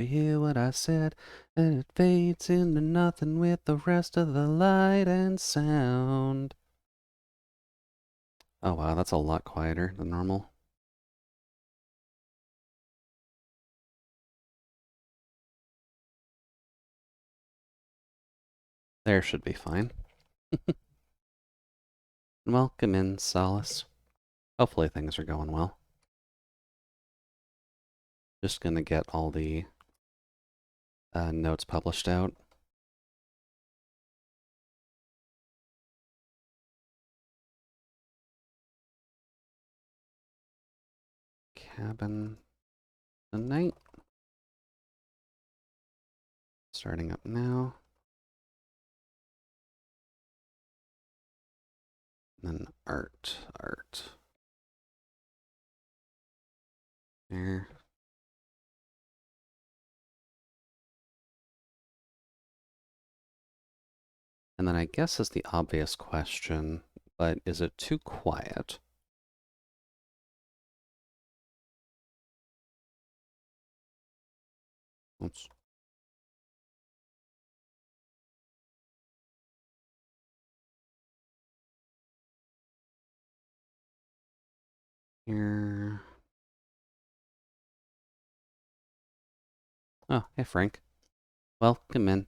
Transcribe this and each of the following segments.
You hear what I said? And it fades into nothing with the rest of the light and sound. Oh wow, that's a lot quieter than normal. There should be fine. Welcome in, Solace. Hopefully things are going well. Just gonna get all the notes published out. Cabin tonight. Starting up now. And then art. There. And then I guess is the obvious question, but is it too quiet? Oops. Here. Oh, hey Frank. Welcome in.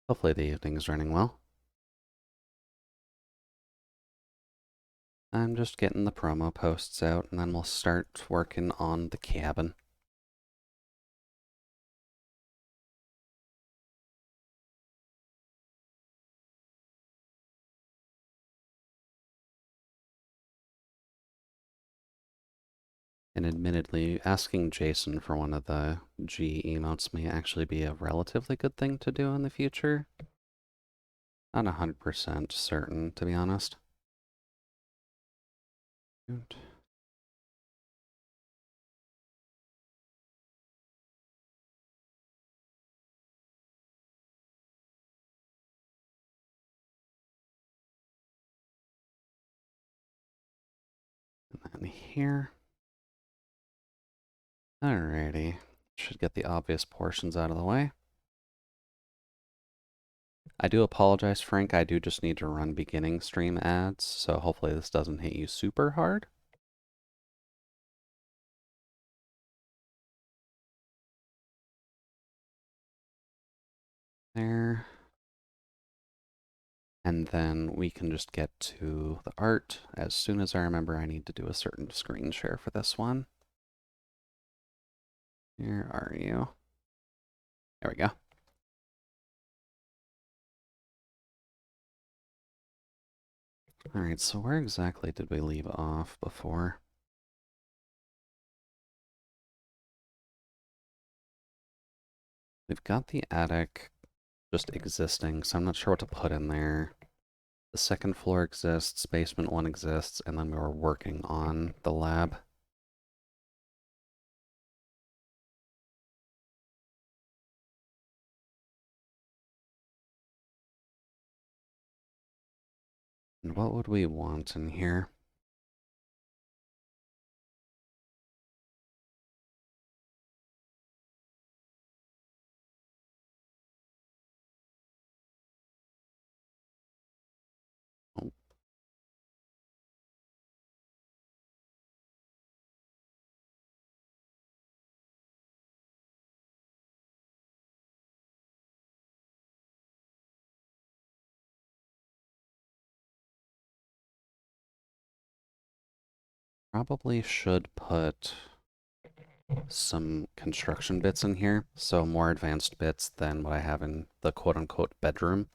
Hopefully the evening is running well. I'm just getting the promo posts out, and then we'll start working on the cabin. And admittedly, asking Jason for one of the G emotes may actually be a relatively good thing to do in the future. Not 100% certain, to be honest. And then here. Alrighty. Should get the obvious portions out of the way. I do apologize, Frank. I do just need to run beginning stream ads, so hopefully this doesn't hit you super hard. There. And then we can just get to the art as soon as I remember I need to do a certain screen share for this one. Where are you? There we go. Alright, so where exactly did we leave off before? We've got the attic just existing, so I'm not sure what to put in there. The second floor exists, basement 1 exists, and then we were working on the lab. And what would we want in here? Oh, probably should put some construction bits in here, so more advanced bits than what I have in the quote-unquote bedroom.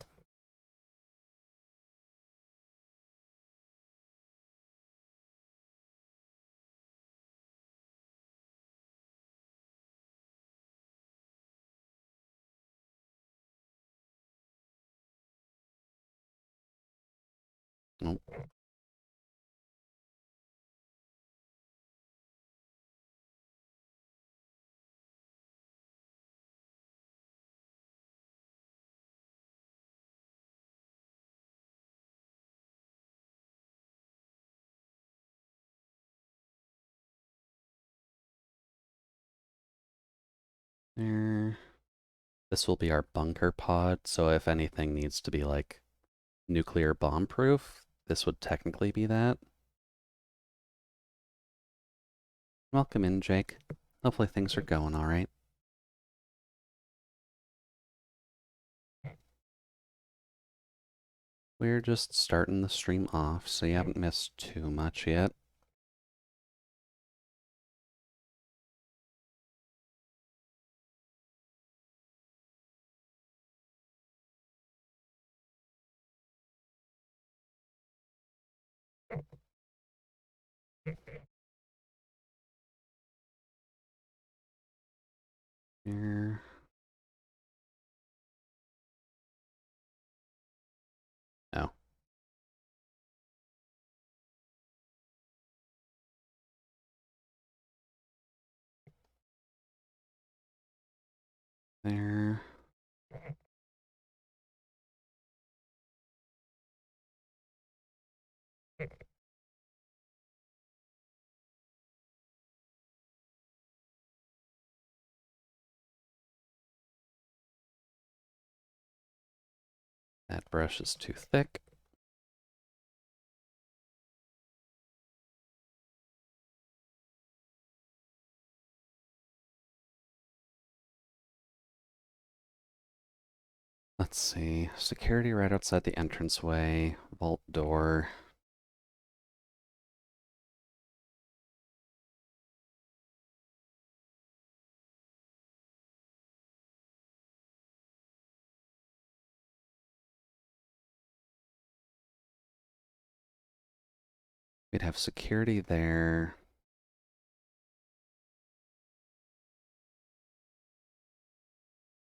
Nope. There. This will be our bunker pod, so if anything needs to be like nuclear bomb proof, this would technically be that. Welcome in, Jake. Hopefully things are going all right. We're just starting the stream off, so you haven't missed too much yet. Here. Oh. There. That brush is too thick. Let's see. Security right outside the entranceway. Vault door. We'd have security there.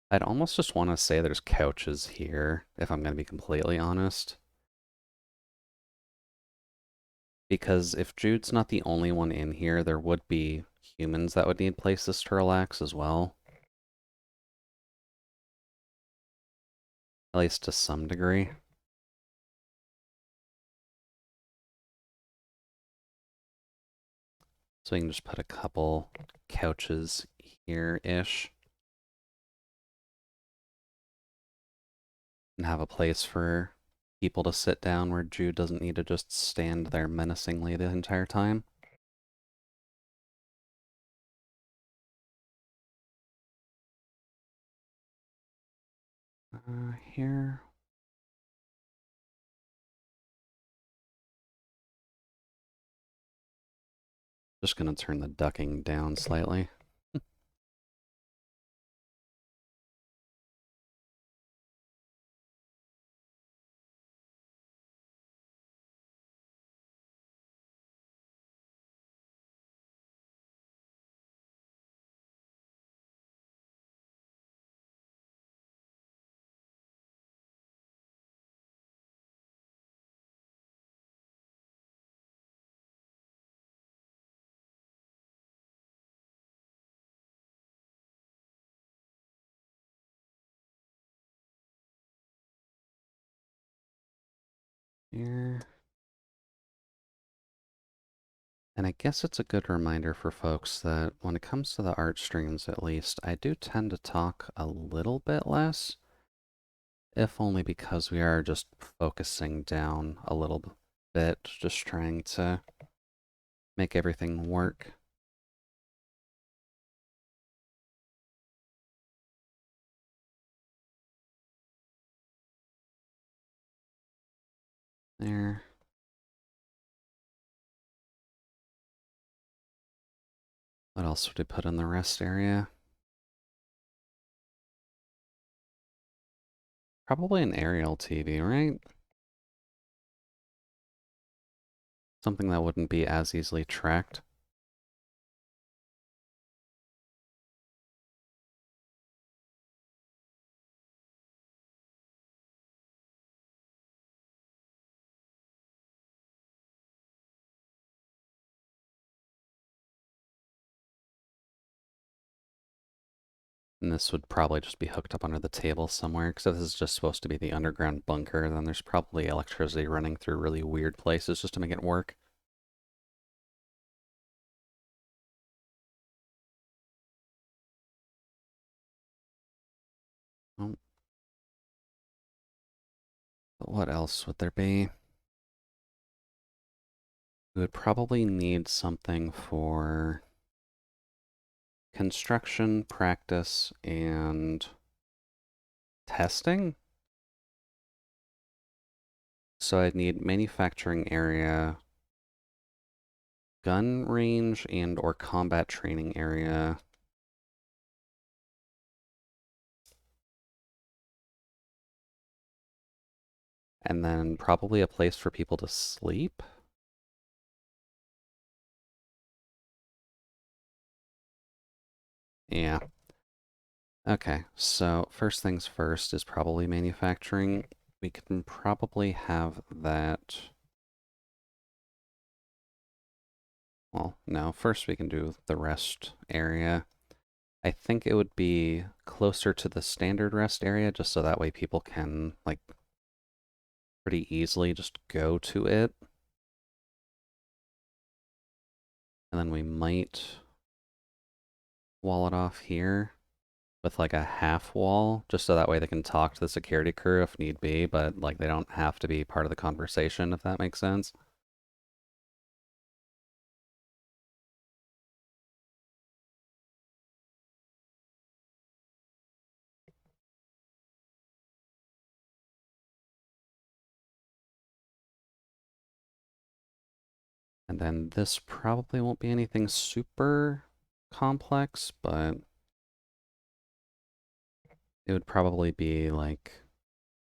I'd almost just want to say there's couches here, if I'm going to be completely honest. Because if Jude's not the only one in here, there would be humans that would need places to relax as well. At least to some degree. So we can just put a couple couches here-ish. And have a place for people to sit down where Jude doesn't need to just stand there menacingly the entire time. Here. Just gonna turn the ducking down slightly. Here. And I guess it's a good reminder for folks that when it comes to the art streams, at least, I do tend to talk a little bit less, if only because we are just focusing down a little bit, just trying to make everything work. There. What else would we put in the rest area? Probably an aerial TV, right? Something that wouldn't be as easily tracked. And this would probably just be hooked up under the table somewhere, because if this is just supposed to be the underground bunker, then there's probably electricity running through really weird places just to make it work. what else would there be? We would probably need something for construction, practice, and testing. So I'd need manufacturing area, gun range, and or combat training area. And then probably a place for people to sleep. Yeah. Okay, so first things first is probably manufacturing. We can probably have that. Well, no, first we can do the rest area. I think it would be closer to the standard rest area, just so that way people can, like, pretty easily just go to it. And then we might wall it off here with like a half wall, just so that way they can talk to the security crew if need be, but like they don't have to be part of the conversation, if that makes sense. And then this probably won't be anything super complex, but it would probably be like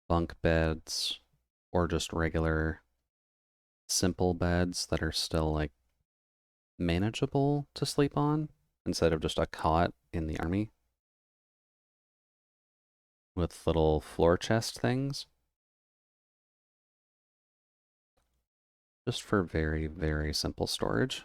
bunk beds or just regular simple beds that are still like manageable to sleep on instead of just a cot in the army with little floor chest things. Just for very, very simple storage.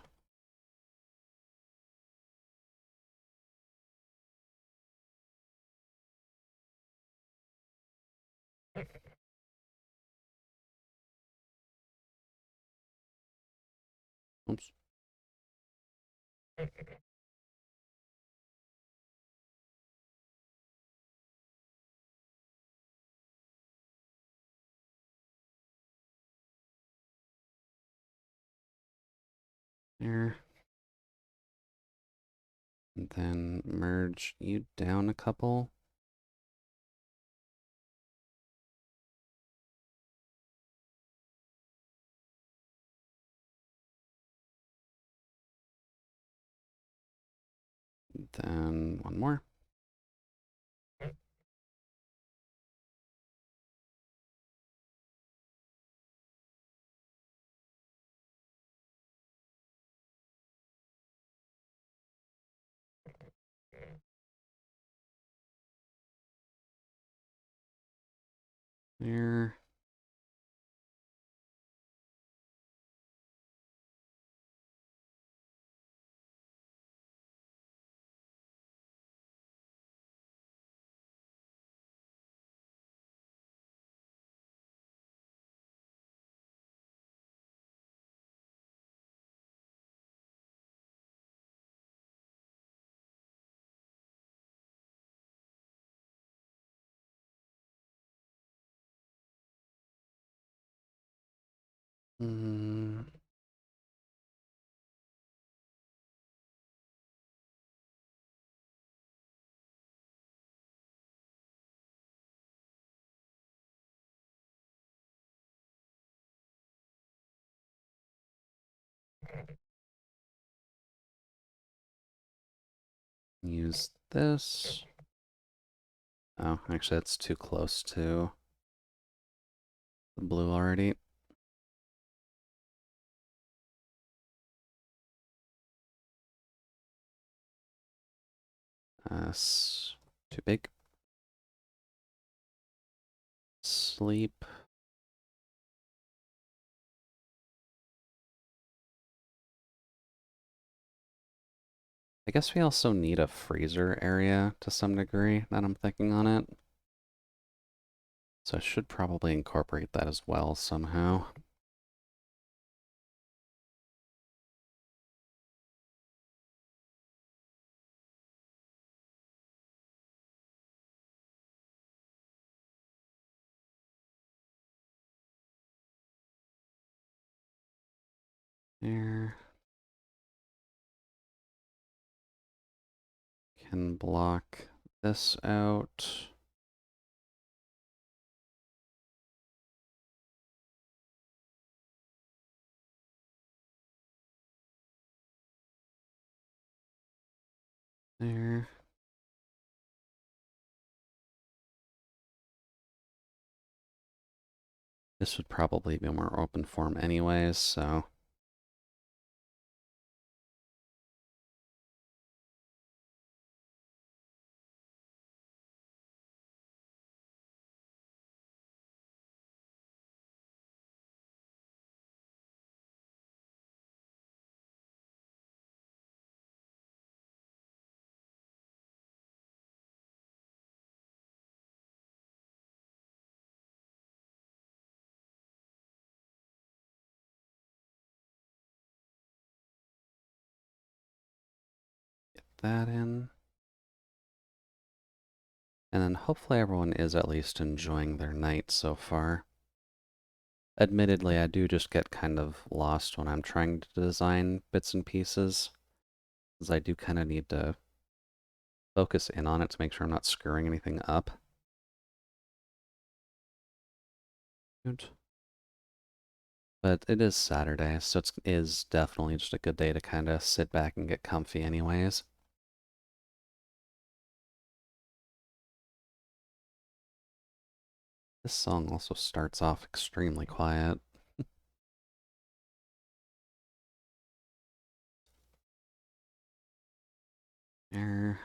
Oops. There. And then merge you down a couple. Then one more. There. Mm, use this. Oh, actually, that's too close to the blue already. Too big. Sleep. I guess we also need a freezer area to some degree that I'm thinking on it. So I should probably incorporate that as well somehow. There. Can block this out. There. This would probably be more open form anyways, so... Get that in. And then hopefully everyone is at least enjoying their night so far. Admittedly, I do just get kind of lost when I'm trying to design bits and pieces, because I do kind of need to focus in on it to make sure I'm not screwing anything up. Good. But it is Saturday, so it is definitely just a good day to kind of sit back and get comfy anyways. This song also starts off extremely quiet. There.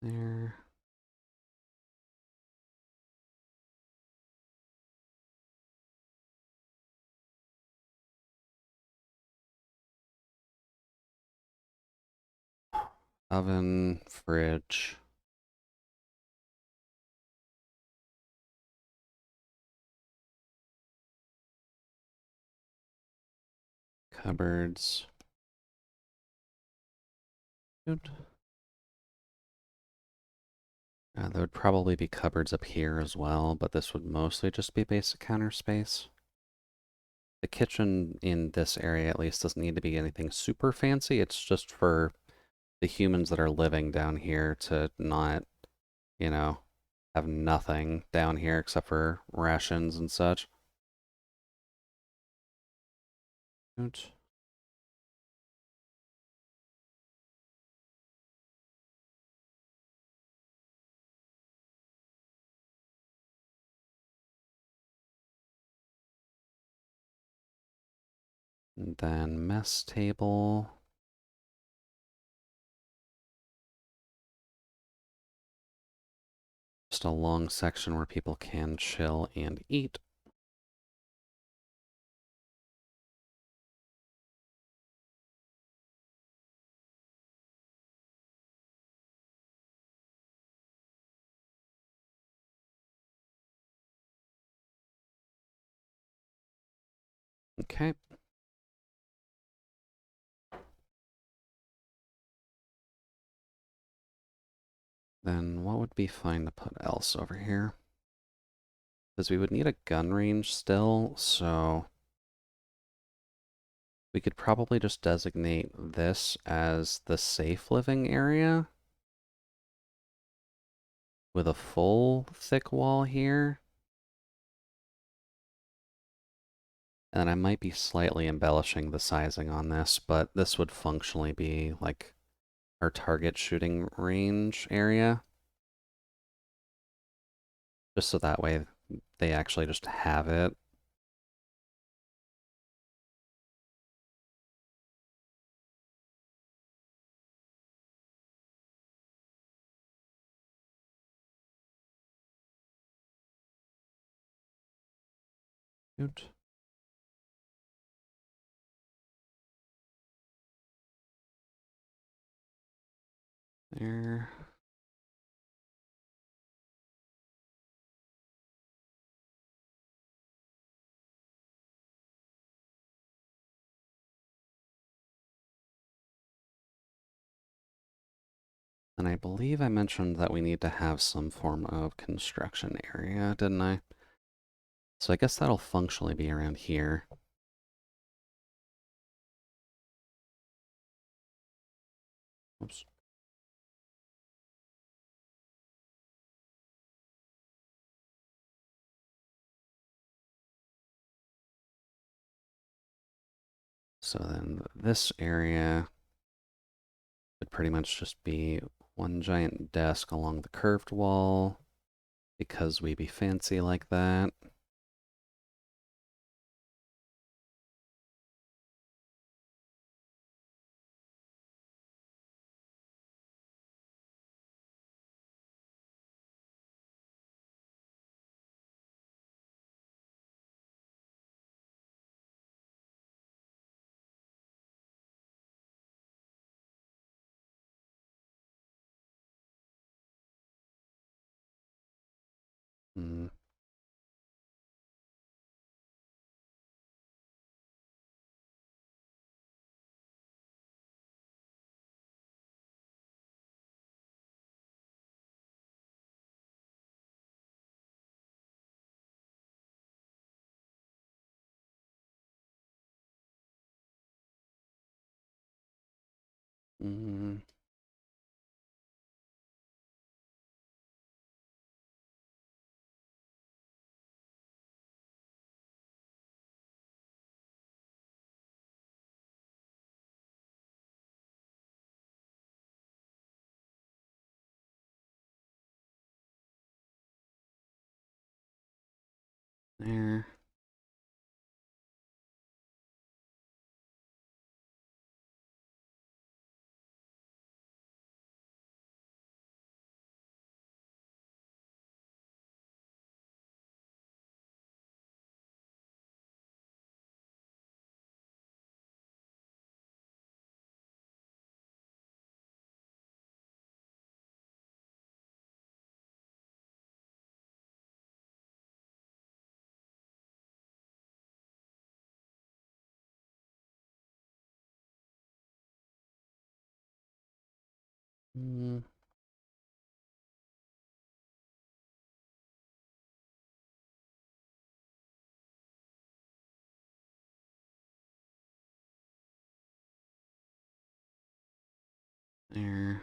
There. Oven, fridge. Cupboards. Good. There would probably be cupboards up here as well, but this would mostly just be basic counter space. The kitchen in this area at least doesn't need to be anything super fancy. It's just for the humans that are living down here to not, you know, have nothing down here except for rations and such. Good. And then mess table. Just a long section where people can chill and eat. Okay. Then what would be fine to put else over here? Because we would need a gun range still, so we could probably just designate this as the safe living area with a full thick wall here. And I might be slightly embellishing the sizing on this, but this would functionally be like our target shooting range area. Just so that way they actually just have it. Good. There. And I believe I mentioned that we need to have some form of construction area, didn't I? So I guess that'll functionally be around here. Oops. So then this area would pretty much just be one giant desk along the curved wall, because we be fancy like that. Mm, mm, there. Mm, there.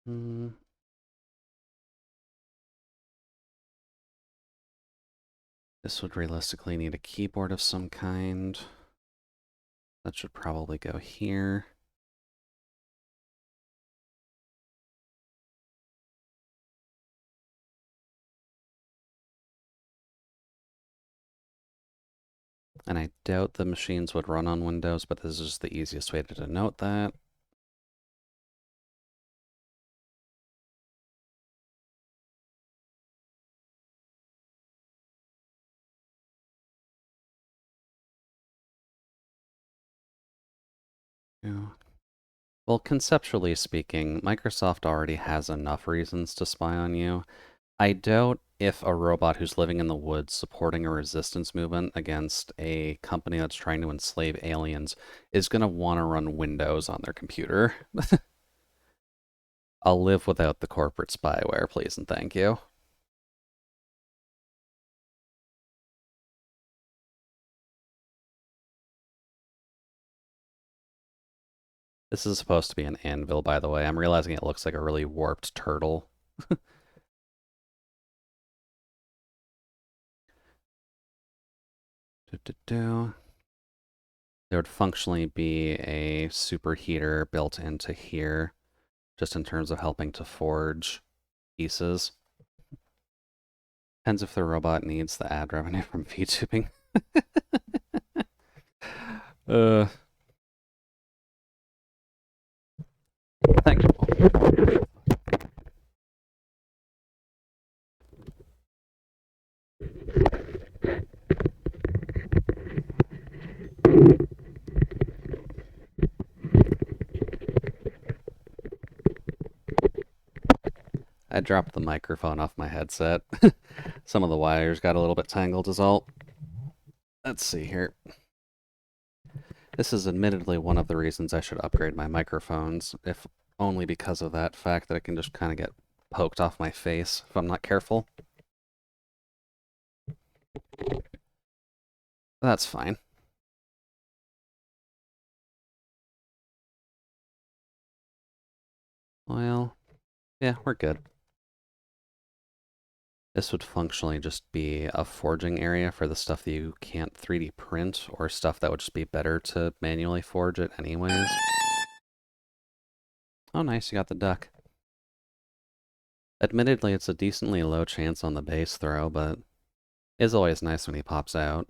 Mm, this would realistically need a keyboard of some kind. That should probably go here. And I doubt the machines would run on Windows, but this is the easiest way to denote that. Yeah. Well, conceptually speaking, Microsoft already has enough reasons to spy on you. I doubt if a robot who's living in the woods supporting a resistance movement against a company that's trying to enslave aliens is going to want to run Windows on their computer. I'll live without the corporate spyware, please and thank you. This is supposed to be an anvil, by the way. I'm realizing it looks like a really warped turtle. There would functionally be a superheater built into here just in terms of helping to forge pieces. Depends if the robot needs the ad revenue from VTubing. Thanks. I dropped the microphone off my headset. Some of the wires got a little bit tangled is all. Let's see here. This is admittedly one of the reasons I should upgrade my microphones, if only because of that fact that it can just kind of get poked off my face if I'm not careful. That's fine. Well, yeah, we're good. This would functionally just be a forging area for the stuff that you can't 3D print, or stuff that would just be better to manually forge it anyways. Oh, nice, you got the duck. Admittedly, it's a decently low chance on the base throw, but it's always nice when he pops out.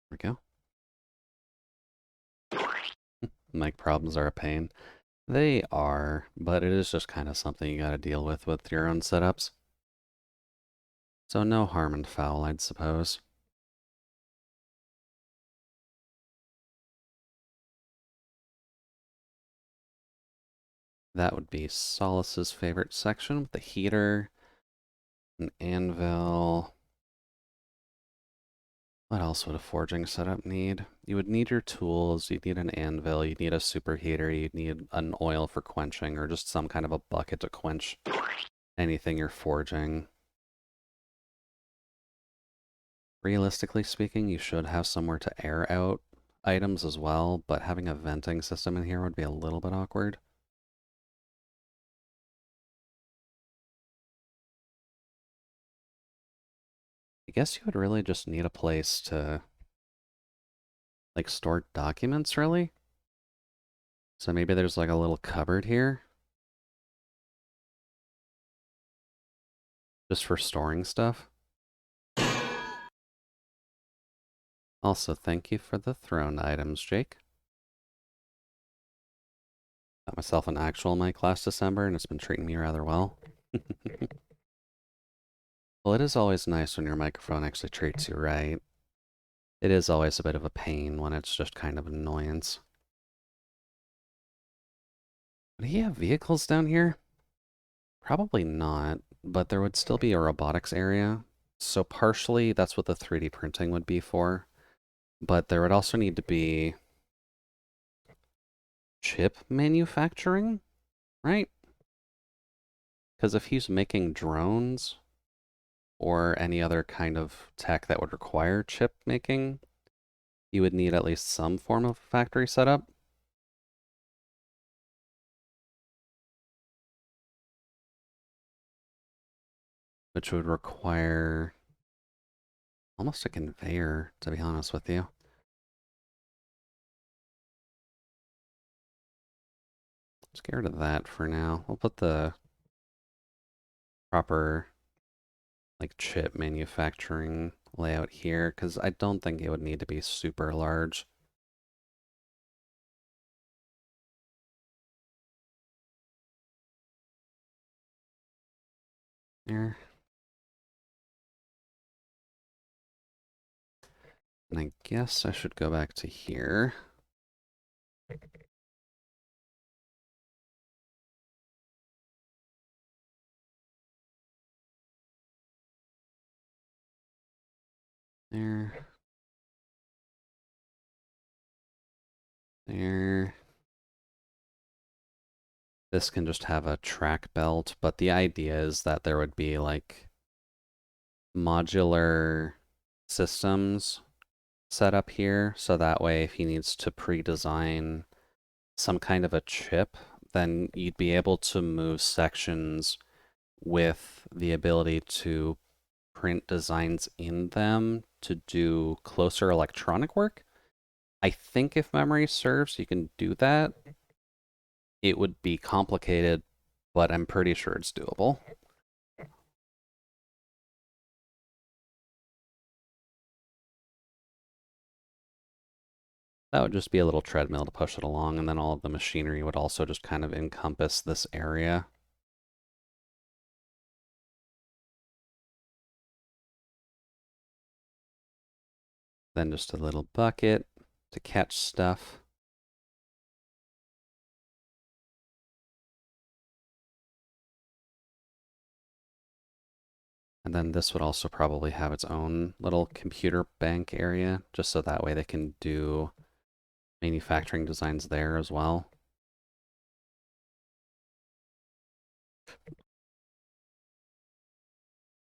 There we go. Mic problems are a pain. They are, but it is just kind of something you gotta deal with your own setups. So no harm and foul, I'd suppose. That would be Solace's favorite section with the heater, an anvil. What else would a forging setup need? You would need your tools, you'd need an anvil, you'd need a superheater, you'd need an oil for quenching, or just some kind of a bucket to quench anything you're forging. Realistically speaking, you should have somewhere to air out items as well, but having a venting system in here would be a little bit awkward. I guess you would really just need a place to, like, store documents, really? So maybe there's like a little cupboard here, just for storing stuff. Also, thank you for the thrown items, Jake. Got myself an actual mic last December, and it's been treating me rather well. Well, it is always nice when your microphone actually treats you right. It is always a bit of a pain when it's just kind of an annoyance. Would he have vehicles down here? Probably not, but there would still be a robotics area. So partially, that's what the 3D printing would be for. But there would also need to be chip manufacturing, right? Because if he's making drones or any other kind of tech that would require chip making, you would need at least some form of factory setup. Which would require almost a conveyor, to be honest with you. Scared of that for now. We'll put the proper, like, chip manufacturing layout here, because I don't think it would need to be super large. There. And I guess I should go back to here. There. There. This can just have a track belt, but the idea is that there would be like modular systems set up here, so that way if he needs to pre-design some kind of a chip, then you'd be able to move sections with the ability to print designs in them to do closer electronic work. I think if memory serves, you can do that. It would be complicated, but I'm pretty sure it's doable. That would just be a little treadmill to push it along, and then all of the machinery would also just kind of encompass this area. Then just a little bucket to catch stuff. And then this would also probably have its own little computer bank area, just so that way they can do manufacturing designs there as well.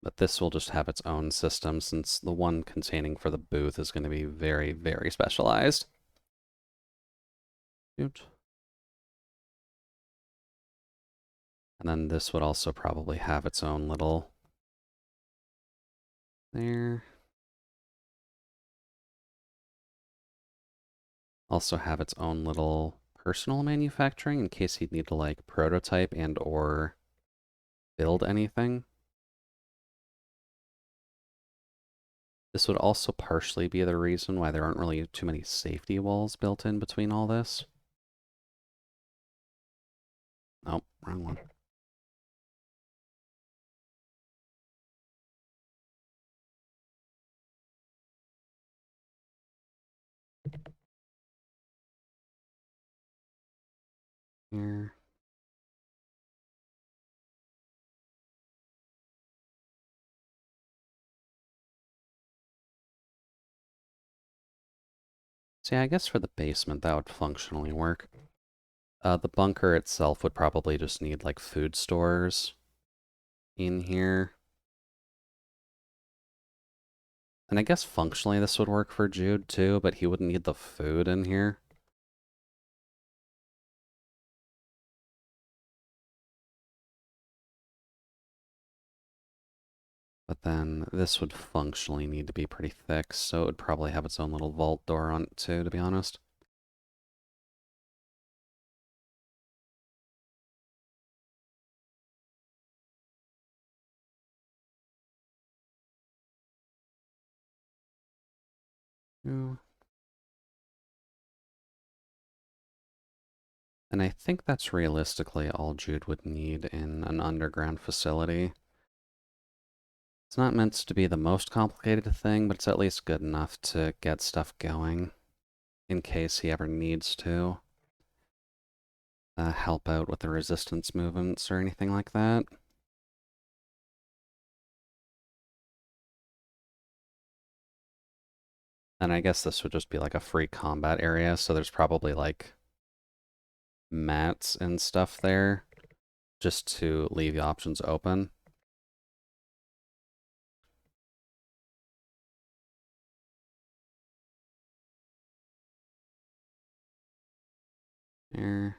But this will just have its own system, since the one containing for the booth is going to be very, very specialized. Oops. And then this would also probably have its own little there. Also have its own little personal manufacturing in case you'd need to like prototype and or build anything. This would also partially be the reason why there aren't really too many safety walls built in between all this. Oh, wrong one. Here. So yeah, I guess for the basement that would functionally work. The bunker itself would probably just need like food stores in here. And I guess functionally this would work for Jude too, but he wouldn't need the food in here. But then this would functionally need to be pretty thick, so it would probably have its own little vault door on it too, to be honest. Yeah. And I think that's realistically all Jude would need in an underground facility. It's not meant to be the most complicated thing, but it's at least good enough to get stuff going in case he ever needs to help out with the resistance movements or anything like that. And I guess this would just be like a free combat area, so there's probably like mats and stuff there just to leave the options open. There.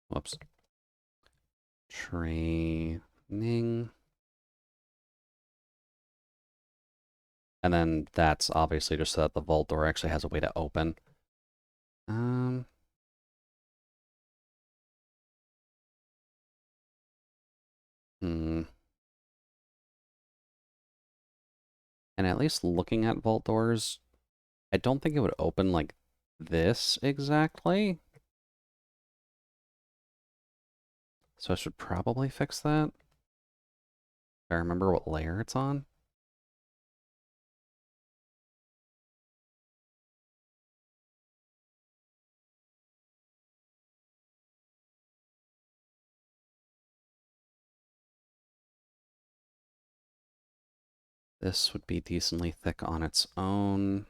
Whoops. Training. And then that's obviously just so that the vault door actually has a way to open. Um. Hmm. And at least looking at vault doors, I don't think it would open like this exactly. So I should probably fix that. If I remember what layer it's on. This would be decently thick on its own,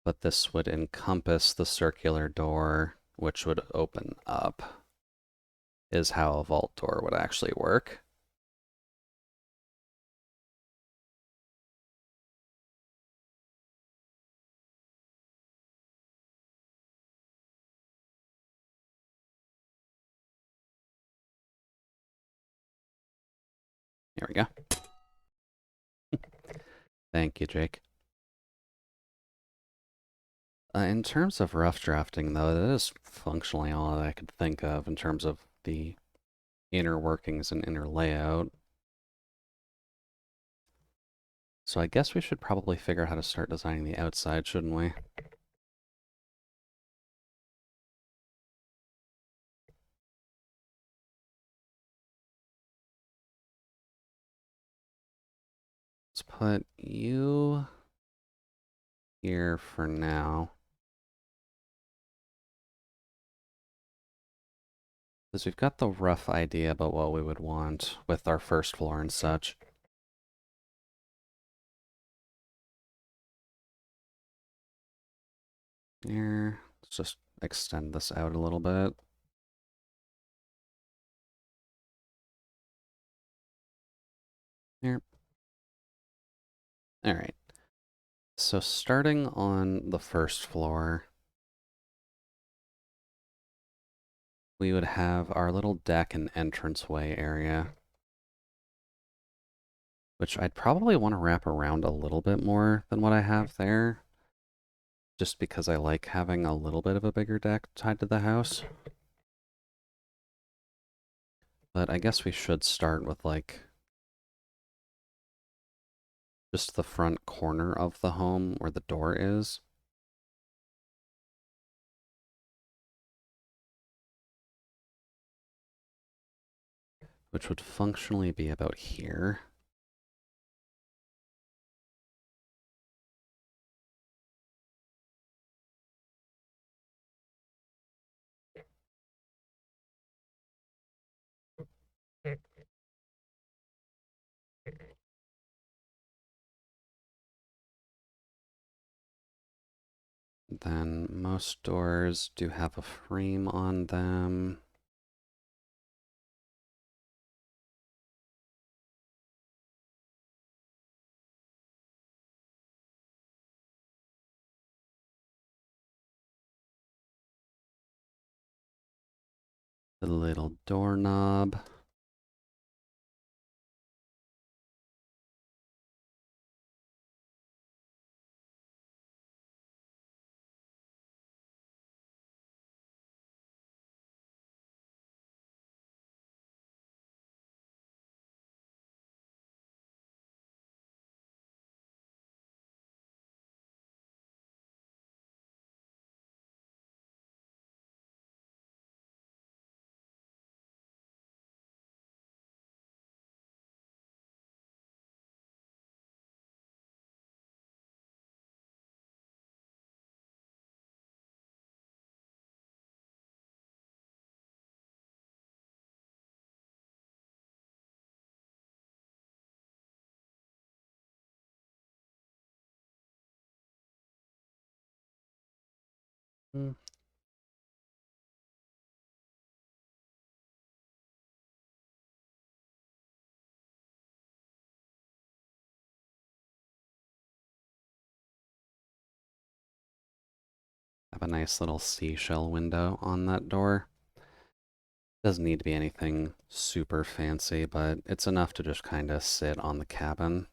but this would encompass the circular door, which would open up, is how a vault door would actually work. There we go. Thank you, Jake. In terms of rough drafting, though, that is functionally all that I could think of in terms of the inner workings and inner layout. So I guess we should probably figure out how to start designing the outside, shouldn't we? Let's put you here for now. Because we've got the rough idea about what we would want with our first floor and such. Here, let's just extend this out a little bit. Here. All right. So starting on the first floor, we would have our little deck and entranceway area, which I'd probably want to wrap around a little bit more than what I have there, just because I like having a little bit of a bigger deck tied to the house. But I guess we should start with, like, just the front corner of the home where the door is. Which would functionally be about here. Then most doors do have a frame on them. The little doorknob. Hmm. Have a nice little seashell window on that door. Doesn't need to be anything super fancy, but it's enough to just kind of sit on the cabin.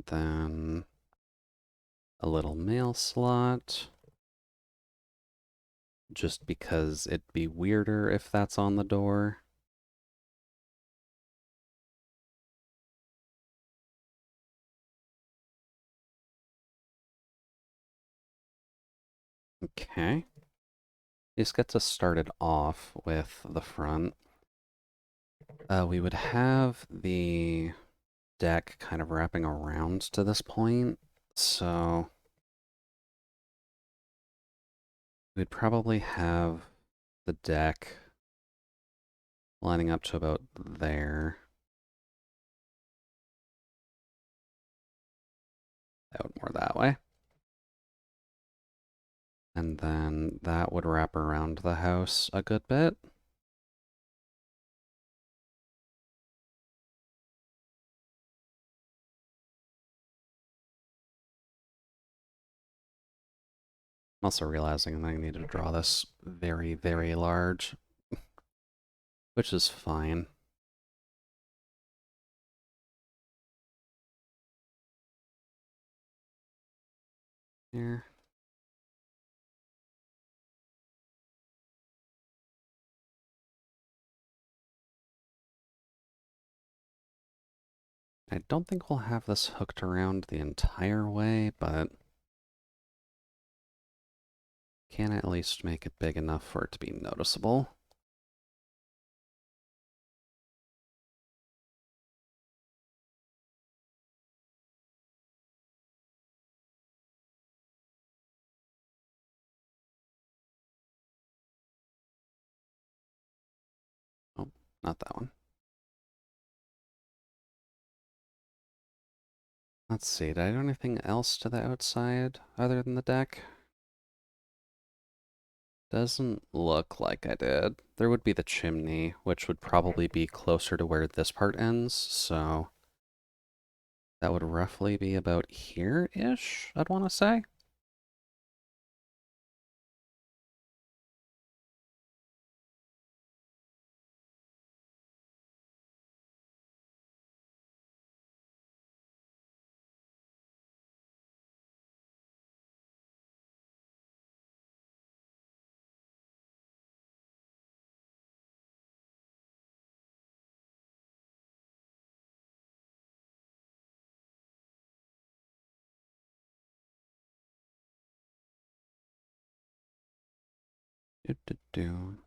Then a little mail slot. Just because it'd be weirder if that's on the door. Okay. This gets us started off with the front. We would have the deck kind of wrapping around to this point, so we'd probably have the deck lining up to about there. Out more that way. And then that would wrap around the house a good bit. I'm also realizing that I need to draw this very, very large, which is fine. Here. I don't think we'll have this hooked around the entire way, but can at least make it big enough for it to be noticeable. Oh, not that one. Let's see, did I do anything else to the outside other than the deck? Doesn't look like I did. There would be the chimney, which would probably be closer to where this part ends, so that would roughly be about here-ish, I'd want to say. Do, do, do.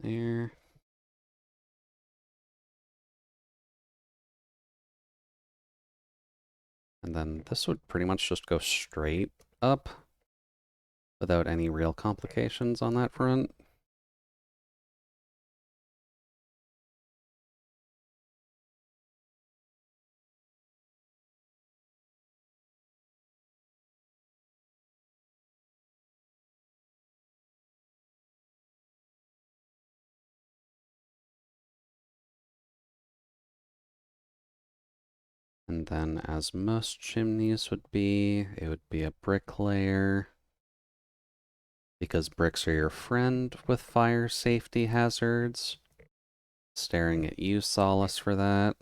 There. And then this would pretty much just go straight up without any real complications on that front. And then, as most chimneys would be, it would be a brick layer. Because bricks are your friend with fire safety hazards. Staring at you, Solace, for that.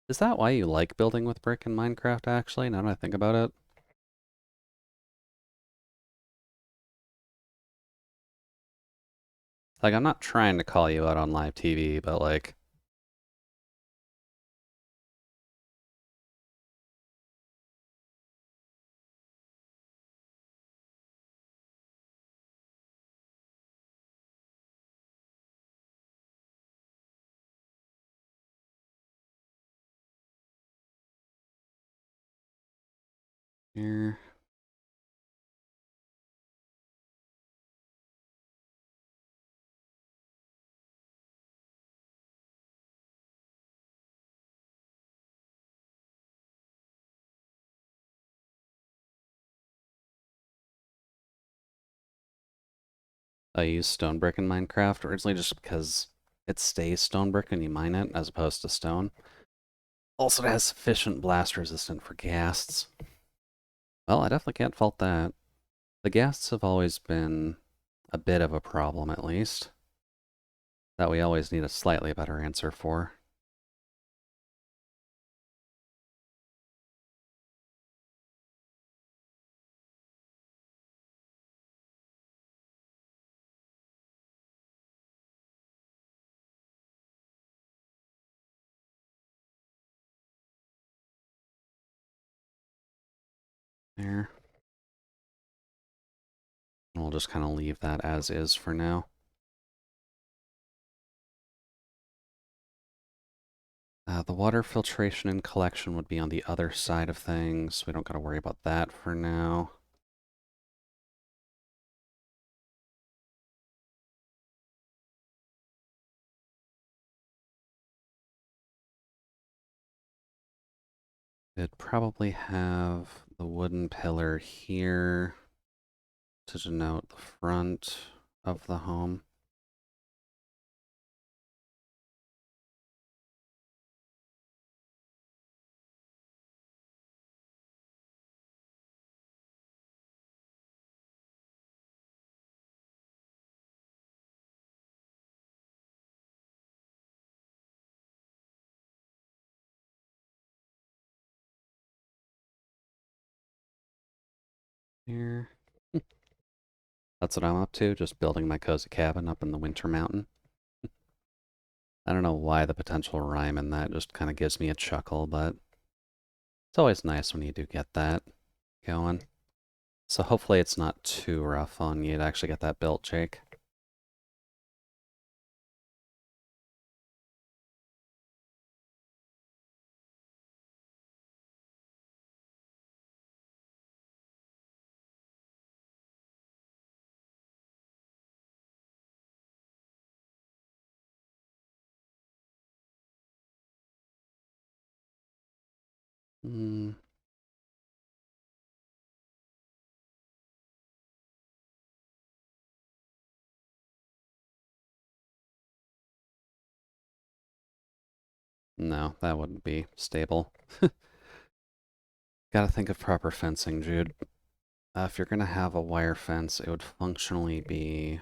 Is that why you like building with brick in Minecraft, actually, now that I think about it? Like, I'm not trying to call you out on live TV, but like... Here. I use stone brick in Minecraft originally just because it stays stone brick when you mine it, as opposed to stone. Also, it has sufficient blast resistant for ghasts. Well, I definitely can't fault that. The ghasts have always been a bit of a problem, at least, that we always need a slightly better answer for. There. we'll just kind of leave that as is for now. The water filtration and collection would be on the other side of things. We don't got to worry about that for now. It'd probably have the wooden pillar here to denote the front of the home. Here. That's what I'm up to, just building my cozy cabin up in the Winter Mountain. I don't know why the potential rhyme in that just kind of gives me a chuckle, but it's always nice when you do get that going. So hopefully it's not too rough on you to actually get that built, Jake. Hmm. No, that wouldn't be stable. Gotta think of proper fencing, Jude. If you're gonna have a wire fence, it would functionally be...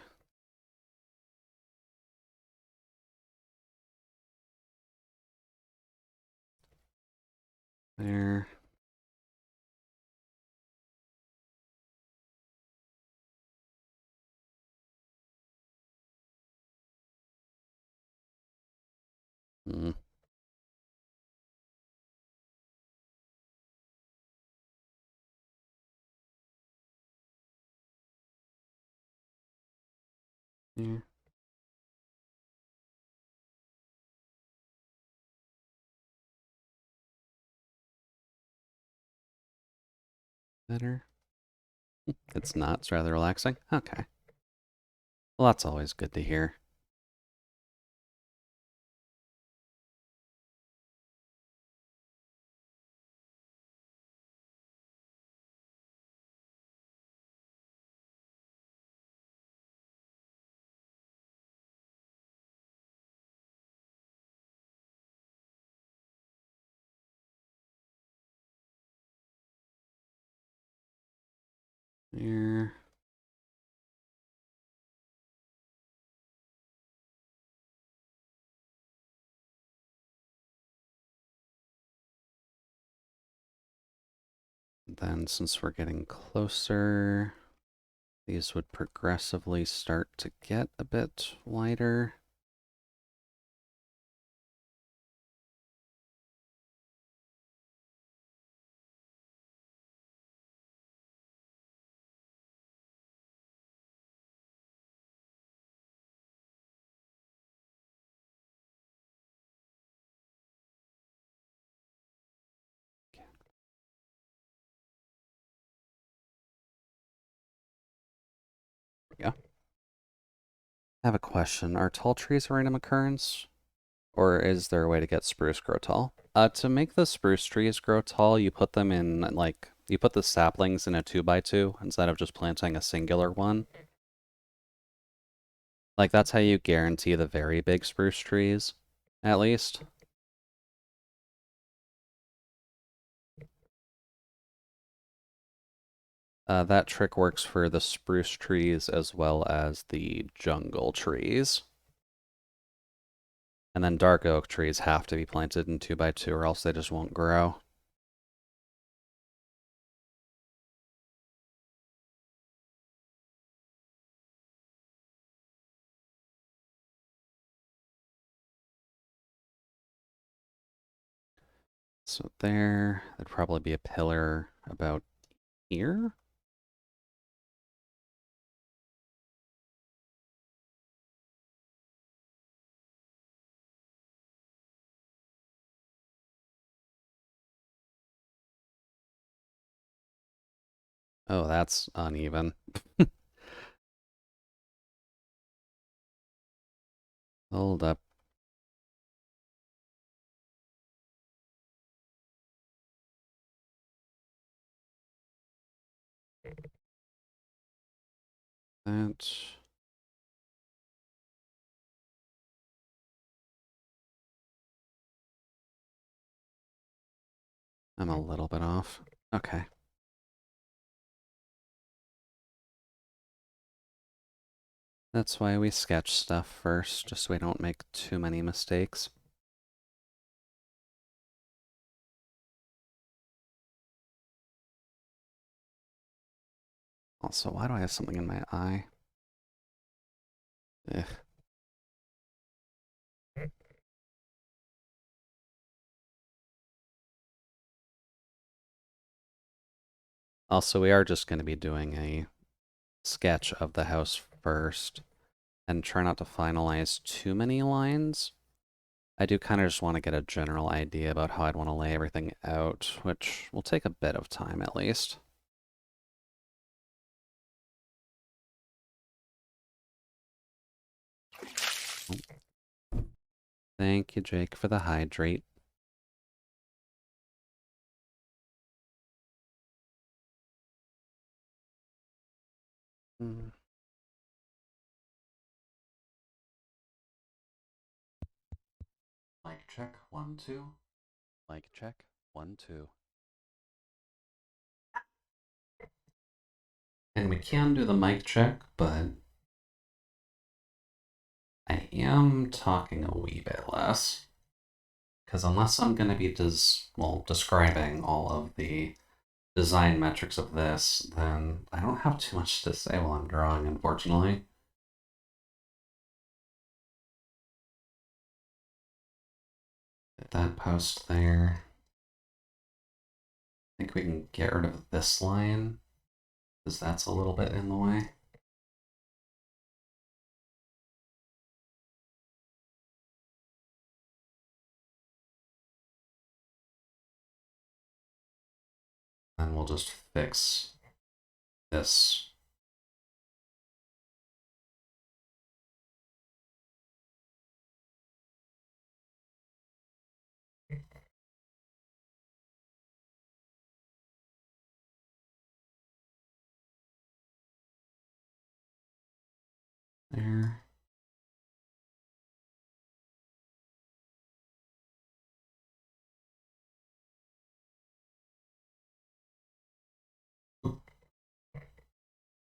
there. Hmm. Here. Better. It's not. It's rather relaxing. Okay. Well, that's always good to hear. Here. Then, since we're getting closer, these would progressively start to get a bit wider. There we go. I have a question. Are tall trees a random occurrence? Or is there a way to get spruce grow tall? To make the spruce trees grow tall, you put them in, like, you put the saplings in a 2x2 instead of just planting a singular one. Like, that's how you guarantee the very big spruce trees, at least. That trick works for the spruce trees as well as the jungle trees. And then dark oak trees have to be planted in 2x2 or else they just won't grow. So there'd probably be a pillar about here. Oh, that's uneven. Hold up. That. I'm a little bit off. Okay. That's why we sketch stuff first, just so we don't make too many mistakes. Also, why do I have something in my eye? Ugh. Also, we are just going to be doing a sketch of the house first and try not to finalize too many lines. I do kind of just want to get a general idea about how I'd want to lay everything out, which will take a bit of time at least. Thank you, Jake, for the hydrate. Mm. Mic check, 1, 2. Mic check, 1, 2. And we can do the mic check, but I am talking a wee bit less. Because unless I'm going to be describing all of the design metrics of this, then I don't have too much to say while I'm drawing, unfortunately. Get that post there. I think we can get rid of this line, because that's a little bit in the way. And we'll just fix this. There.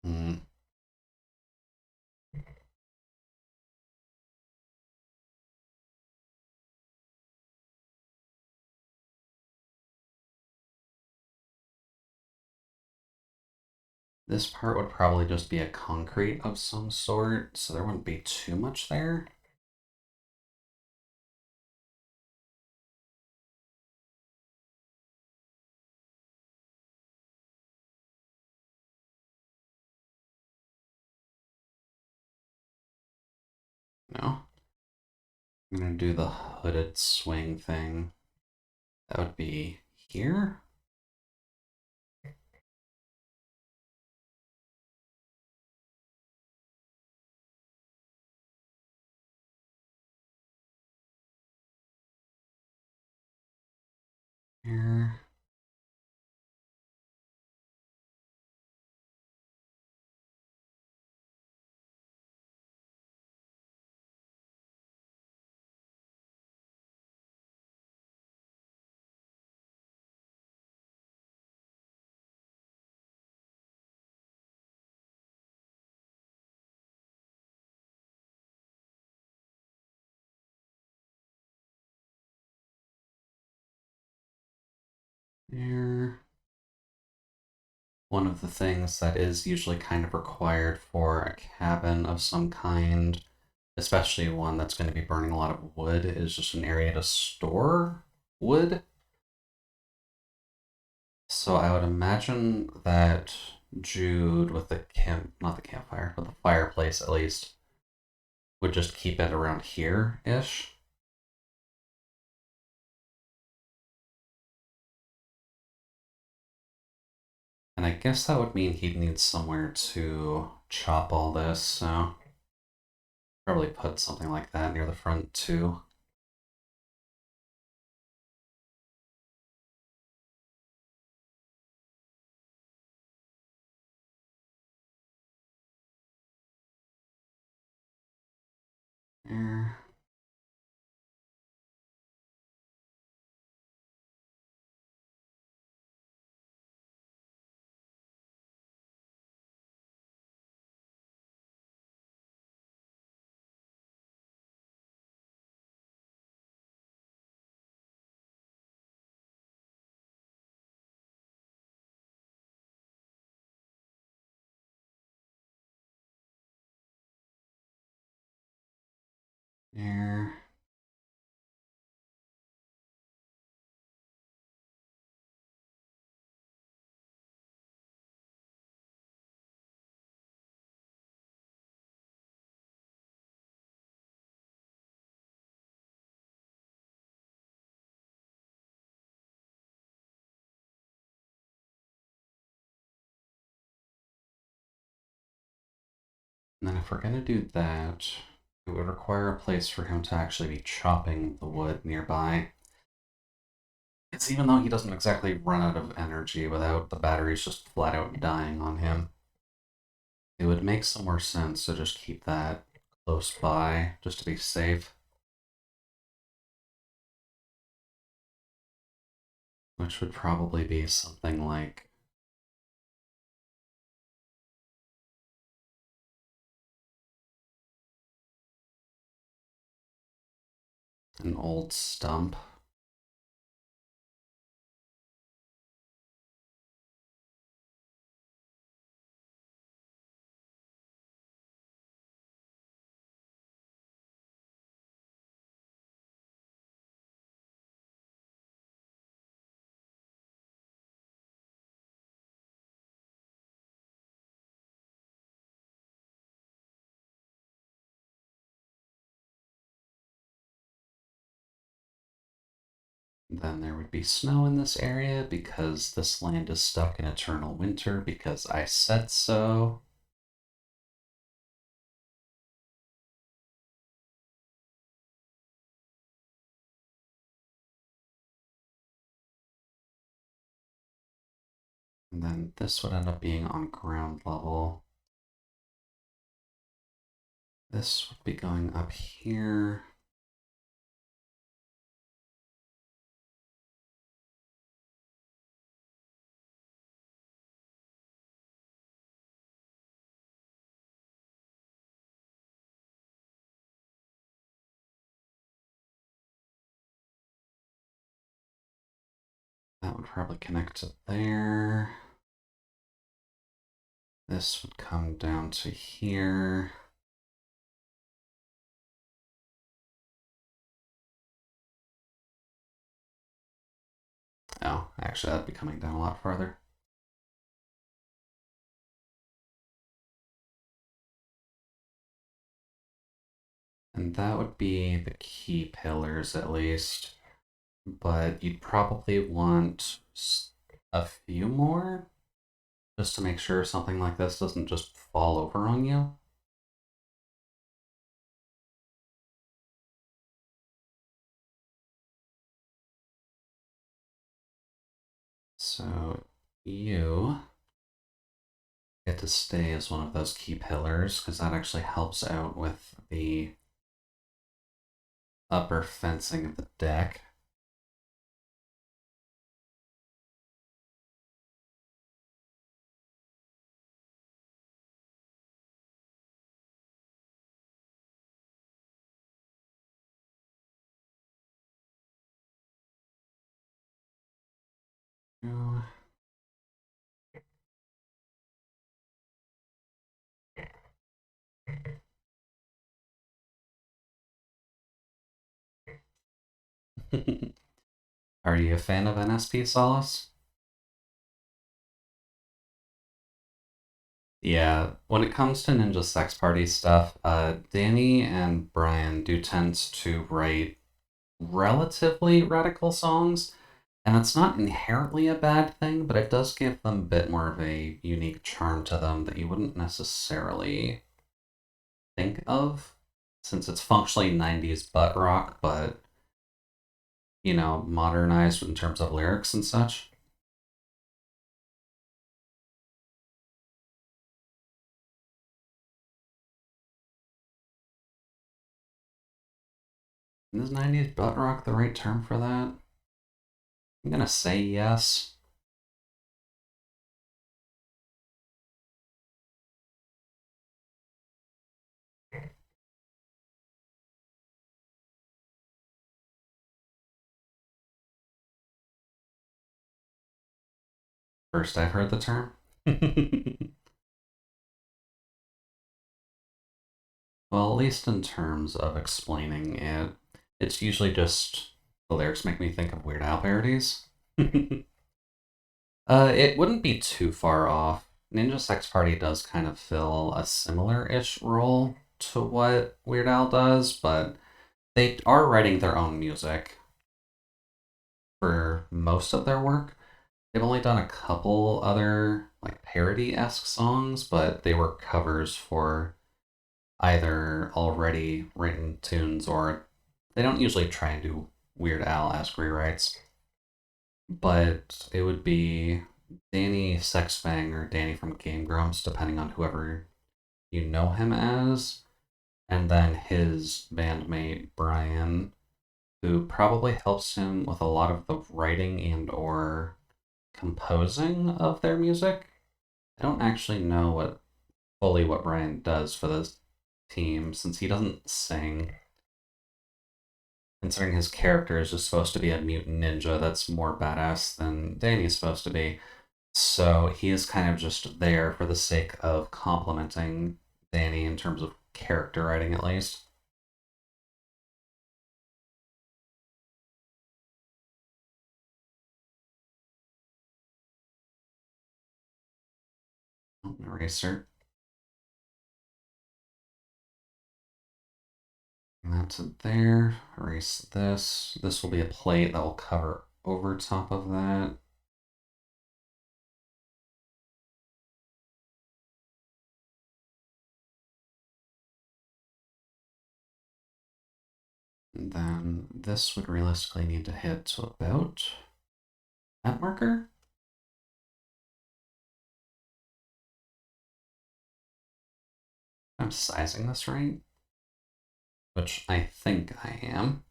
Mm. This part would probably just be a concrete of some sort, so there wouldn't be too much there. No. I'm gonna do the hooded swing thing. That would be here. Here. Here. One of the things that is usually kind of required for a cabin of some kind, especially one that's going to be burning a lot of wood, is just an area to store wood. So I would imagine that Jude with the not the campfire, but the fireplace at least, would just keep it around here-ish. And I guess that would mean he'd need somewhere to chop all this, so probably put something like that near the front too. There. There. And then if we're gonna do that, it would require a place for him to actually be chopping the wood nearby. It's even though he doesn't exactly run out of energy without the batteries just flat out dying on him. It would make some more sense to just keep that close by, just to be safe. Which would probably be something like an old stump. Then there would be snow in this area because this land is stuck in eternal winter because I said so. And then this would end up being on ground level. This would be going up here. That would probably connect to there. This would come down to here. Oh, actually, that'd be coming down a lot farther. And that would be the key pillars, at least. But you'd probably want a few more just to make sure something like this doesn't just fall over on you. So you get to stay as one of those key pillars because that actually helps out with the upper fencing of the deck. Are you a fan of NSP Solace? Yeah, when it comes to Ninja Sex Party stuff, Danny and Brian do tend to write relatively radical songs. And it's not inherently a bad thing, but it does give them a bit more of a unique charm to them that you wouldn't necessarily think of, since it's functionally 90s butt rock, but, you know, modernized in terms of lyrics and such. Is 90s butt rock the right term for that? I'm gonna say yes. First I've heard the term. Well, at least in terms of explaining it, it's usually just the lyrics make me think of Weird Al parodies. It wouldn't be too far off. Ninja Sex Party does kind of fill a similar-ish role to what Weird Al does, but they are writing their own music for most of their work. They've only done a couple other like parody-esque songs, but they were covers for either already written tunes or they don't usually try and do Weird Al-esque rewrites. But it would be Danny Sexfang or Danny from Game Grumps, depending on whoever you know him as, and then his bandmate Brian, who probably helps him with a lot of the writing and or composing of their music. I don't actually know what Brian does for this team since he doesn't sing. Considering his character is just supposed to be a mutant ninja that's more badass than Danny's supposed to be. So he is kind of just there for the sake of complimenting Danny in terms of character writing, at least. Eraser. And that's it there. Erase this. This will be a plate that will cover over top of that. And then this would realistically need to hit to about that marker. I'm sizing this right, which I think I am.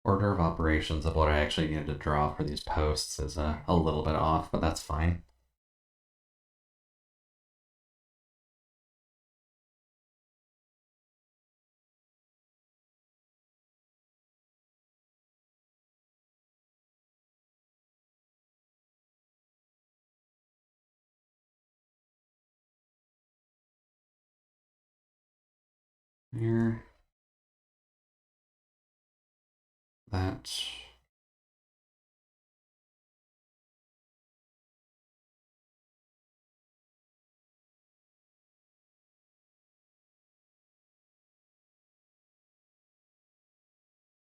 Order of operations of what I actually needed to draw for these posts is a little bit off, but that's fine. Here, that.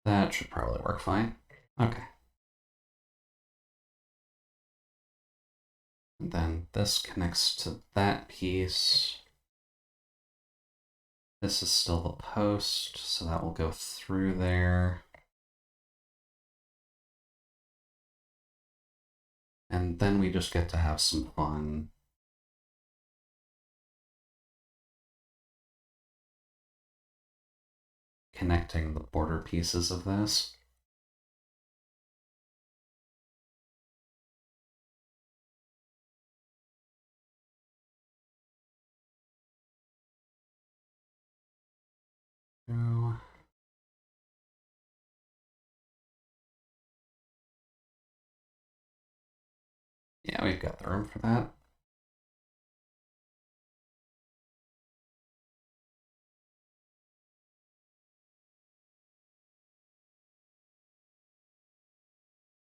That should probably work fine. Okay. And then this connects to that piece. This is still the post, so that will go through there. And then we just get to have some fun. Connecting the border pieces of this. So, yeah, we've got the room for that.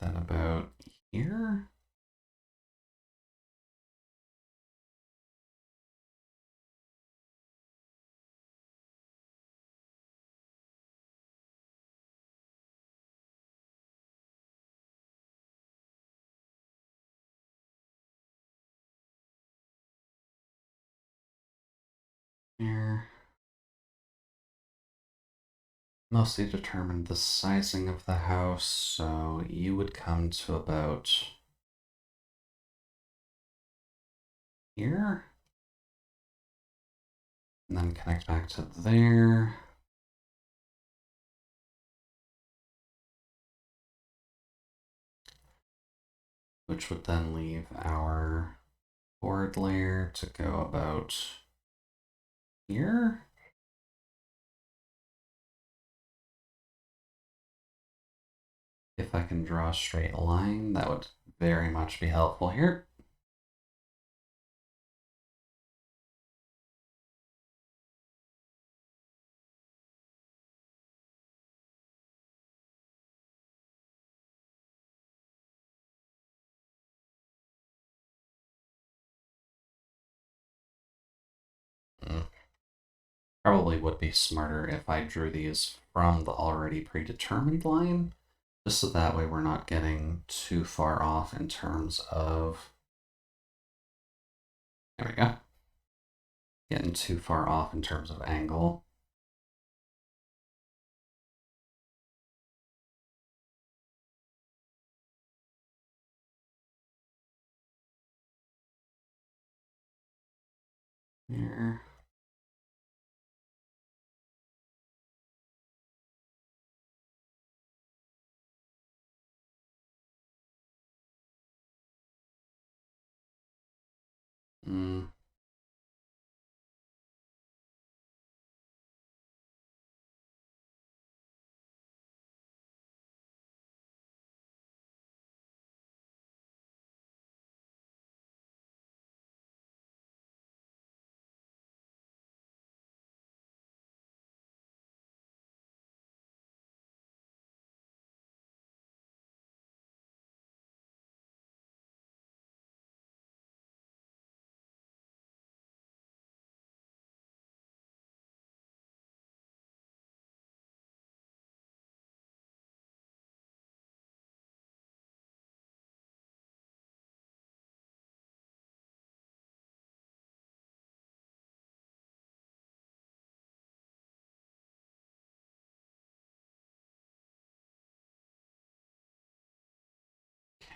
Then about here. Here. Mostly determined the sizing of the house, so you would come to about here. And then connect back to there. Which would then leave our board layer to go about here. If I can draw a straight line, that would very much be helpful here. Probably would be smarter if I drew these from the already predetermined line, just so that way we're not getting too far off in terms of, there we go, getting too far off in terms of angle. Here. Mm.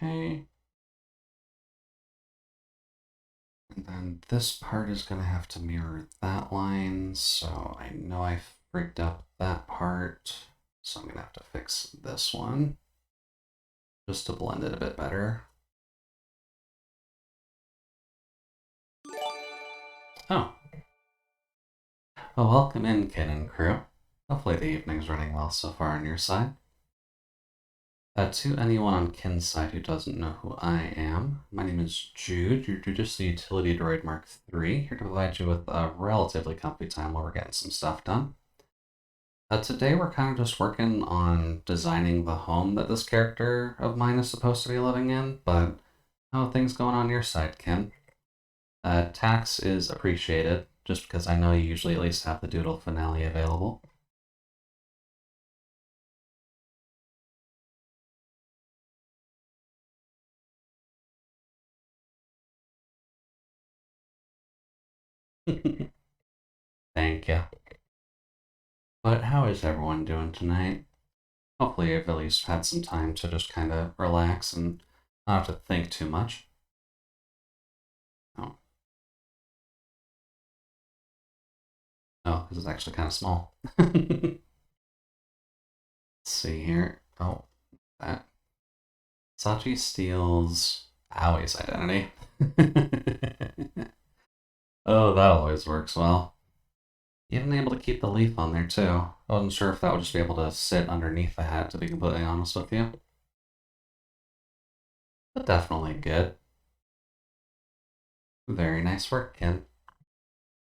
Okay. And then this part is going to have to mirror that line, so I know I freaked up that part. So I'm going to have to fix this one just to blend it a bit better. Oh. Well, welcome in, Kin and crew. Hopefully the evening's running well so far on your side. To anyone on Kin's side who doesn't know who I am, my name is Jude. You're just the Utility Droid Mark III, here to provide you with a relatively comfy time while we're getting some stuff done. Today we're kind of just working on designing the home that this character of mine is supposed to be living in, but how are things going on your side, Kin? Tax is appreciated, just because I know you usually at least have the Doodle finale available. Thank you. But how is everyone doing tonight? Hopefully you've at least had some time to just kind of relax and not have to think too much. Oh, oh, this is actually kind of small. Let's see here. Oh, that. Sachi steals Awie's identity. Oh, that always works well. Even able to keep the leaf on there too. I wasn't sure if that would just be able to sit underneath the hat, to be completely honest with you. But definitely good. Very nice work, Ken.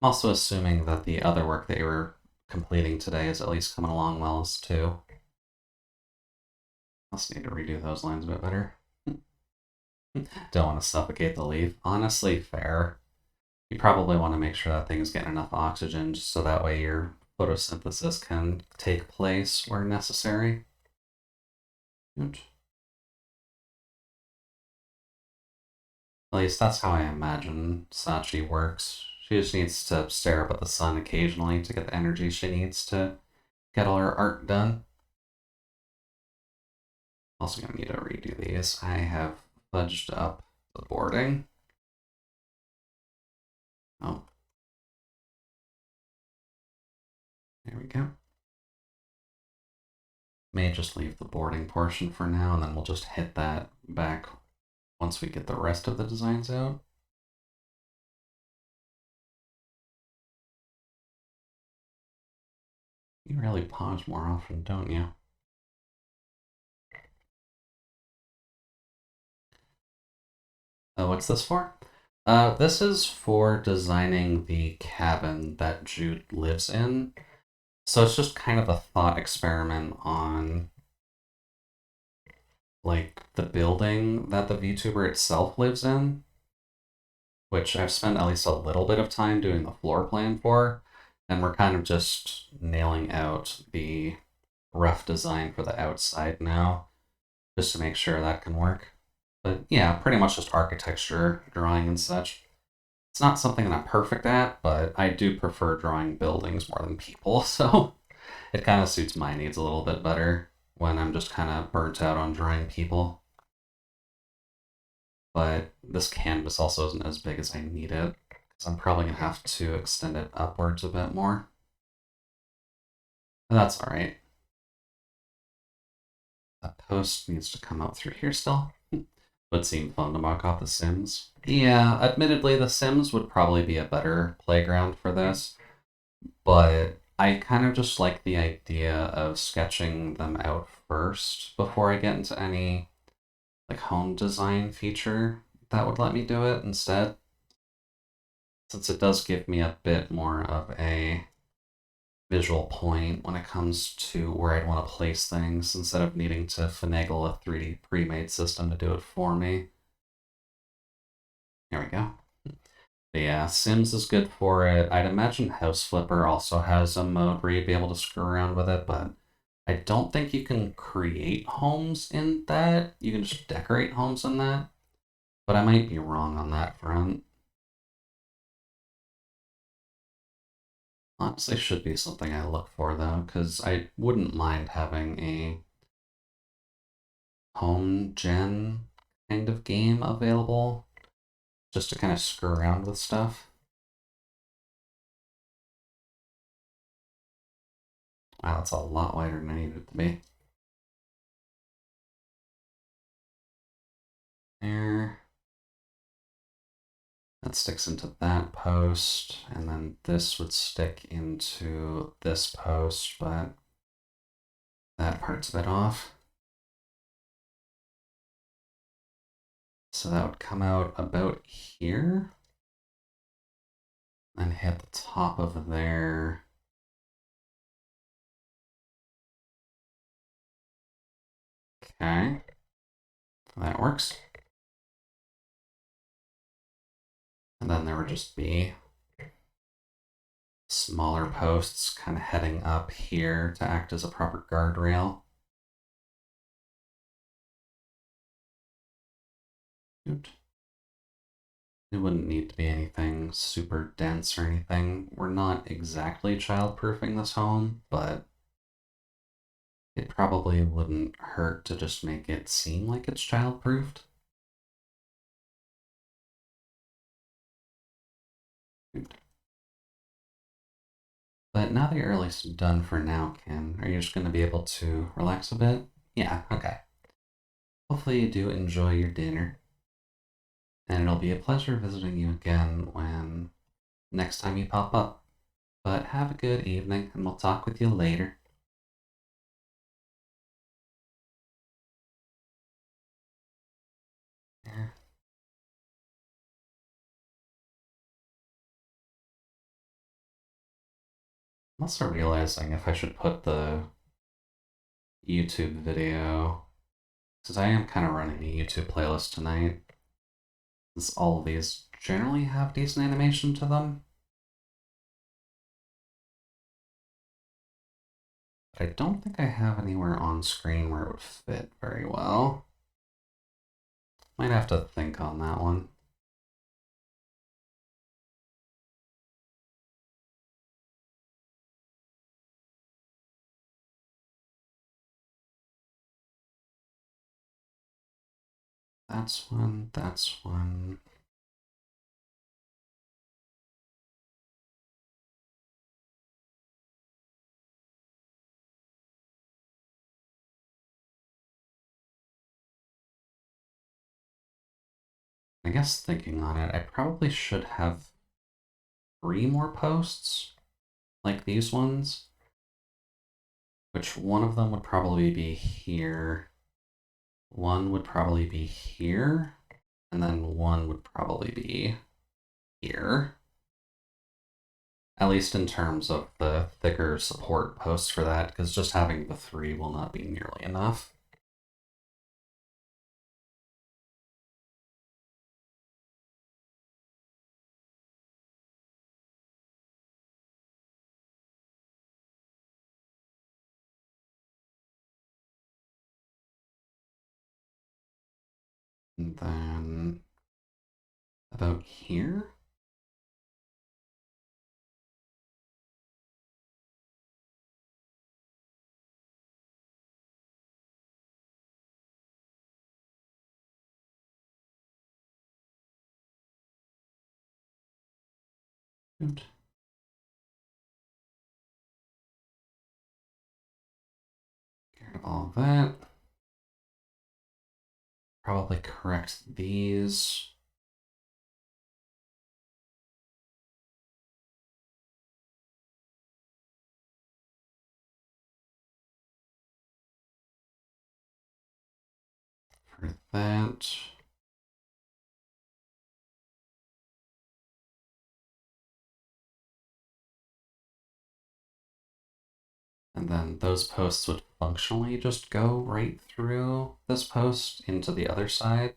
I'm also assuming that the other work that you were completing today is at least coming along well too. Also need to redo those lines a bit better. Don't want to suffocate the leaf. Honestly, fair. You probably want to make sure that thing's getting enough oxygen just so that way your photosynthesis can take place where necessary. At least that's how I imagine Sachi works. She just needs to stare up at the sun occasionally to get the energy she needs to get all her art done. Also gonna need to redo these. I have fudged up the boarding. Oh. There we go. May just leave the boarding portion for now, and then we'll just hit that back once we get the rest of the designs out. You really pause more often, don't you? Oh, what's this for? This is for designing the cabin that Jude lives in. So it's just kind of a thought experiment on like the building that the VTuber itself lives in, which I've spent at least a little bit of time doing the floor plan for, and we're kind of just nailing out the rough design for the outside now, just to make sure that can work. But yeah, pretty much just architecture, drawing and such. It's not something that I'm perfect at, but I do prefer drawing buildings more than people, so it kind of suits my needs a little bit better when I'm just kind of burnt out on drawing people. But this canvas also isn't as big as I need it, because I'm probably going to have to extend it upwards a bit more. But that's alright. That post needs to come out through here still. Would seem fun to mock off The Sims. Yeah, admittedly, The Sims would probably be a better playground for this, but I kind of just like the idea of sketching them out first before I get into any like home design feature that would let me do it instead, since it does give me a bit more of a visual point when it comes to where I'd want to place things instead of needing to finagle a 3D pre-made system to do it for me. There we go. But yeah, Sims is good for it. I'd imagine House Flipper also has a mode where you'd be able to screw around with it, but I don't think you can create homes in that. You can just decorate homes in that. But I might be wrong on that front. Honestly, should be something I look for though, because I wouldn't mind having a home gen kind of game available just to kind of screw around with stuff. Wow, that's a lot wider than I needed it to be. There. That sticks into that post, and then this would stick into this post, but that part's a bit off. So that would come out about here, and hit the top of there. Okay, that works. And then there would just be smaller posts kind of heading up here to act as a proper guardrail. It wouldn't need to be anything super dense or anything. We're not exactly childproofing this home, but it probably wouldn't hurt to just make it seem like it's childproofed. But now that you're at least done for now, Ken, are you just going to be able to relax a bit? Yeah, okay. Hopefully you do enjoy your dinner. And it'll be a pleasure visiting you again when next time you pop up. But have a good evening, and we'll talk with you later. Yeah. I'm also realizing if I should put the YouTube video Because I am kind of running a YouTube playlist tonight. Since all of these generally have decent animation to them. But I don't think I have anywhere on screen where it would fit very well. Might have to think on that one. That's one, that's one. I guess thinking on it, I probably should have 3 more posts, like these ones. Which one of them would probably be here. One would probably be here, and then one would probably be here. At least in terms of the thicker support posts for that, because just having the 3 will not be nearly enough. And then about here. Good. Get rid of all of that. Probably correct these. For that. And then those posts would functionally just go right through this post into the other side.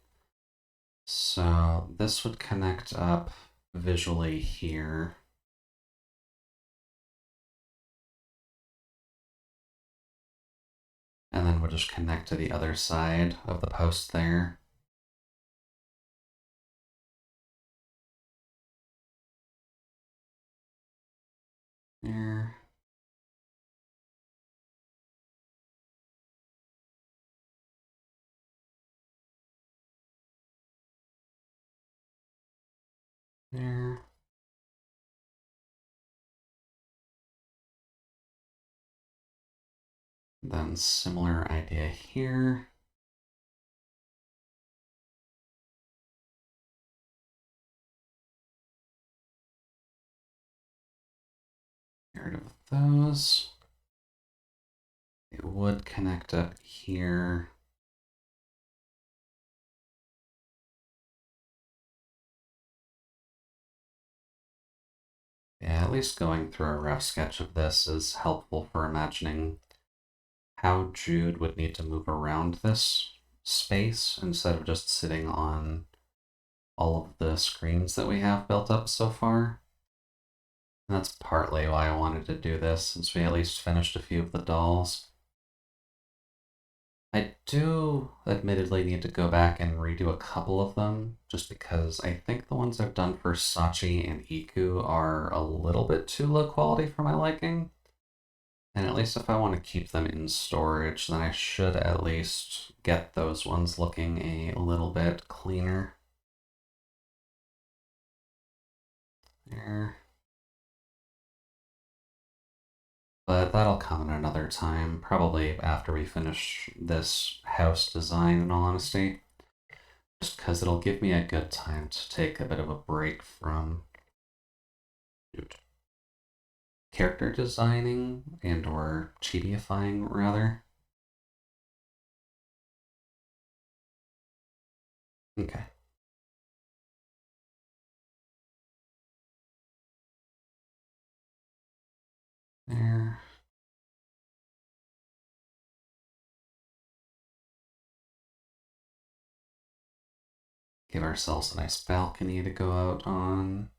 So this would connect up visually here. And then would just connect to the other side of the post there. There. There. Then similar idea here. Get rid of those. It would connect up here. Yeah, at least going through a rough sketch of this is helpful for imagining how Jude would need to move around this space instead of just sitting on all of the screens that we have built up so far. And that's partly why I wanted to do this, since we at least finished a few of the dolls. I do admittedly need to go back and redo a couple of them, just because I think the ones I've done for Sachi and Iku are a little bit too low quality for my liking. And at least if I want to keep them in storage, then I should at least get those ones looking a little bit cleaner. There. But that'll come at another time, probably after we finish this house design, in all honesty. Just because it'll give me a good time to take a bit of a break from character designing and or chibiifying, rather. Okay. There. Give ourselves a nice balcony to go out on.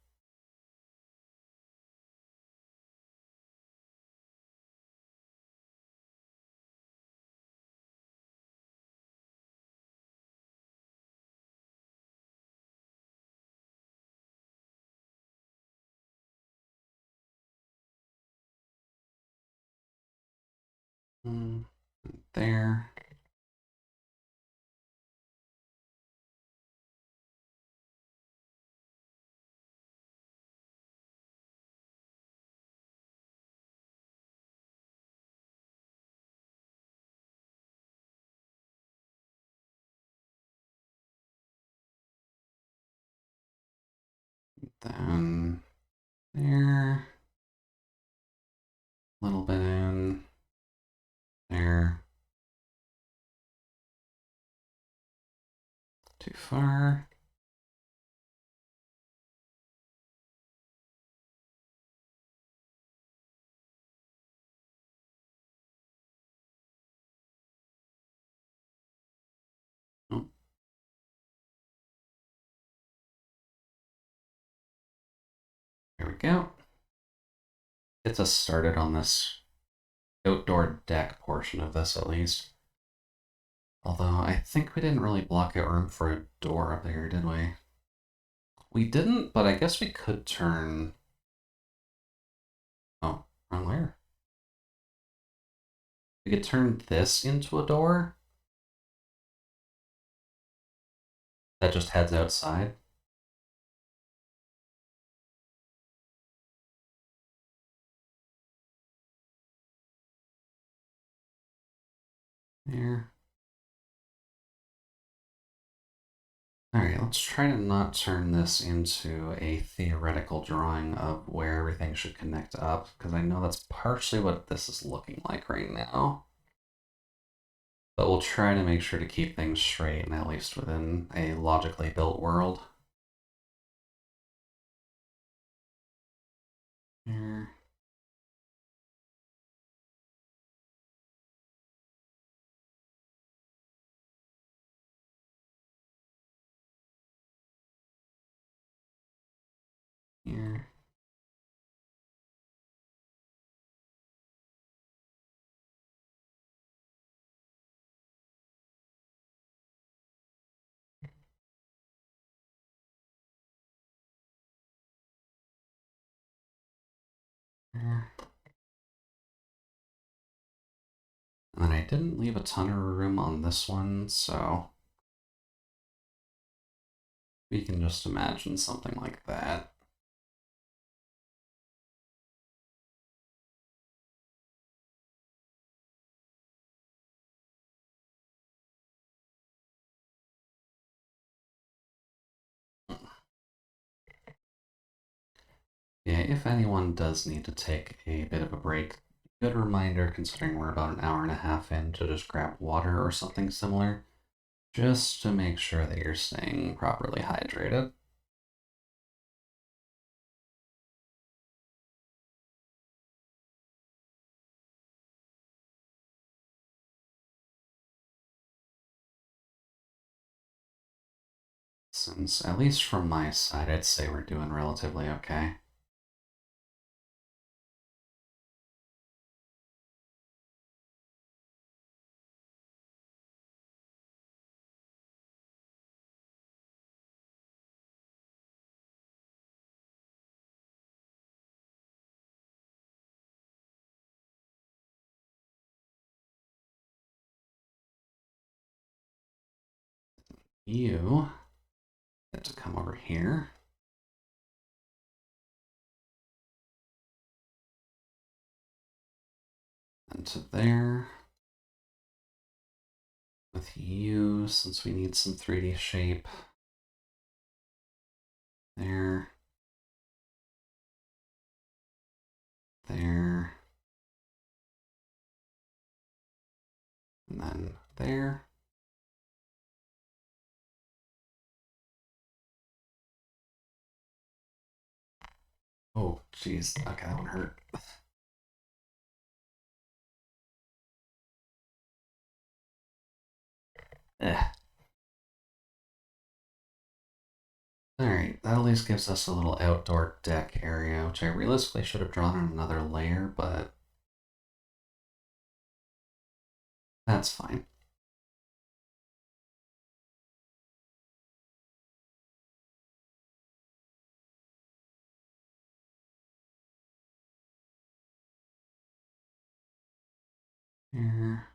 There. Then there. A little bit in. There. Too far. Oh. There we go. Gets us started on this outdoor deck portion of this, at least. Although, I think we didn't really block out room for a door up there, did we? We didn't, but I guess we could turn... Oh, wrong layer. We could turn this into a door that just heads outside. There. Alright, let's try to not turn this into a theoretical drawing of where everything should connect up, because I know that's partially what this is looking like right now. But we'll try to make sure to keep things straight, and at least within a logically built world. Here. Here. Here. And then I didn't leave a ton of room on this one, so we can just imagine something like that. Yeah, if anyone does need to take a bit of a break, good reminder considering we're about an hour and a half in to just grab water or something similar, just to make sure that you're staying properly hydrated. Since, at least from my side, I'd say we're doing relatively okay. You get to come over here. And to there. With you, since we need some 3D shape. There. There. And then there. Oh, jeez. Okay, that one hurt. Eh. Alright, that at least gives us a little outdoor deck area, which I realistically should have drawn on another layer, but that's fine. Here.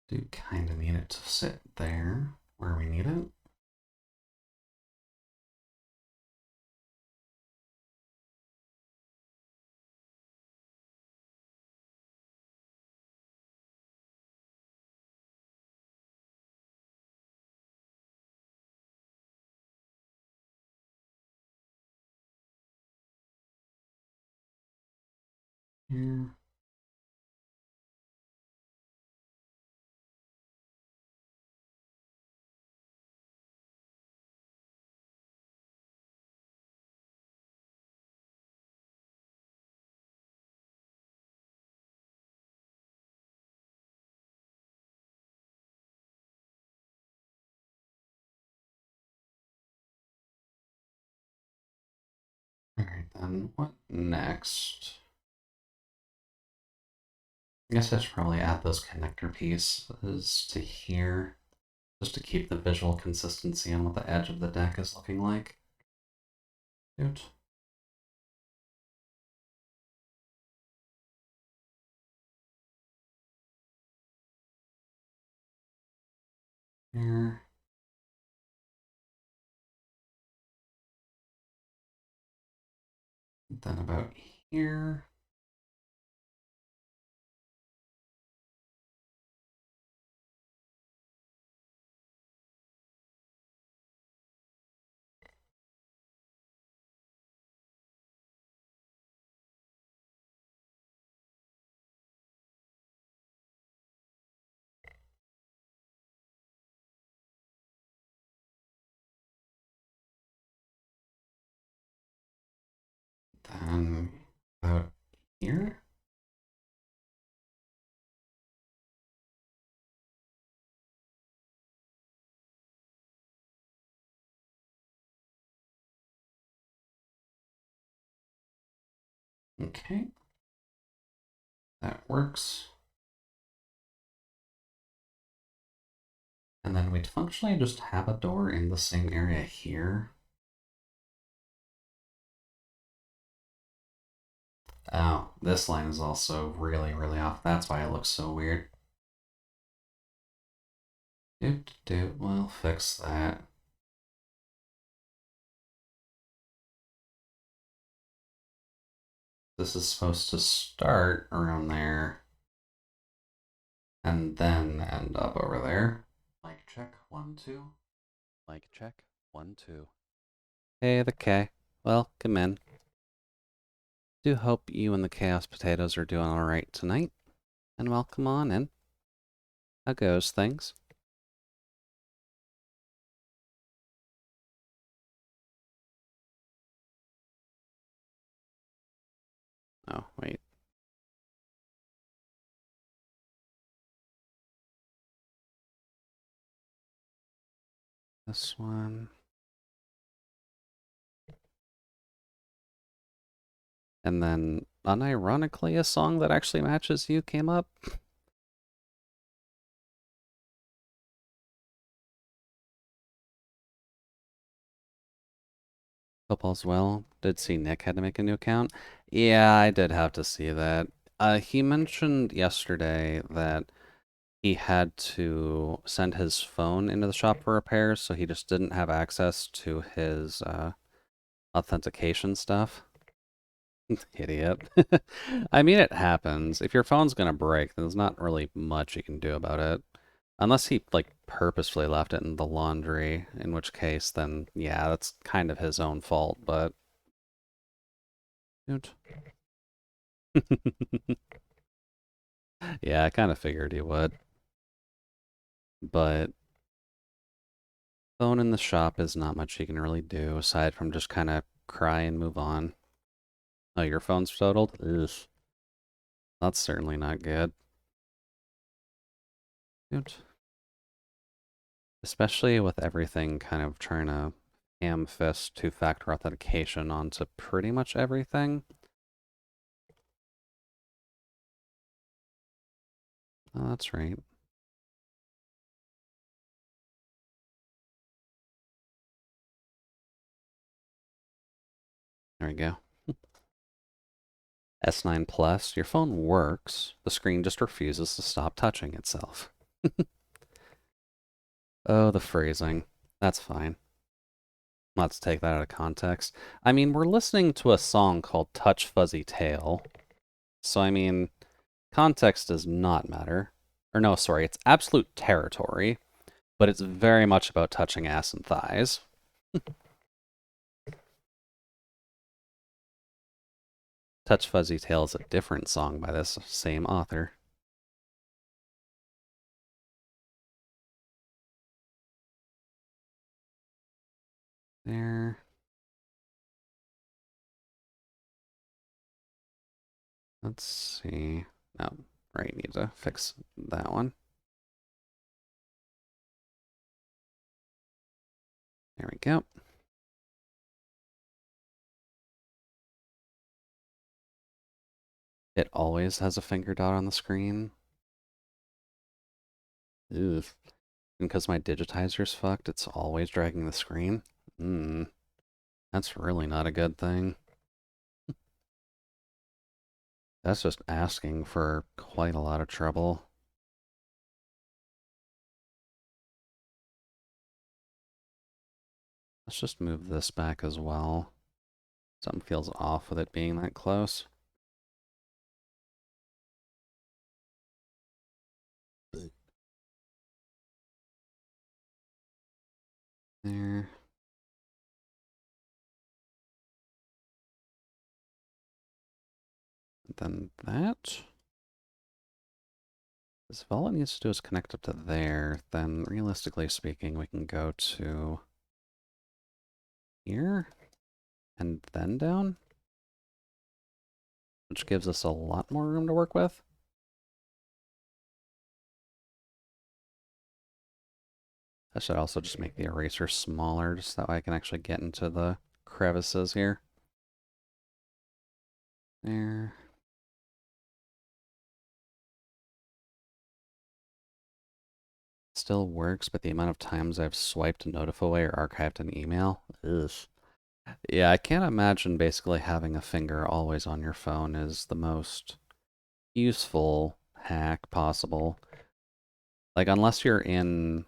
Do kind of need it to sit there where we need it. Here. Alright, then what next? I guess I should probably add those connector pieces to here, just to keep the visual consistency on what the edge of the deck is looking like. Good. Here. Then about here. Then about here. Okay. That works. And then we'd functionally just have a door in the same area here. Oh, this line is also really, really off. That's why it looks so weird. We'll fix that. This is supposed to start around there and then end up over there. Mic check, 1, 2. Mic check, 1, 2. Hey, the K. Welcome in. Do hope you and the Chaos Potatoes are doing alright tonight. And welcome on in. How goes things? Oh, wait. This one. And then, unironically, a song that actually matches you came up. Hope all's well. Did see Nick had to make a new account. Yeah, I did have to see that. He mentioned yesterday that he had to send his phone into the shop for repairs, so he just didn't have access to his authentication stuff. Idiot. I mean, it happens. If your phone's gonna break, there's not really much you can do about it. Unless he, like, purposefully left it in the laundry, in which case, then, yeah, that's kind of his own fault, but... Yeah, I kind of figured he would. But phone in the shop is not much you can really do, aside from just kind of cry and move on. Oh, your phone's totaled? Ugh. That's certainly not good. Good. Especially with everything kind of trying to ham fist two-factor authentication onto pretty much everything. Oh, that's right. There we go. S9 Plus, your phone works. The screen just refuses to stop touching itself. Oh, the phrasing. That's fine. Let's take that out of context. I mean, we're listening to a song called Touch Fuzzy Tail. So, I mean, context does not matter. Or no, sorry, it's absolute territory, but it's very much about touching ass and thighs. Touch Fuzzy Tail is a different song by this same author. There. Let's see. Oh, right, need to fix that one. There we go. It always has a finger dot on the screen. Ugh. And because my digitizer's fucked, it's always dragging the screen. That's really not a good thing. That's just asking for quite a lot of trouble. Let's just move this back as well. Something feels off with it being that close. There. Then that. If all it needs to do is connect up to there, then realistically speaking, we can go to here and then down, which gives us a lot more room to work with. I should also just make the eraser smaller, just that way I can actually get into the crevices here. There. Still works, but the amount of times I've swiped Notifaway or archived an email, ugh. Yeah, I can't imagine basically having a finger always on your phone is the most useful hack possible. Like, unless you're in...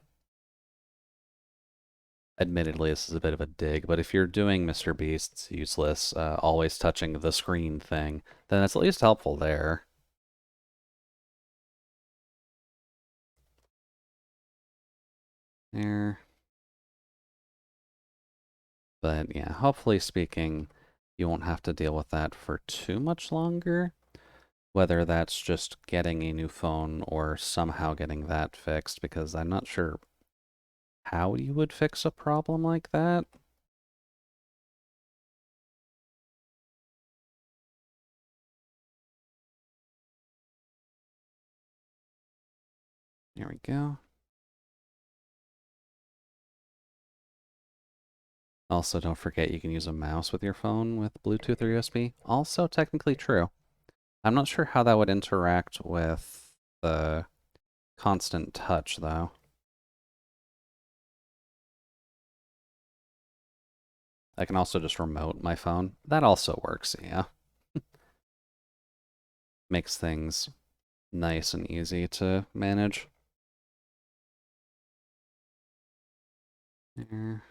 Admittedly, this is a bit of a dig, but if you're doing Mr. Beast's useless, always touching the screen thing, then it's at least helpful there. There. But yeah, hopefully speaking, you won't have to deal with that for too much longer. Whether that's just getting a new phone or somehow getting that fixed, because I'm not sure how you would fix a problem like that. There we go. Also, don't forget you can use a mouse with your phone with Bluetooth or USB. Also technically true. I'm not sure how that would interact with the constant touch, though. I can also just remote my phone. That also works, yeah. Makes things nice and easy to manage. There.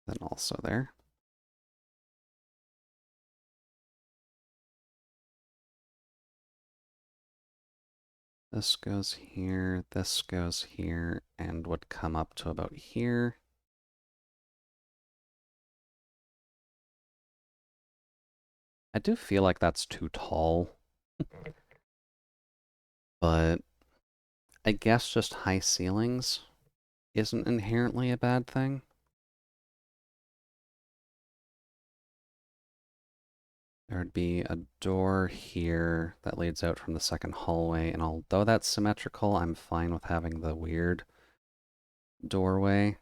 Then also there. This goes here, this goes here, and would come up to about here. I do feel like that's too tall. But I guess just high ceilings isn't inherently a bad thing. There'd be a door here that leads out from the second hallway, and although that's symmetrical, I'm fine with having the weird doorway.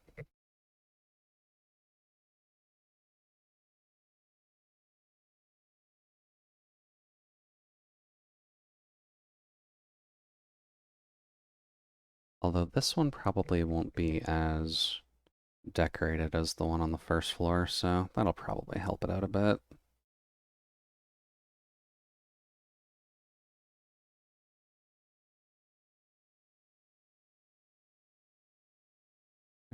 Although this one probably won't be as decorated as the one on the first floor, so that'll probably help it out a bit.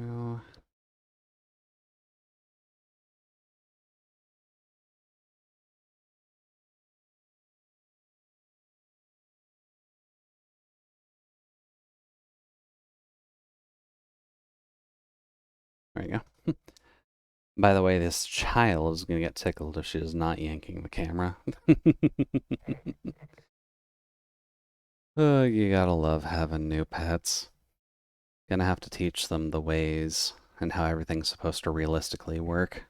Oh. There you go. By the way, this child is going to get tickled if she is not yanking the camera. Oh, you gotta love having new pets. Gonna have to teach them the ways and how everything's supposed to realistically work.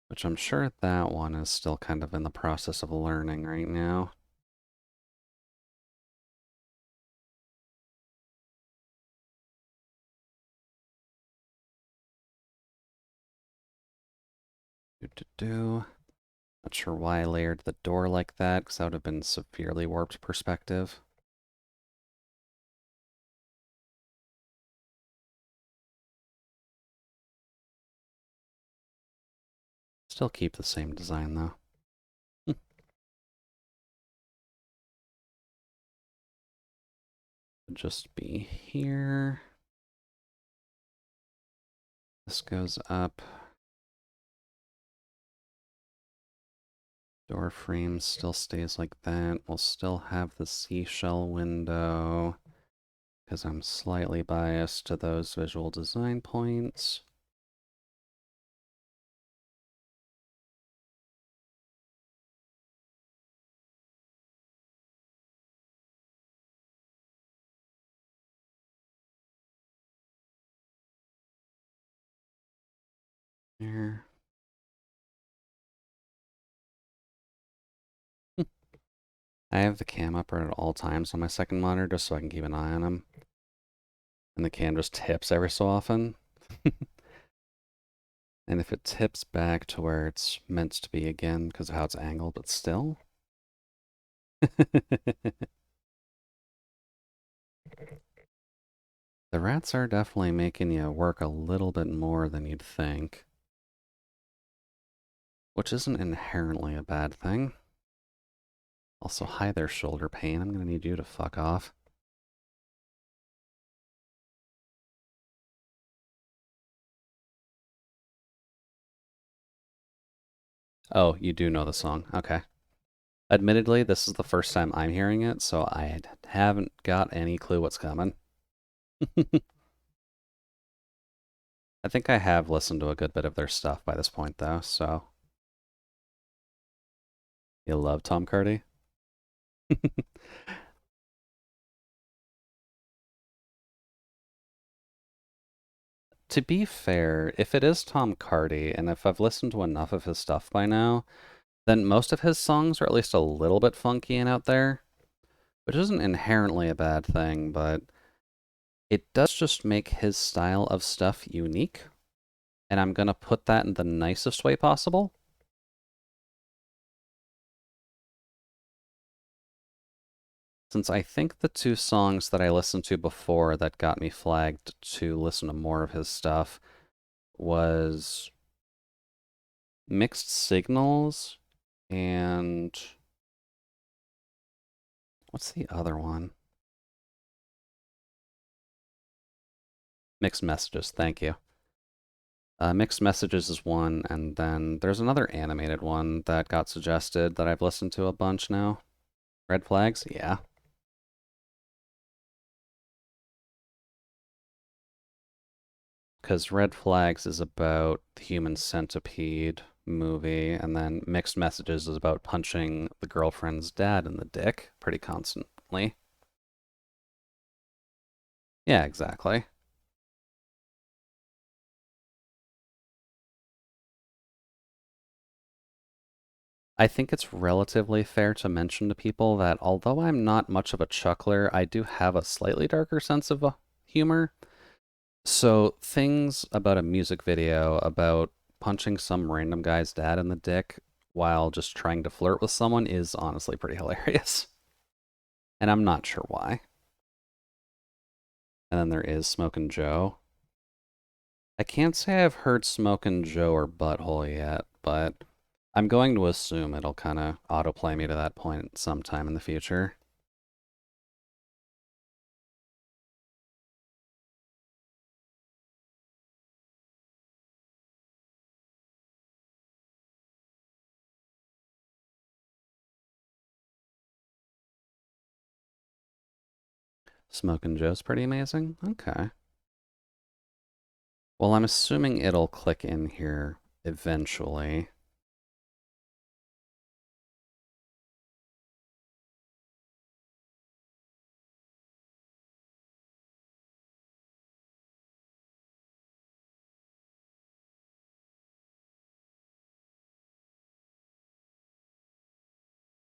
Which I'm sure that one is still kind of in the process of learning right now. Not sure why I layered the door like that, because that would have been severely warped perspective. Still keep the same design though. Just be here. This goes up. Door frame still stays like that. We'll still have the seashell window because I'm slightly biased to those visual design points. There. I have the cam up at all times on my second monitor just so I can keep an eye on him. And the cam just tips every so often. And if it tips back to where it's meant to be again because of how it's angled, but still. The rats are definitely making you work a little bit more than you'd think. Which isn't inherently a bad thing. Also, hi there, shoulder pain. I'm gonna need you to fuck off. Oh, you do know the song. Okay. Admittedly, this is the first time I'm hearing it, so I haven't got any clue what's coming. I think I have listened to a good bit of their stuff by this point, though, so. You love Tom Cardy? To be fair, if it is Tom Cardy, and if I've listened to enough of his stuff by now, then most of his songs are at least a little bit funky and out there, which isn't inherently a bad thing, but it does just make his style of stuff unique, and I'm gonna put that in the nicest way possible. Since I think the two songs that I listened to before that got me flagged to listen to more of his stuff was Mixed Signals and what's the other one? Mixed Messages, thank you. Mixed Messages is one, and then there's another animated one that got suggested that I've listened to a bunch now. Red Flags? Yeah. Because Red Flags is about the Human Centipede movie, and then Mixed Messages is about punching the girlfriend's dad in the dick pretty constantly. Yeah, exactly. I think it's relatively fair to mention to people that although I'm not much of a chuckler, I do have a slightly darker sense of humor. So things about a music video about punching some random guy's dad in the dick while just trying to flirt with someone is honestly pretty hilarious. And I'm not sure why. And then there is Smokin' Joe. I can't say I've heard Smokin' Joe or Butthole yet, but I'm going to assume it'll kind of autoplay me to that point sometime in the future. Smokin' Joe's pretty amazing? Okay. Well, I'm assuming it'll click in here eventually.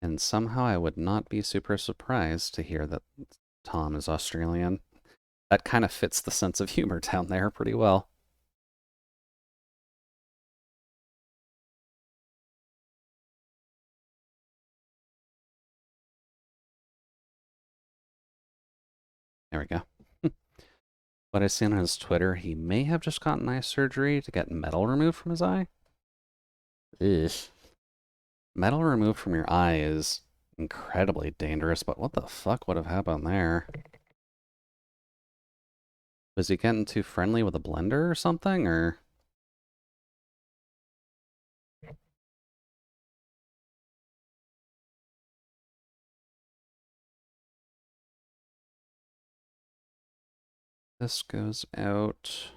And somehow I would not be super surprised to hear that Tom is Australian. That kind of fits the sense of humor down there pretty well. There we go. What I seen on his Twitter, he may have just gotten eye surgery to get metal removed from his eye. Ugh. Metal removed from your eye is incredibly dangerous, but what the fuck would have happened there? Was he getting too friendly with a blender or something, or? This goes out.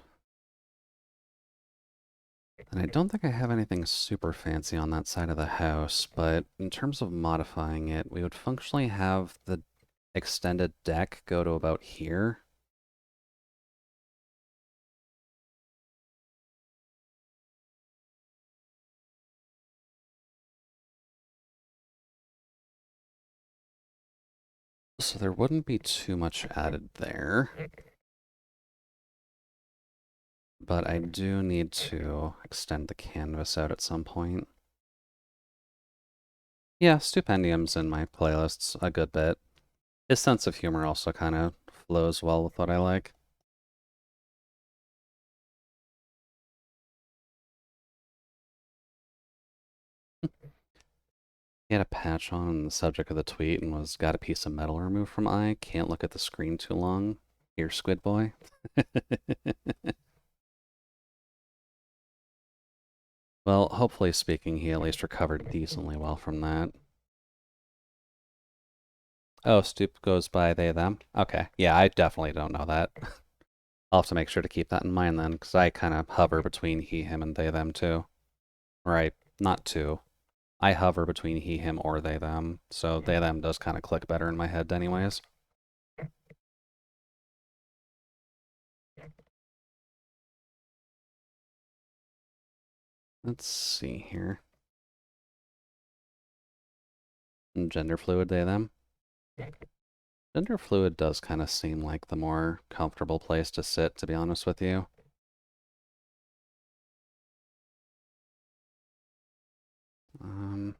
And I don't think I have anything super fancy on that side of the house, but in terms of modifying it, we would functionally have the extended deck go to about here. So there wouldn't be too much added there. But I do need to extend the canvas out at some point. Yeah, Stupendium's in my playlists a good bit. His sense of humor also kind of flows well with what I like. He had a patch on the subject of the tweet and was got a piece of metal removed from eye. Can't look at the screen too long. Here, Squid Boy. Well, hopefully speaking, he at least recovered decently well from that. Oh, Stoop goes by they, them? Okay, yeah, I definitely don't know that. I'll have to make sure to keep that in mind then, because I kind of hover between he, him, and they, them too. Right, not two. I hover between he, him, or they, them, so they, them does kind of click better in my head anyways. Let's see here. Gender fluid, they, them. Gender fluid does kind of seem like the more comfortable place to sit, to be honest with you. I'm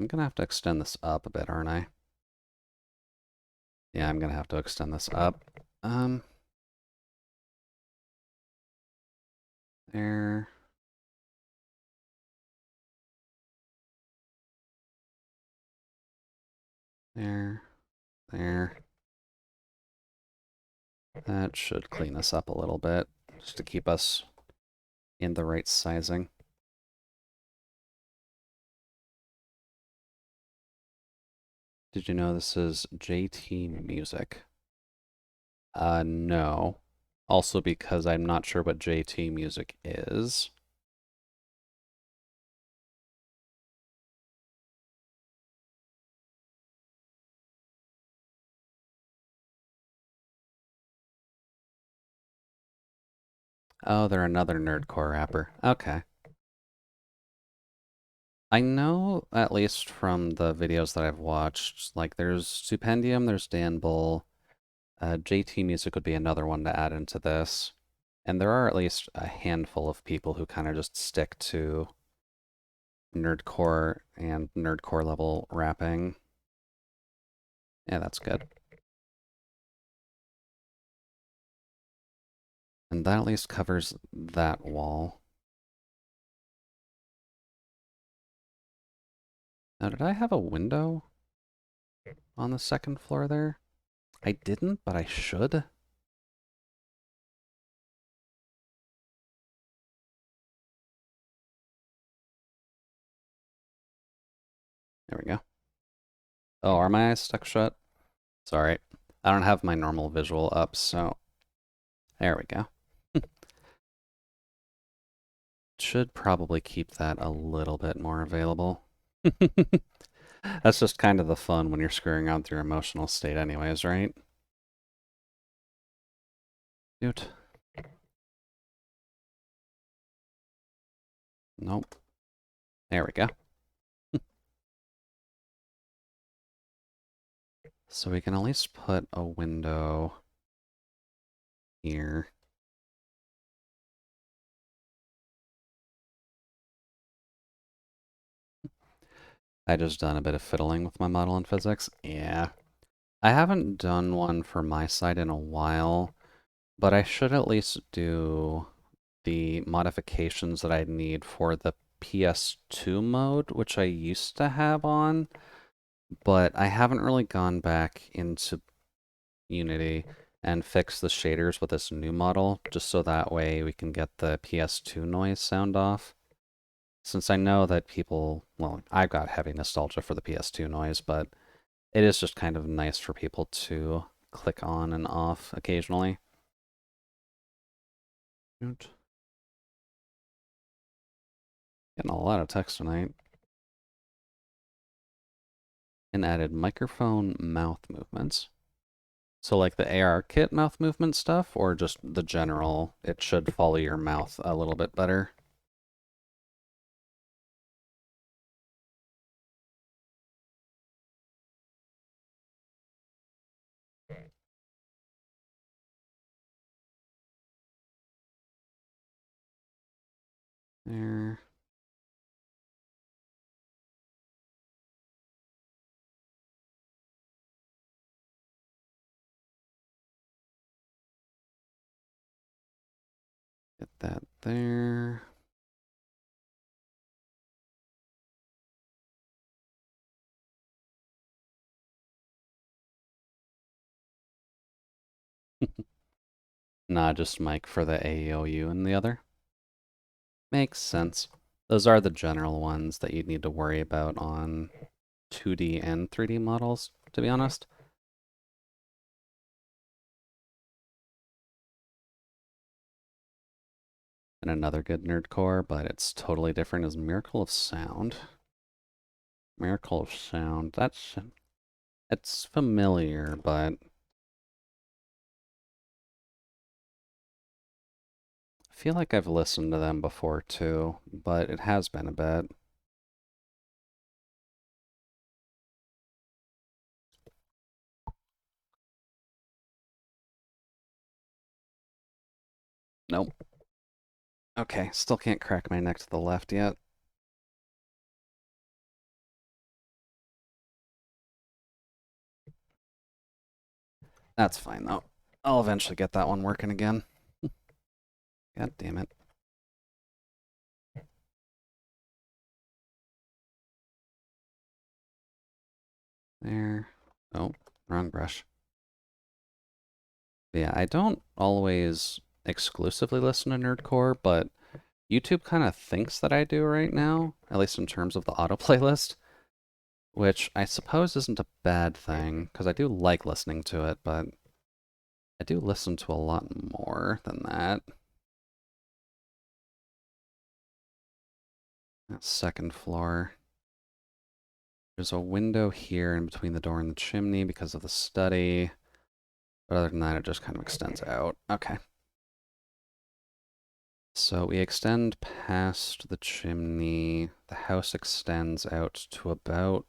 gonna have to extend this up a bit, aren't I? Yeah, I'm gonna have to extend this up. There. There. There. That should clean us up a little bit, just to keep us in the right sizing. Did you know this is JT Music? No. Also because I'm not sure what JT Music is. Oh, they're another nerdcore rapper. Okay. I know, at least from the videos that I've watched, like there's Stupendium, there's Dan Bull, JT Music would be another one to add into this. And there are at least a handful of people who kind of just stick to nerdcore and nerdcore level rapping. Yeah, that's good. And that at least covers that wall. Now, did I have a window on the second floor there? I didn't, but I should. There we go. Oh, are my eyes stuck shut? Sorry. I don't have my normal visual up, so there we go. Should probably keep that a little bit more available. That's just kind of the fun when you're screwing around with your emotional state anyways, right? Dude. Nope. There we go. So we can at least put a window here. I just done a bit of fiddling with my model in physics. Yeah. I haven't done one for my side in a while, but I should at least do the modifications that I need for the PS2 mode, which I used to have on, but I haven't really gone back into Unity and fixed the shaders with this new model, just so that way we can get the PS2 noise sound off. Since I know that people, well, I've got heavy nostalgia for the PS2 noise, but it is just kind of nice for people to click on and off occasionally. Getting a lot of text tonight. And added microphone mouth movements. So like the ARKit mouth movement stuff, or just the general, it should follow your mouth a little bit better. There. Get that there. Nah, just mic for the AEOU and the other. Makes sense. Those are the general ones that you'd need to worry about on 2D and 3D models, to be honest. And another good nerdcore, but it's totally different, is Miracle of Sound. Miracle of Sound. It's familiar, but I feel like I've listened to them before too, but it has been a bit. Nope. Okay, still can't crack my neck to the left yet. That's fine though. I'll eventually get that one working again. God damn it. There. Oh, wrong brush. Yeah, I don't always exclusively listen to nerdcore, but YouTube kind of thinks that I do right now, at least in terms of the auto playlist, which I suppose isn't a bad thing, because I do like listening to it, but I do listen to a lot more than that. That second floor. There's a window here in between the door and the chimney because of the study. But other than that, it just kind of extends out. Okay. So we extend past the chimney. The house extends out to about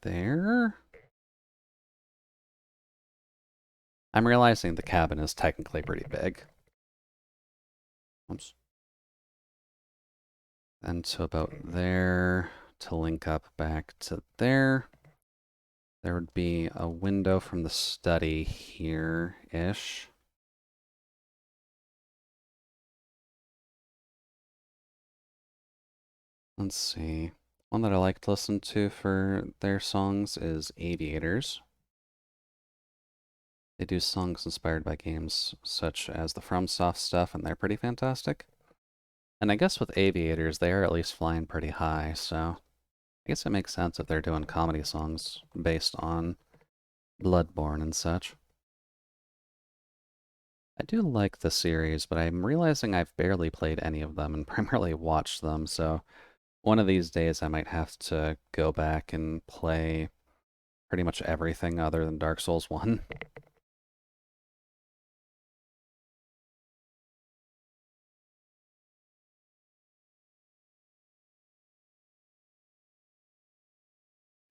there. I'm realizing the cabin is technically pretty big. Oops. And to about there to link up back to there. There would be a window from the study here-ish. Let's see. One that I like to listen to for their songs is Aviators. They do songs inspired by games such as the FromSoft stuff, and they're pretty fantastic. And I guess with Aviators, they are at least flying pretty high, so I guess it makes sense if they're doing comedy songs based on Bloodborne and such. I do like the series, but I'm realizing I've barely played any of them and primarily watched them, so one of these days I might have to go back and play pretty much everything other than Dark Souls 1.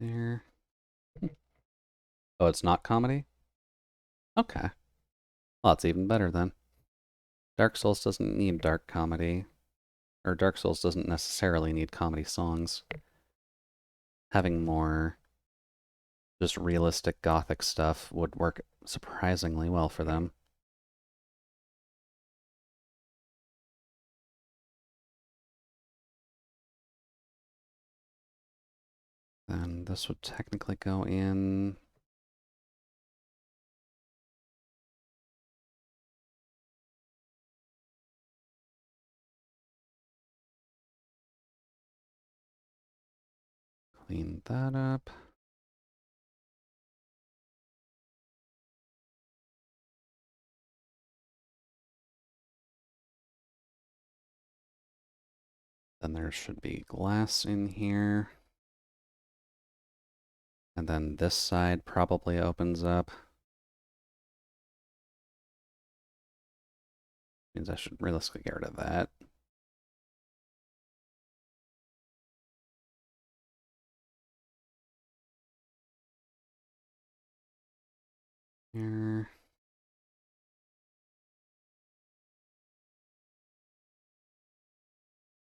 There. Oh, it's not comedy? Okay. Well, it's even better then. Dark Souls doesn't need dark comedy, or Dark Souls doesn't necessarily need comedy songs. Having more just realistic gothic stuff would work surprisingly well for them. Then this would technically go in. Clean that up. Then there should be glass in here. And then this side probably opens up. Means I should realistically get rid of that. Here.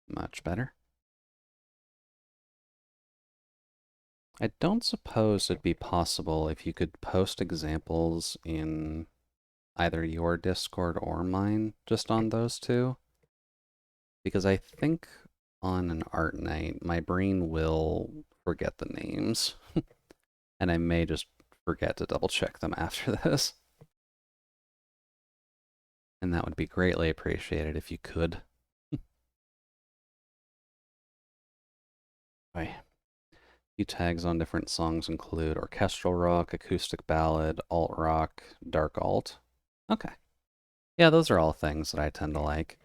Much better. I don't suppose it'd be possible if you could post examples in either your Discord or mine just on those two. Because I think on an art night, my brain will forget the names. And I may just forget to double check them after this. And that would be greatly appreciated if you could. Bye. Few tags on different songs include orchestral rock, acoustic ballad, alt rock, dark alt. Okay. Yeah, those are all things that I tend to like.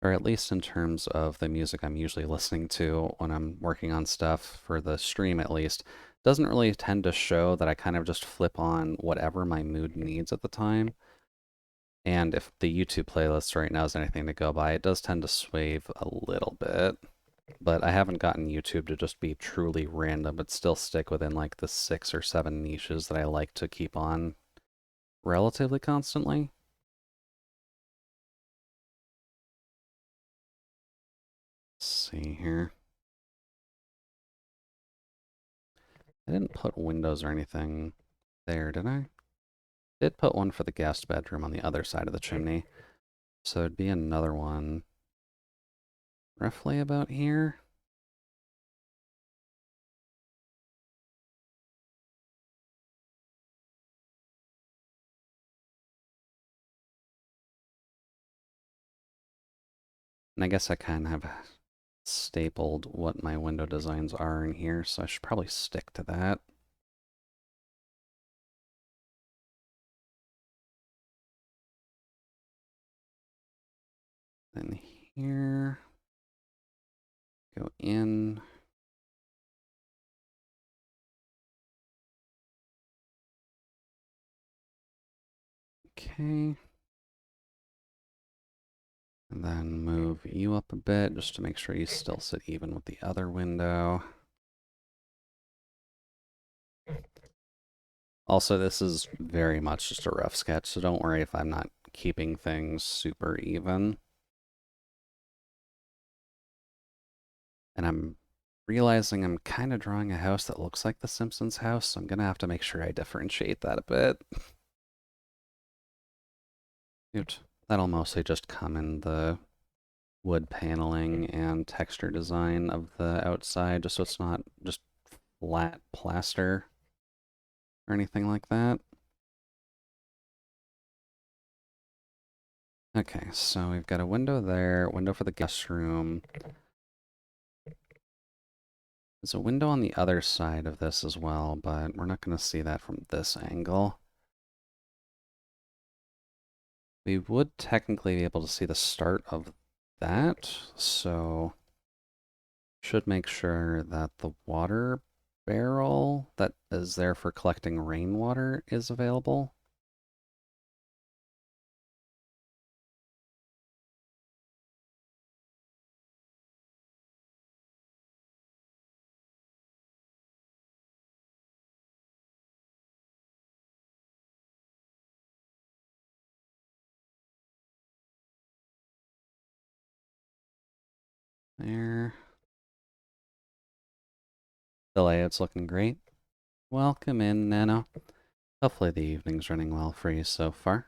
Or at least in terms of the music I'm usually listening to when I'm working on stuff, for the stream at least. Doesn't really tend to show that I kind of just flip on whatever my mood needs at the time. And if the YouTube playlist right now is anything to go by, it does tend to sway a little bit. But I haven't gotten YouTube to just be truly random, but still stick within like the 6 or 7 niches that I like to keep on relatively constantly. Let's see here. I didn't put windows or anything there, did I? Did put one for the guest bedroom on the other side of the chimney. So it'd be another one roughly about here. And I guess I kind of have stapled what my window designs are in here, so I should probably stick to that. Then here, go in. Okay. And then move you up a bit just to make sure you still sit even with the other window. Also, this is very much just a rough sketch, so don't worry if I'm not keeping things super even. And I'm realizing I'm kind of drawing a house that looks like the Simpsons house, so I'm going to have to make sure I differentiate that a bit. That'll mostly just come in the wood paneling and texture design of the outside, just so it's not just flat plaster or anything like that. Okay, so we've got a window there, window for the guest room. There's a window on the other side of this as well, but we're not going to see that from this angle. We would technically be able to see the start of that, so should make sure that the water barrel that is there for collecting rainwater is available. There. The layout's looking great. Welcome in, Nano. Hopefully the evening's running well for you so far.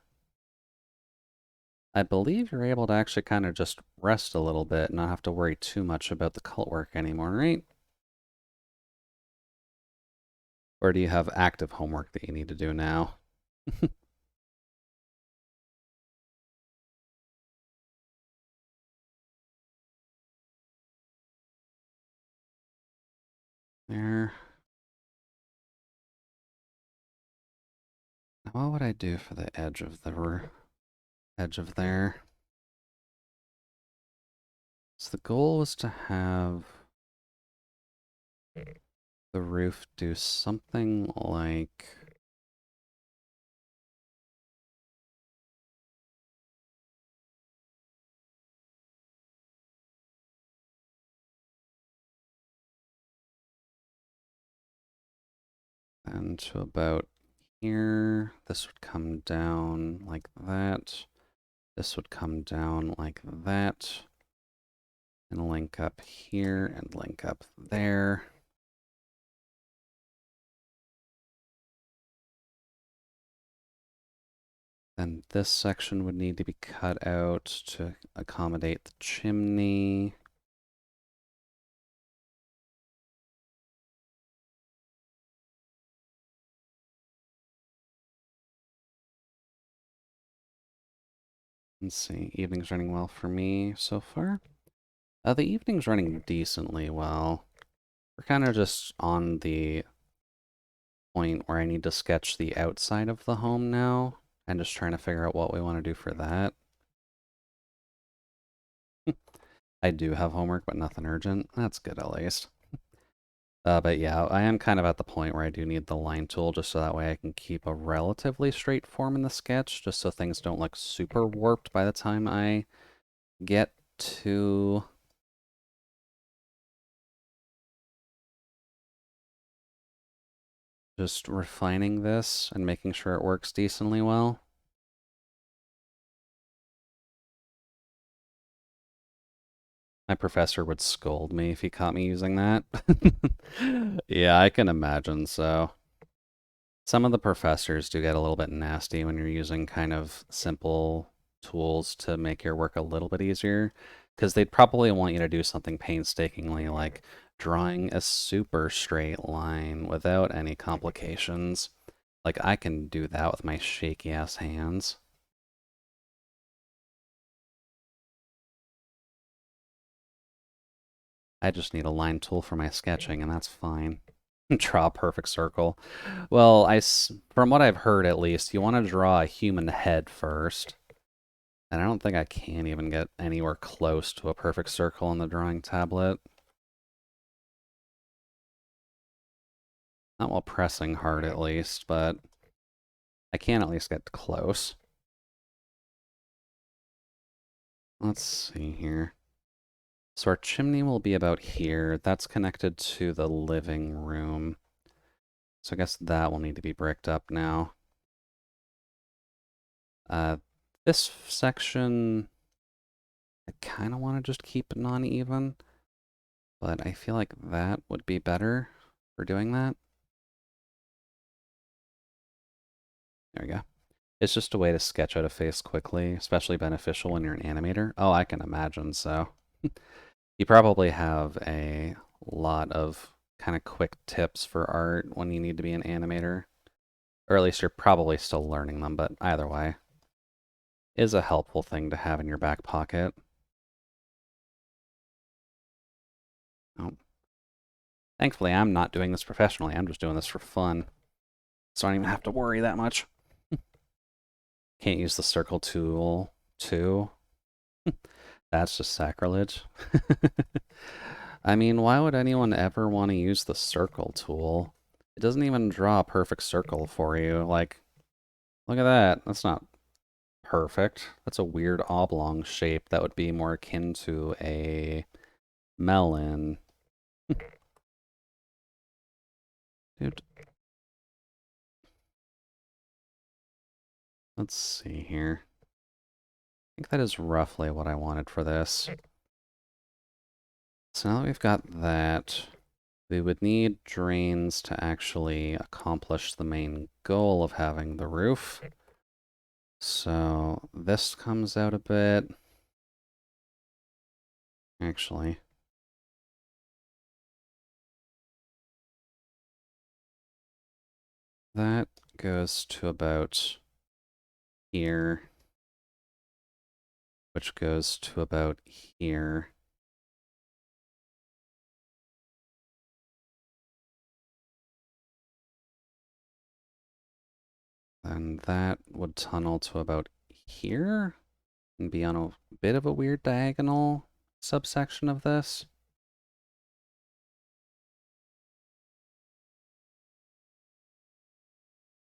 I believe you're able to actually kind of just rest a little bit and not have to worry too much about the cult work anymore, right? Or do you have active homework that you need to do now? There. What would I do for the edge of there? So the goal was to have the roof do something like and to about here. This would come down like that. This would come down like that. And link up here and link up there. Then this section would need to be cut out to accommodate the chimney. Let's see, evening's running well for me so far. The evening's running decently well. We're kind of just on the point where I need to sketch the outside of the home now, and just trying to figure out what we want to do for that. I do have homework, but nothing urgent. That's good at least. But yeah, I am kind of at the point where I do need the line tool just so that way I can keep a relatively straight form in the sketch, just so things don't look super warped by the time I get to just refining this and making sure it works decently well. My professor would scold me if he caught me using that. Yeah, I can imagine so. Some of the professors do get a little bit nasty when you're using kind of simple tools to make your work a little bit easier, because they'd probably want you to do something painstakingly like drawing a super straight line without any complications. Like I can do that with my shaky ass hands. I just need a line tool for my sketching, and that's fine. Draw a perfect circle. Well, from what I've heard at least, you want to draw a human head first. And I don't think I can even get anywhere close to a perfect circle on the drawing tablet. Not while pressing hard, at least, but I can at least get close. Let's see here. So our chimney will be about here. That's connected to the living room. So I guess that will need to be bricked up now. This section, I kind of want to just keep non-even, but I feel like that would be better for doing that. There we go. It's just a way to sketch out a face quickly, especially beneficial when you're an animator. Oh, I can imagine so. You probably have a lot of kind of quick tips for art when you need to be an animator. Or at least you're probably still learning them, but either way, is a helpful thing to have in your back pocket. Oh. Thankfully, I'm not doing this professionally. I'm just doing this for fun. So I don't even have to worry that much. Can't use the circle tool, too. That's just sacrilege. I mean, why would anyone ever want to use the circle tool? It doesn't even draw a perfect circle for you. Like, look at that. That's not perfect. That's a weird oblong shape that would be more akin to a melon. Dude. Let's see here. I think that is roughly what I wanted for this. So now that we've got that, we would need drains to actually accomplish the main goal of having the roof. So this comes out a bit. Actually, that goes to about here, which goes to about here. Then that would tunnel to about here and be on a bit of a weird diagonal subsection of this.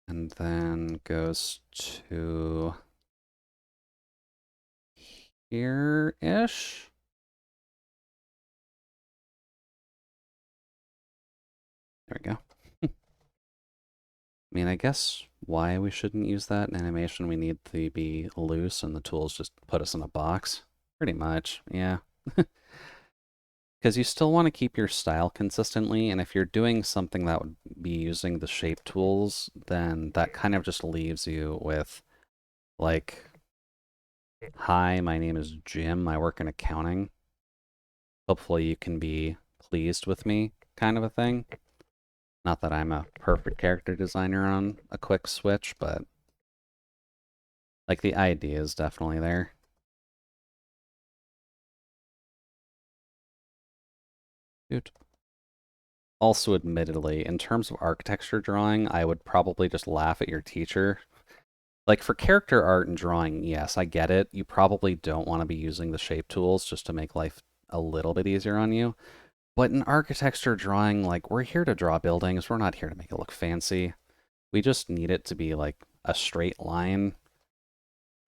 And then goes to here-ish. There we go. I mean, I guess why we shouldn't use that in animation, we need to be loose and the tools just put us in a box. Pretty much, yeah. Because you still want to keep your style consistently, and if you're doing something that would be using the shape tools, then that kind of just leaves you with, like, hi, my name is Jim, I work in accounting. Hopefully you can be pleased with me, kind of a thing. Not that I'm a perfect character designer on a quick switch, but like the idea is definitely there. Dude. Also, admittedly, in terms of architecture drawing, I would probably just laugh at your teacher. Like for character art and drawing, yes, I get it. You probably don't want to be using the shape tools just to make life a little bit easier on you. But in architecture drawing, like we're here to draw buildings. We're not here to make it look fancy. We just need it to be like a straight line,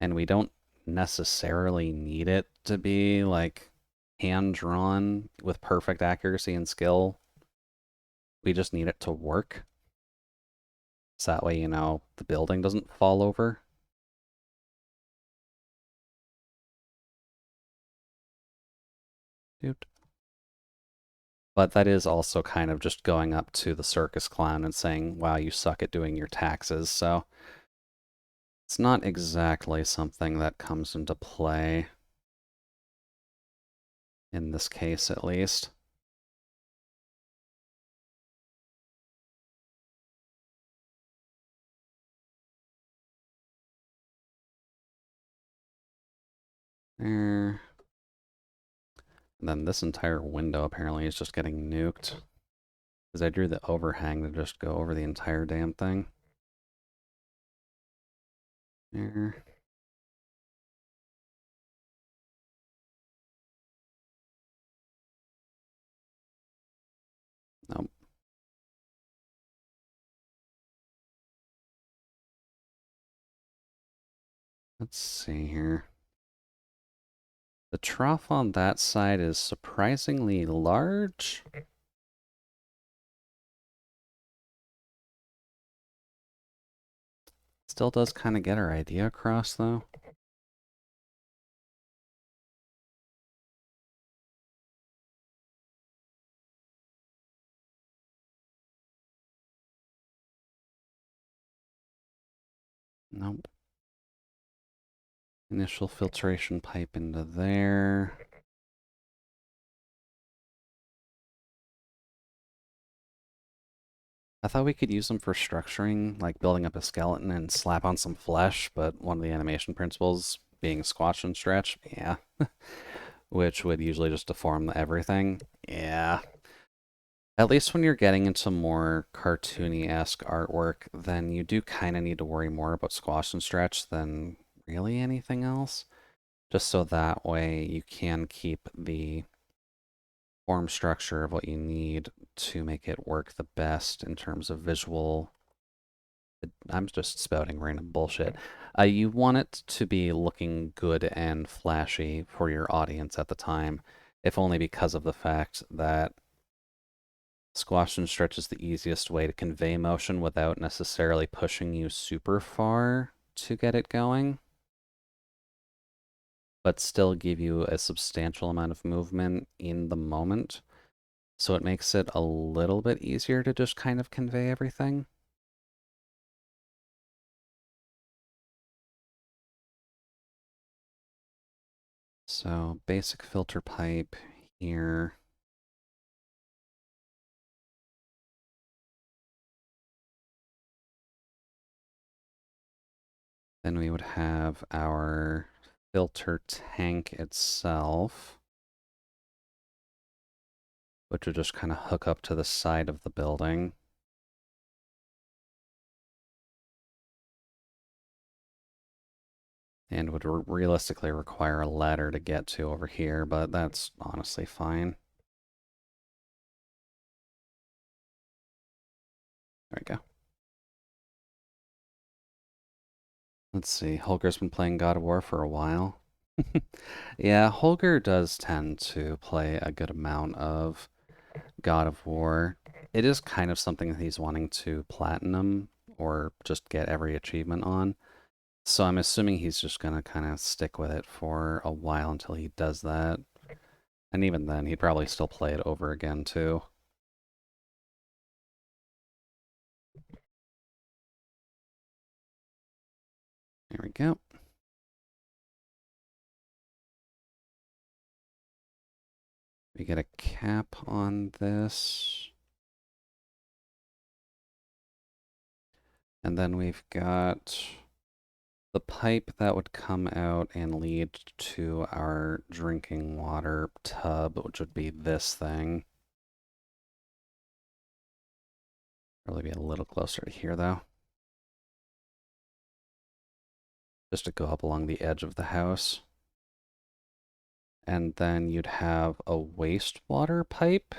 and we don't necessarily need it to be like hand drawn with perfect accuracy and skill. We just need it to work. So that way, the building doesn't fall over. Dude. But that is also kind of just going up to the circus clown and saying, wow, you suck at doing your taxes. So it's not exactly something that comes into play, in this case at least. There. And then this entire window apparently is just getting nuked. Because I drew the overhang to just go over the entire damn thing. There. Nope. Let's see here. The trough on that side is surprisingly large. Still does kind of get our idea across, though. Nope. Initial filtration pipe into there. I thought we could use them for structuring, like building up a skeleton and slap on some flesh, but one of the animation principles being squash and stretch, yeah. Which would usually just deform everything. Yeah. At least when you're getting into more cartoony-esque artwork, then you do kind of need to worry more about squash and stretch than really anything else. Just so that way you can keep the form structure of what you need to make it work the best in terms of visual. I'm just spouting random bullshit. You want it to be looking good and flashy for your audience at the time, if only because of the fact that squash and stretch is the easiest way to convey motion without necessarily pushing you super far to get it going, but still give you a substantial amount of movement in the moment. So it makes it a little bit easier to just kind of convey everything. So basic filter pipe here. Then we would have our filter tank itself, which would just kind of hook up to the side of the building. And would realistically require a ladder to get to over here, but that's honestly fine. There we go. Let's see, Holger's been playing God of War for a while. Yeah, Holger does tend to play a good amount of God of War. It is kind of something that he's wanting to platinum or just get every achievement on. So I'm assuming he's just gonna kind of stick with it for a while until he does that. And even then, he'd probably still play it over again, too. There we go. We get a cap on this. And then we've got the pipe that would come out and lead to our drinking water tub, which would be this thing. Probably be a little closer to here, though. Just to go up along the edge of the house. And then you'd have a wastewater pipe,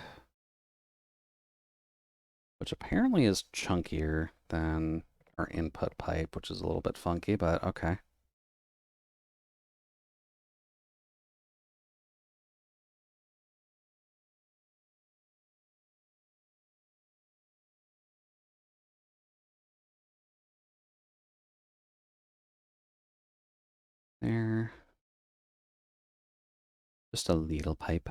which apparently is chunkier than our input pipe, which is a little bit funky, but okay. There. Just a little pipe.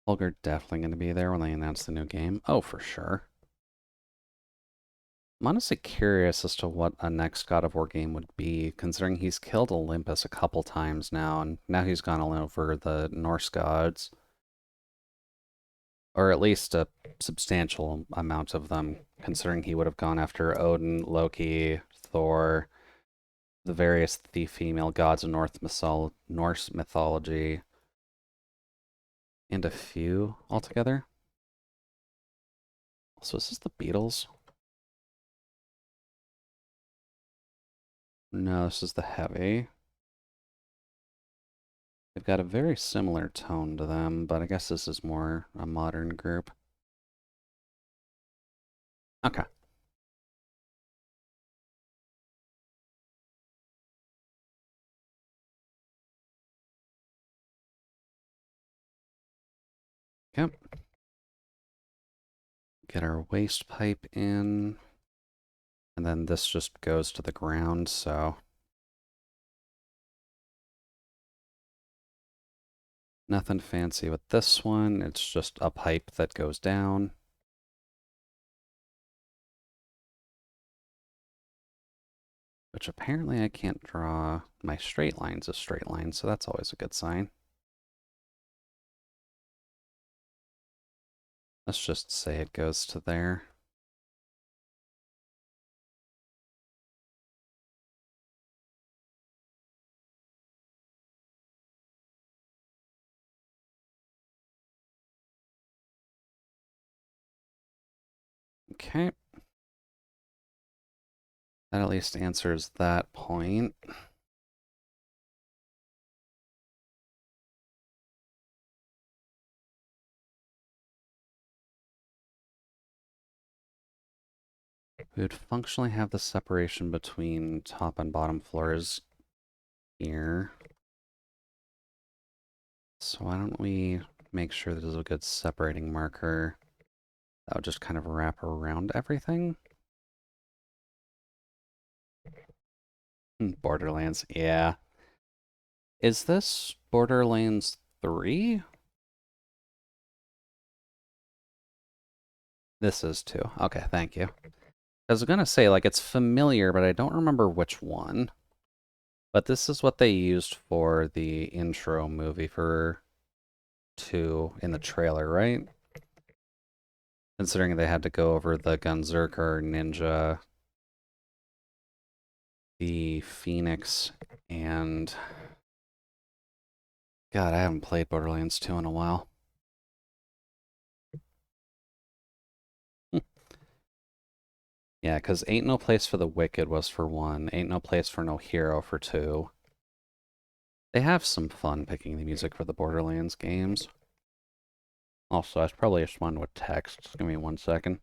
Holger definitely going to be there when they announce the new game. Oh, for sure. I'm honestly curious as to what a next God of War game would be, considering he's killed Olympus a couple times now, and now he's gone all over the Norse gods. Or at least a substantial amount of them, considering he would have gone after Odin, Loki, Thor, the various female gods of Norse mythology, and a few altogether. So is this the Beatles? No, this is the Heavy. They've got a very similar tone to them, but I guess this is more a modern group. Okay. Yep. Get our waste pipe in. And then this just goes to the ground, so nothing fancy with this one. It's just a pipe that goes down. Which apparently I can't draw my straight lines as straight lines, so that's always a good sign. Let's just say it goes to there. Okay. That at least answers that point. We would functionally have the separation between top and bottom floors here. So why don't we make sure there's a good separating marker that would just kind of wrap around everything? Borderlands, yeah. Is this Borderlands 3? This is too. Okay, thank you. I was gonna say, like, it's familiar, but I don't remember which one. But this is what they used for the intro movie for 2 in the trailer, right? Considering they had to go over the Gunzerker Ninja, the Phoenix, and... God, I haven't played Borderlands 2 in a while. Yeah, because Ain't No Place for the Wicked was for 1, Ain't No Place for No Hero for 2. They have some fun picking the music for the Borderlands games. Also, I probably just wanted with text. Just give me 1 second.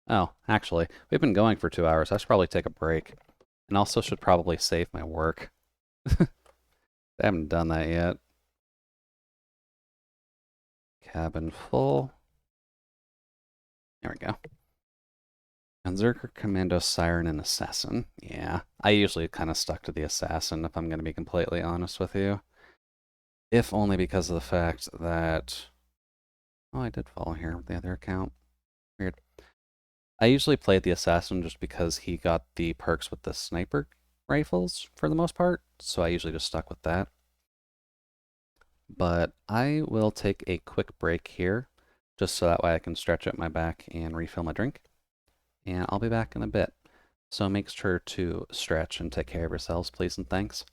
Oh, actually, we've been going for 2 hours. I should probably take a break. And also should probably save my work. I haven't done that yet. Cabin full. There we go. Berserker, Commando, Siren, and Assassin. Yeah, I usually kind of stuck to the Assassin if I'm going to be completely honest with you. If only because of the fact that... Oh, I did follow here with the other account. Weird. I usually played the Assassin just because he got the perks with the sniper rifles for the most part, so I usually just stuck with that. But I will take a quick break here, just so that way I can stretch out my back and refill my drink. And I'll be back in a bit. So make sure to stretch and take care of yourselves, please and thanks.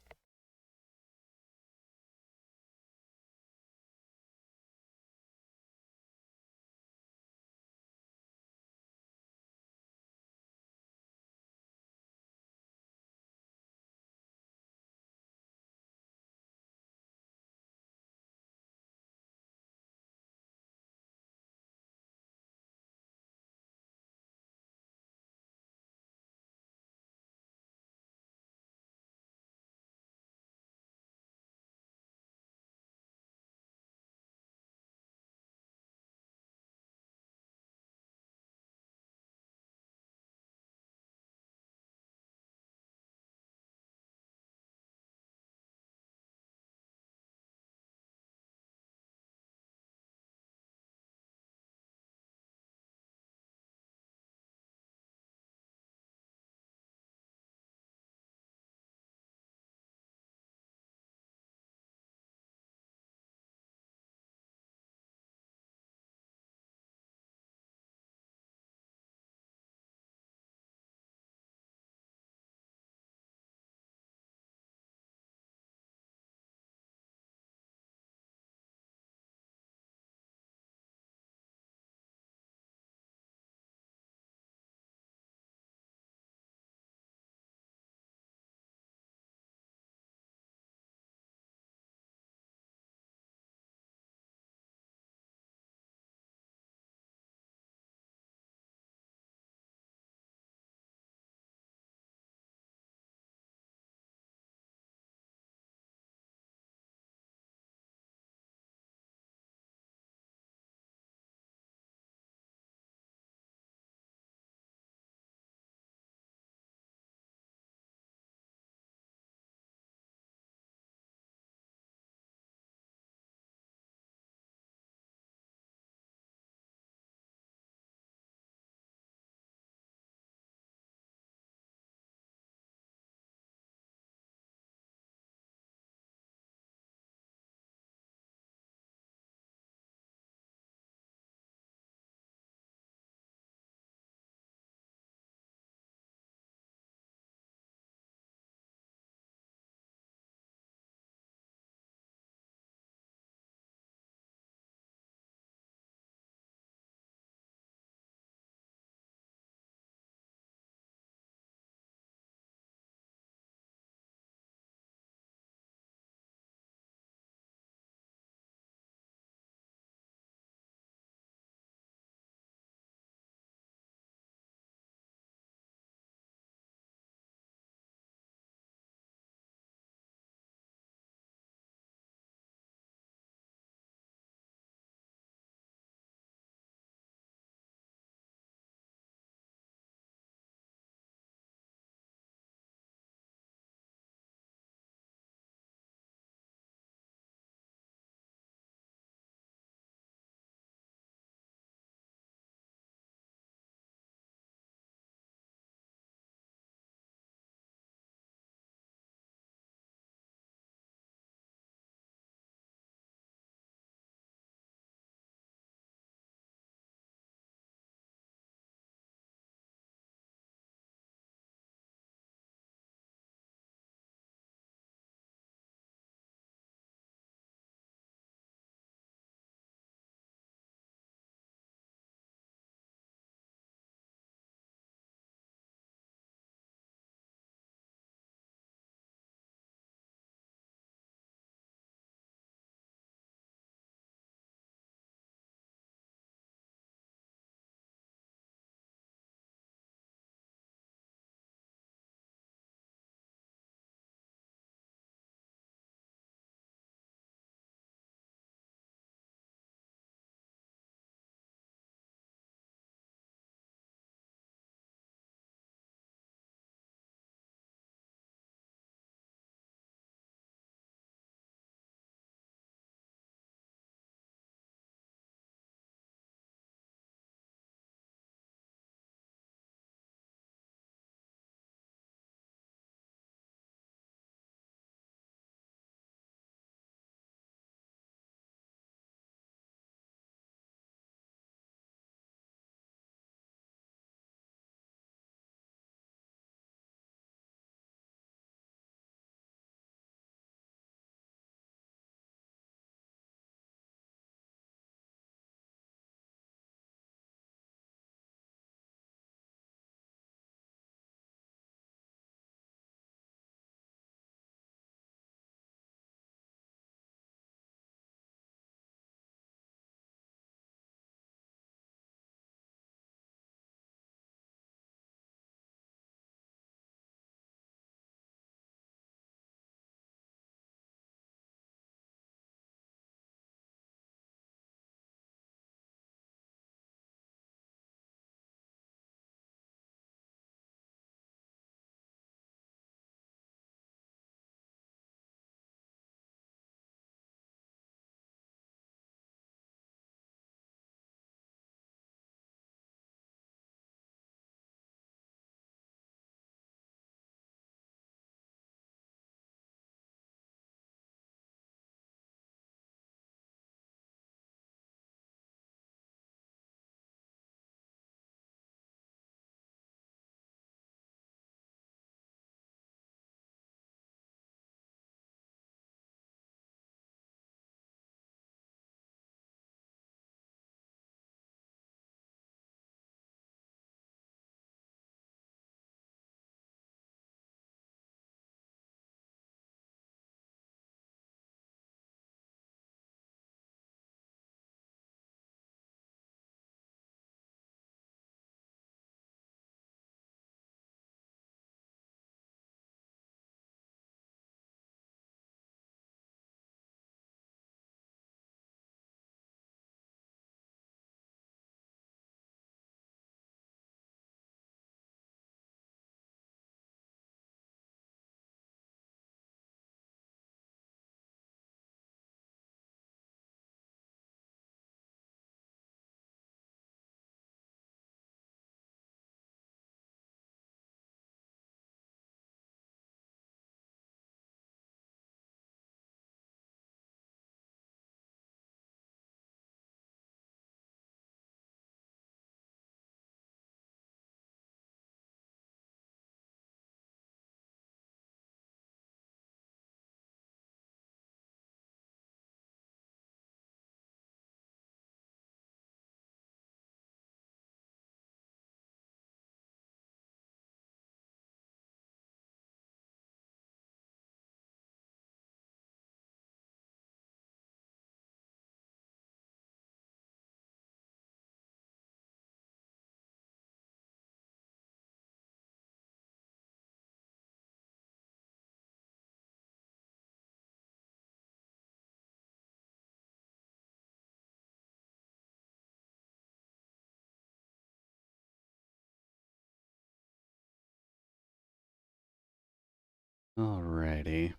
Alrighty.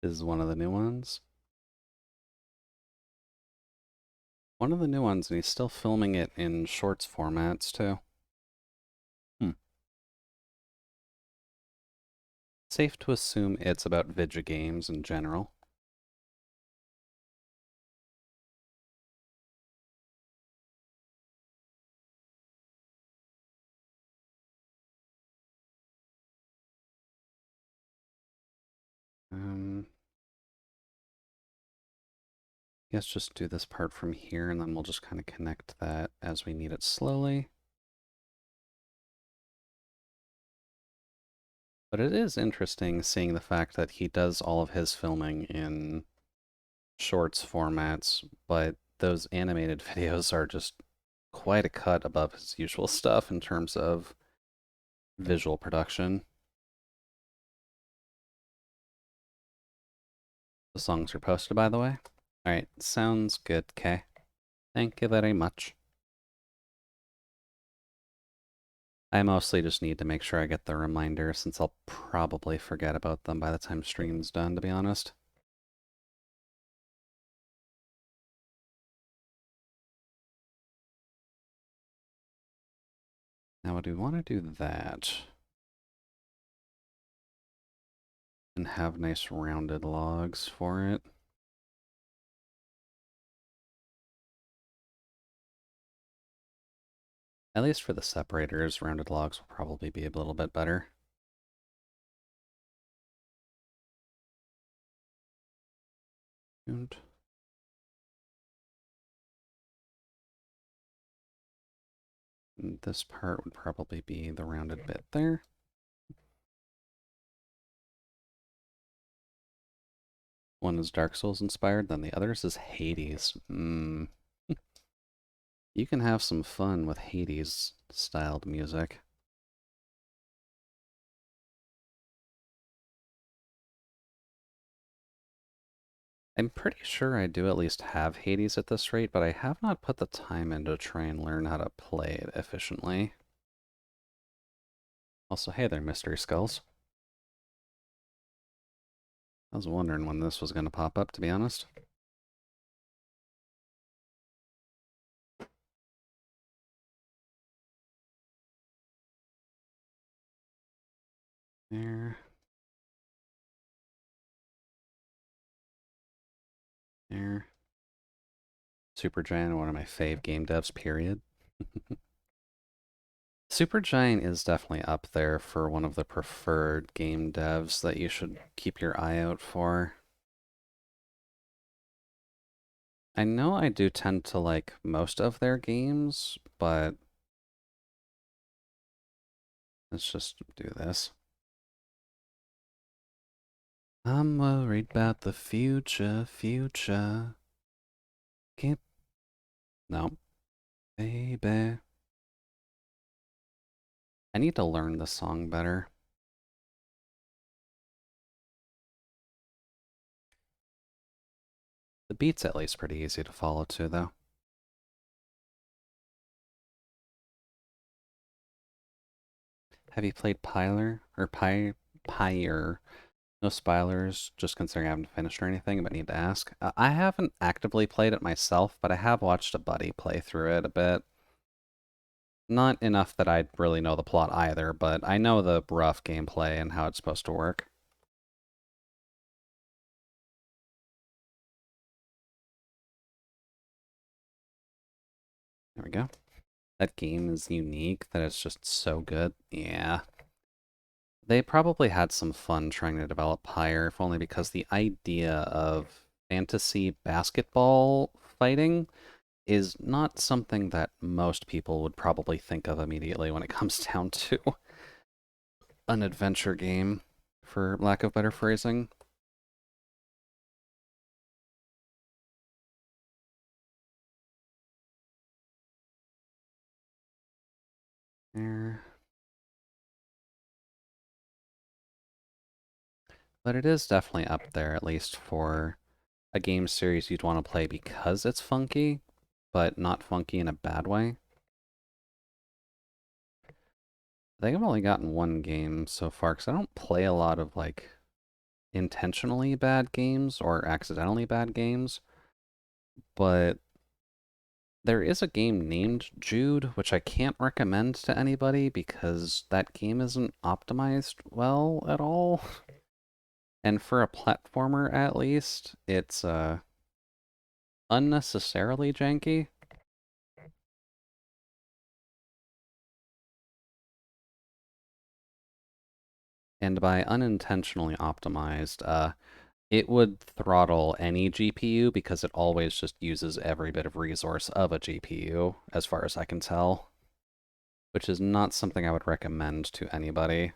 This is one of the new ones. One of the new ones, and he's still filming it in shorts formats, too. Safe to assume it's about video games in general. Guess just do this part from here, and then we'll just kind of connect that as we need it slowly. But it is interesting seeing the fact that he does all of his filming in shorts formats, but those animated videos are just quite a cut above his usual stuff in terms of visual production. The songs are posted, by the way. Alright, sounds good, Kay. Thank you very much. I mostly just need to make sure I get the reminder, since I'll probably forget about them by the time stream's done, to be honest. Now, do we want to do that? And have nice rounded logs for it? At least for the separators, rounded logs will probably be a little bit better. And this part would probably be the rounded bit there. One is Dark Souls inspired, then the others is Hades. You can have some fun with Hades styled music. I'm pretty sure I do at least have Hades at this rate, but I have not put the time in to try and learn how to play it efficiently. Also, hey there, Mystery Skulls. I was wondering when this was going to pop up, to be honest. There. There. Supergiant, one of my fave game devs, period. Supergiant is definitely up there for one of the preferred game devs that you should keep your eye out for. I know I do tend to like most of their games, but let's just do this. I'm worried about the future. Can't... No. Baby. I need to learn the song better. The beat's at least pretty easy to follow too, though. Have you played Pyre? Or Pyre? No spoilers, just considering I haven't finished or anything, but need to ask. I haven't actively played it myself, but I have watched a buddy play through it a bit. Not enough that I'd really know the plot either, but I know the rough gameplay and how it's supposed to work. There we go. That game is unique, that it's just so good. Yeah. They probably had some fun trying to develop Pyre, if only because the idea of fantasy basketball fighting is not something that most people would probably think of immediately when it comes down to an adventure game, for lack of better phrasing. There. But it is definitely up there, at least for a game series you'd want to play because it's funky, but not funky in a bad way. I think I've only gotten one game so far because I don't play a lot of like intentionally bad games or accidentally bad games, but there is a game named Jude, which I can't recommend to anybody because that game isn't optimized well at all. And for a platformer, at least, it's unnecessarily janky. And by unintentionally optimized, it would throttle any GPU because it always just uses every bit of resource of a GPU, as far as I can tell, which is not something I would recommend to anybody.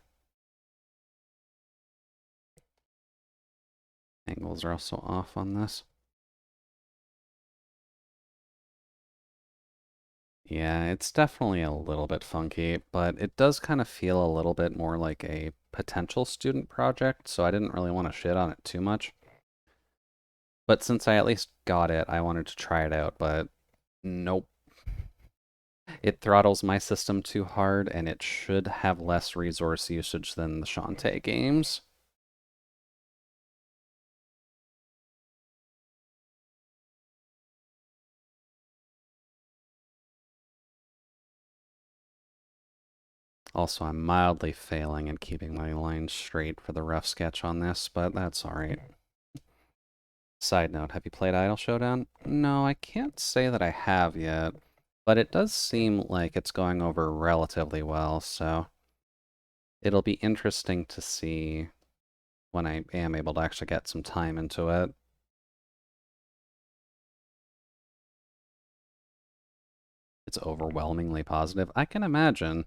Angles are also off on this. Yeah, it's definitely a little bit funky, but it does kind of feel a little bit more like a potential student project, so I didn't really want to shit on it too much. But since I at least got it, I wanted to try it out, but nope. It throttles my system too hard, and it should have less resource usage than the Shantae games. Also, I'm mildly failing at keeping my lines straight for the rough sketch on this, but that's alright. Side note, have you played Idle Showdown? No, I can't say that I have yet, but it does seem like it's going over relatively well, so it'll be interesting to see when I am able to actually get some time into it. It's overwhelmingly positive. I can imagine.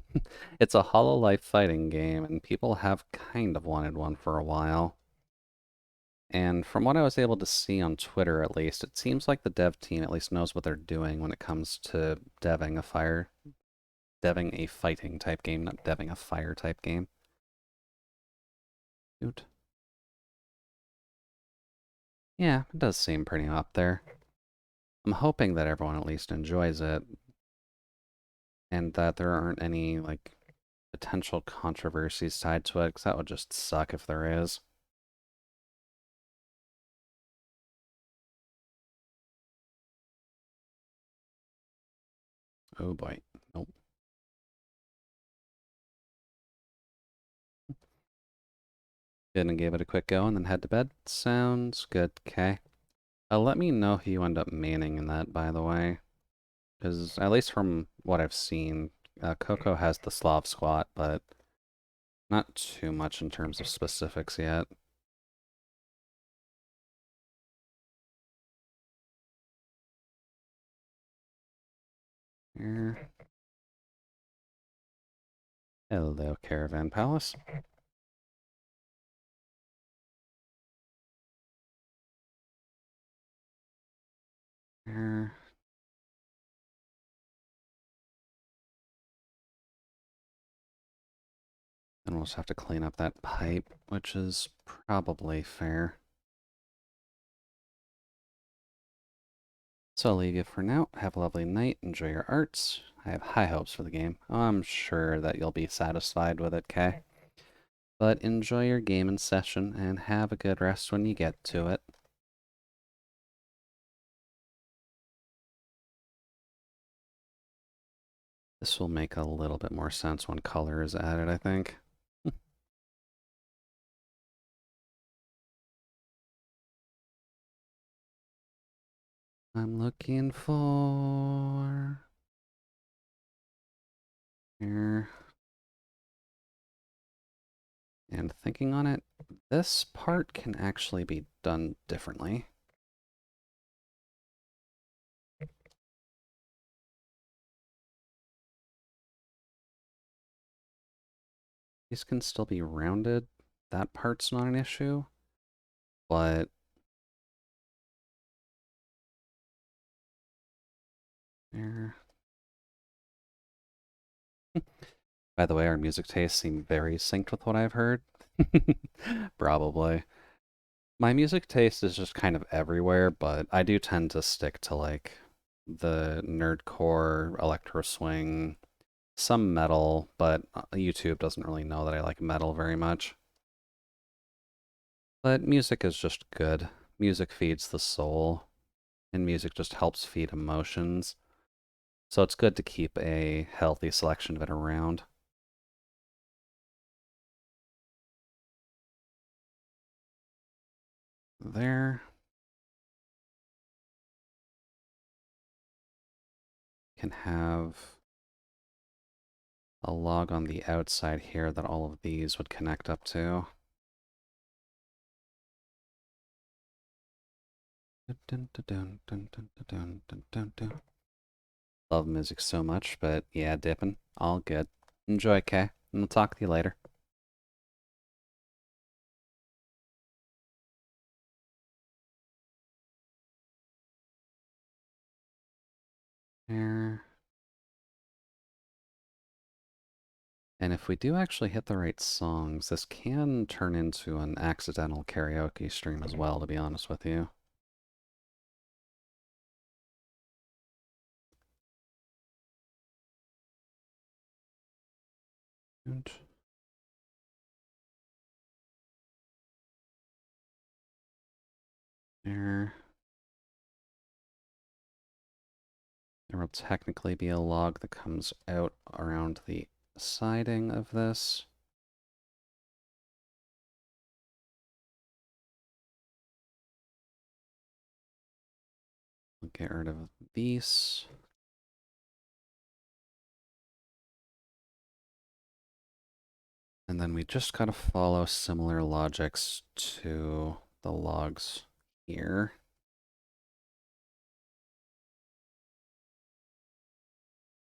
It's a Hololive fighting game, and people have kind of wanted one for a while. And from what I was able to see on Twitter, at least, it seems like the dev team at least knows what they're doing when it comes to deving a fighting type game, not deving a fire type game. Shoot. Yeah, it does seem pretty up there. I'm hoping that everyone at least enjoys it, and that there aren't any, like, potential controversies tied to it, because that would just suck if there is. Oh boy. Nope. Good, and gave it a quick go and then head to bed. Sounds good, okay. Let me know who you end up maining in that, by the way. Because, at least from what I've seen, Coco has the Slav squat, but not too much in terms of specifics yet. Here. Hello, Caravan Palace. Here. Then we'll just have to clean up that pipe, which is probably fair. So I'll leave you for now. Have a lovely night. Enjoy your arts. I have high hopes for the game. I'm sure that you'll be satisfied with it, Kay. But enjoy your game and session, and have a good rest when you get to it. This will make a little bit more sense when color is added, I think. I'm looking for... Here. And thinking on it, this part can actually be done differently. These can still be rounded. That part's not an issue. But... There. By the way, our music tastes seem very synced with what I've heard. Probably. My music taste is just kind of everywhere, but I do tend to stick to like the nerdcore, electro swing, some metal, but YouTube doesn't really know that I like metal very much. But music is just good. Music feeds the soul, and music just helps feed emotions. So it's good to keep a healthy selection of it around. There. Can have a log on the outside here that all of these would connect up to. Love music so much, but yeah, dipping. All good. Enjoy, Kay. And we'll talk to you later. There. And if we do actually hit the right songs, this can turn into an accidental karaoke stream as well, to be honest with you. There. There will technically be a log that comes out around the siding of this. We'll get rid of these. And then we just gotta follow similar logics to the logs here.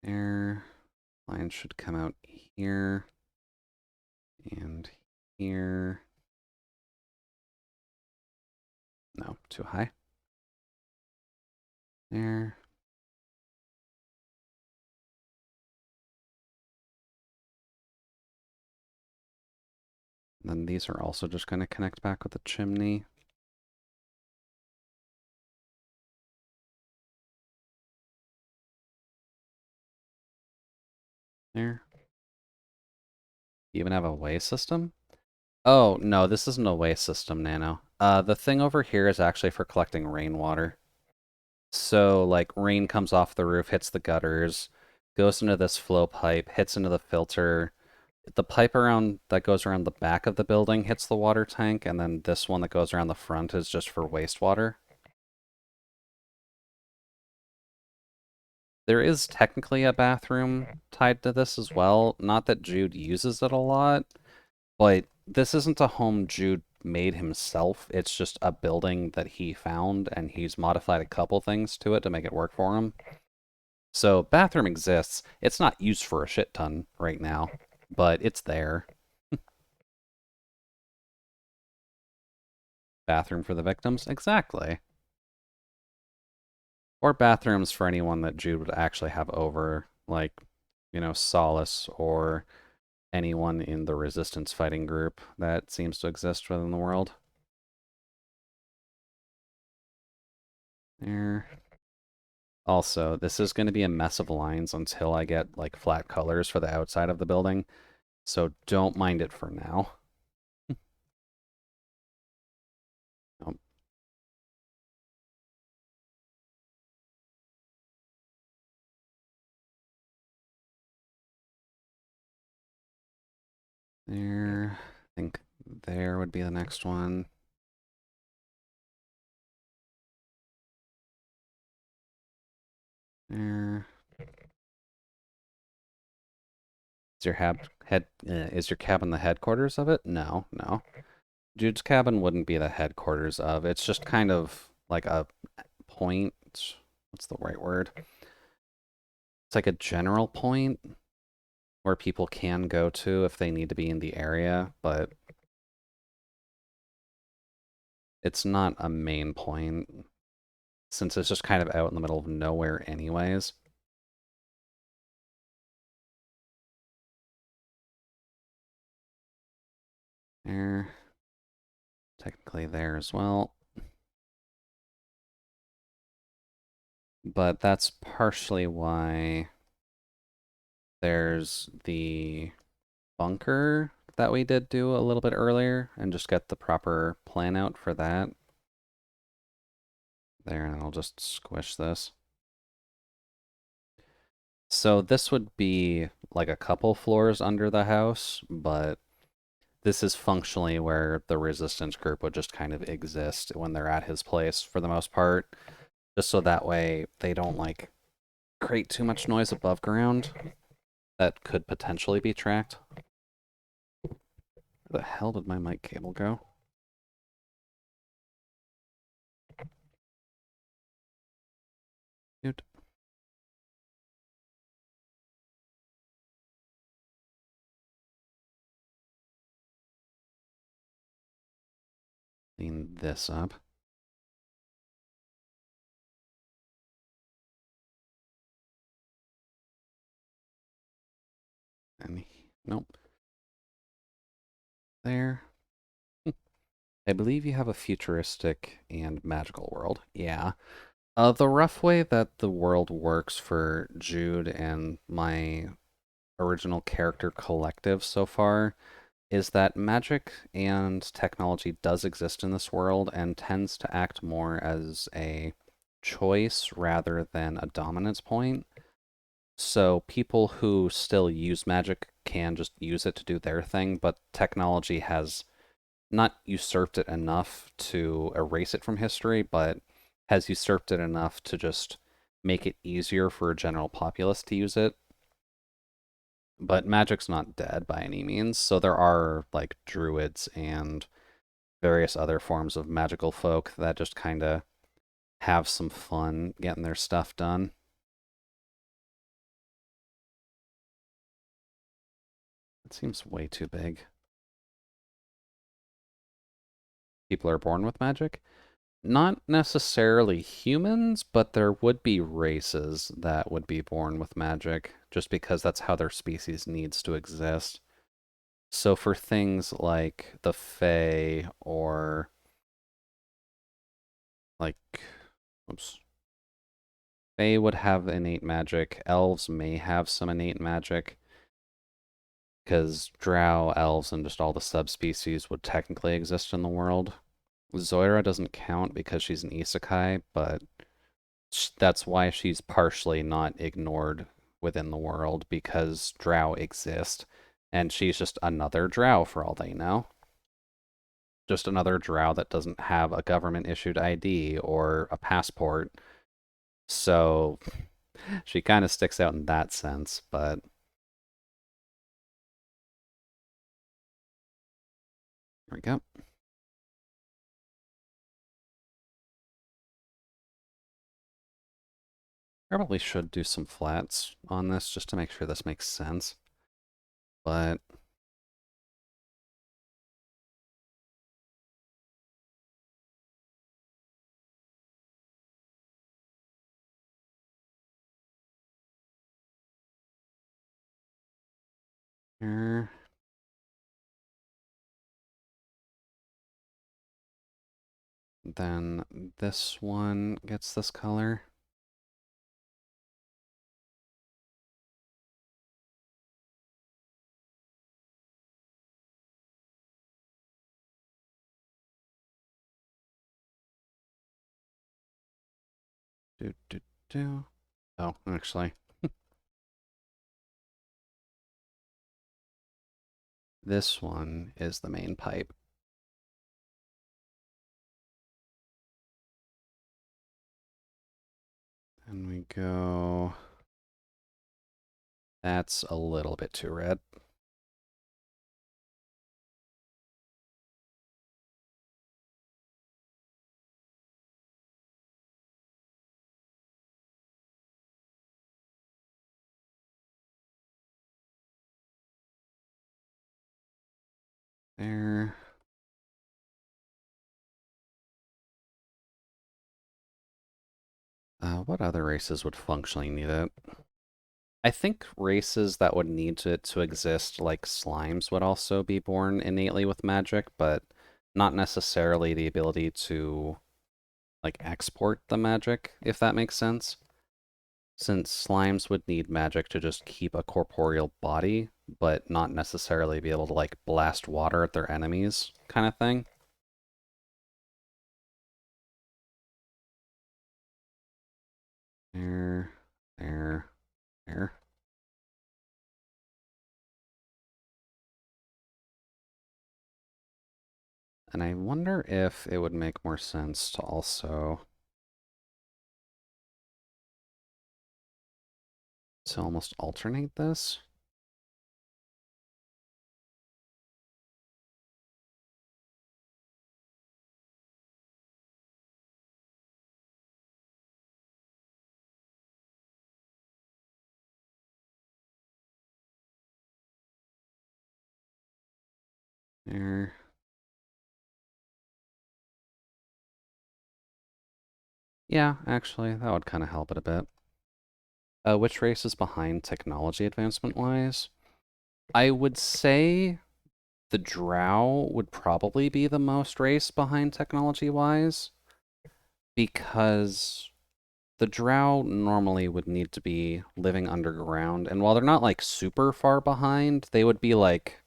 There. Line should come out here. And here. No, too high. There. And then these are also just going to connect back with the chimney. There. You even have a way system? Oh, no, this isn't a way system, Nano. The thing over here is actually for collecting rainwater. So, like, rain comes off the roof, hits the gutters, goes into this flow pipe, hits into the filter. The pipe around that goes around the back of the building hits the water tank, and then this one that goes around the front is just for wastewater. There is technically a bathroom tied to this as well. Not that Jude uses it a lot, but this isn't a home Jude made himself. It's just a building that he found, and he's modified a couple things to it to make it work for him. So bathroom exists. It's not used for a shit ton right now, but it's there. Bathroom for the victims? Exactly. Or bathrooms for anyone that Jude would actually have over, like, you know, Solace or anyone in the resistance fighting group that seems to exist within the world. There. Also, this is going to be a mess of lines until I get, like, flat colors for the outside of the building, so don't mind it for now. Nope. There. I think there would be the next one. There. Is your cabin the headquarters of it? No, no. Jude's cabin wouldn't be the headquarters of. It's just kind of like a point. What's the right word? It's like a general point where people can go to if they need to be in the area, but it's not a main point since it's just kind of out in the middle of nowhere anyways. There. Technically there as well. But that's partially why There's the bunker that we did do a little bit earlier and just get the proper plan out for that. There, and I'll just squish this. So this would be like a couple floors under the house, but this is functionally where the resistance group would just kind of exist when they're at his place for the most part. Just so that way they don't like create too much noise above ground that could potentially be tracked. Where the hell did my mic cable go? Dude. Clean this up. And nope. There. I believe you have a futuristic and magical world. Yeah. The rough way that the world works for Jude and my original character collective so far is that magic and technology does exist in this world and tends to act more as a choice rather than a dominance point. So people who still use magic can just use it to do their thing, but technology has not usurped it enough to erase it from history, but has usurped it enough to just make it easier for a general populace to use it. But magic's not dead by any means, so there are like druids and various other forms of magical folk that just kind of have some fun getting their stuff done. It seems way too big. People are born with magic? Not necessarily humans, but there would be races that would be born with magic, just because that's how their species needs to exist. So for things like the Fae or like, oops, Fae would have innate magic. Elves may have some innate magic, because drow, elves, and just all the subspecies would technically exist in the world. Zoira doesn't count because she's an isekai, but that's why she's partially not ignored within the world, because drow exist, and she's just another drow for all they know. Just another drow that doesn't have a government issued ID or a passport. So she kind of sticks out in that sense, but there we go. Probably should do some flats on this just to make sure this makes sense. But here, then this one gets this color. Do, do, do. Oh, actually, this one is the main pipe. And we go... That's a little bit too red. There. What other races would functionally need it? I think races that would need it to exist, like slimes, would also be born innately with magic, but not necessarily the ability to like export the magic, if that makes sense. since slimes would need magic to just keep a corporeal body, but not necessarily be able to, like, blast water at their enemies, kind of thing. There, there, there. And I wonder if it would make more sense to also almost alternate this. There. Yeah, actually, that would kind of help it a bit. Which race is behind technology advancement-wise? I would say the Drow would probably be the most race behind technology-wise, because the Drow normally would need to be living underground, and while they're not, like, super far behind, they would be, like...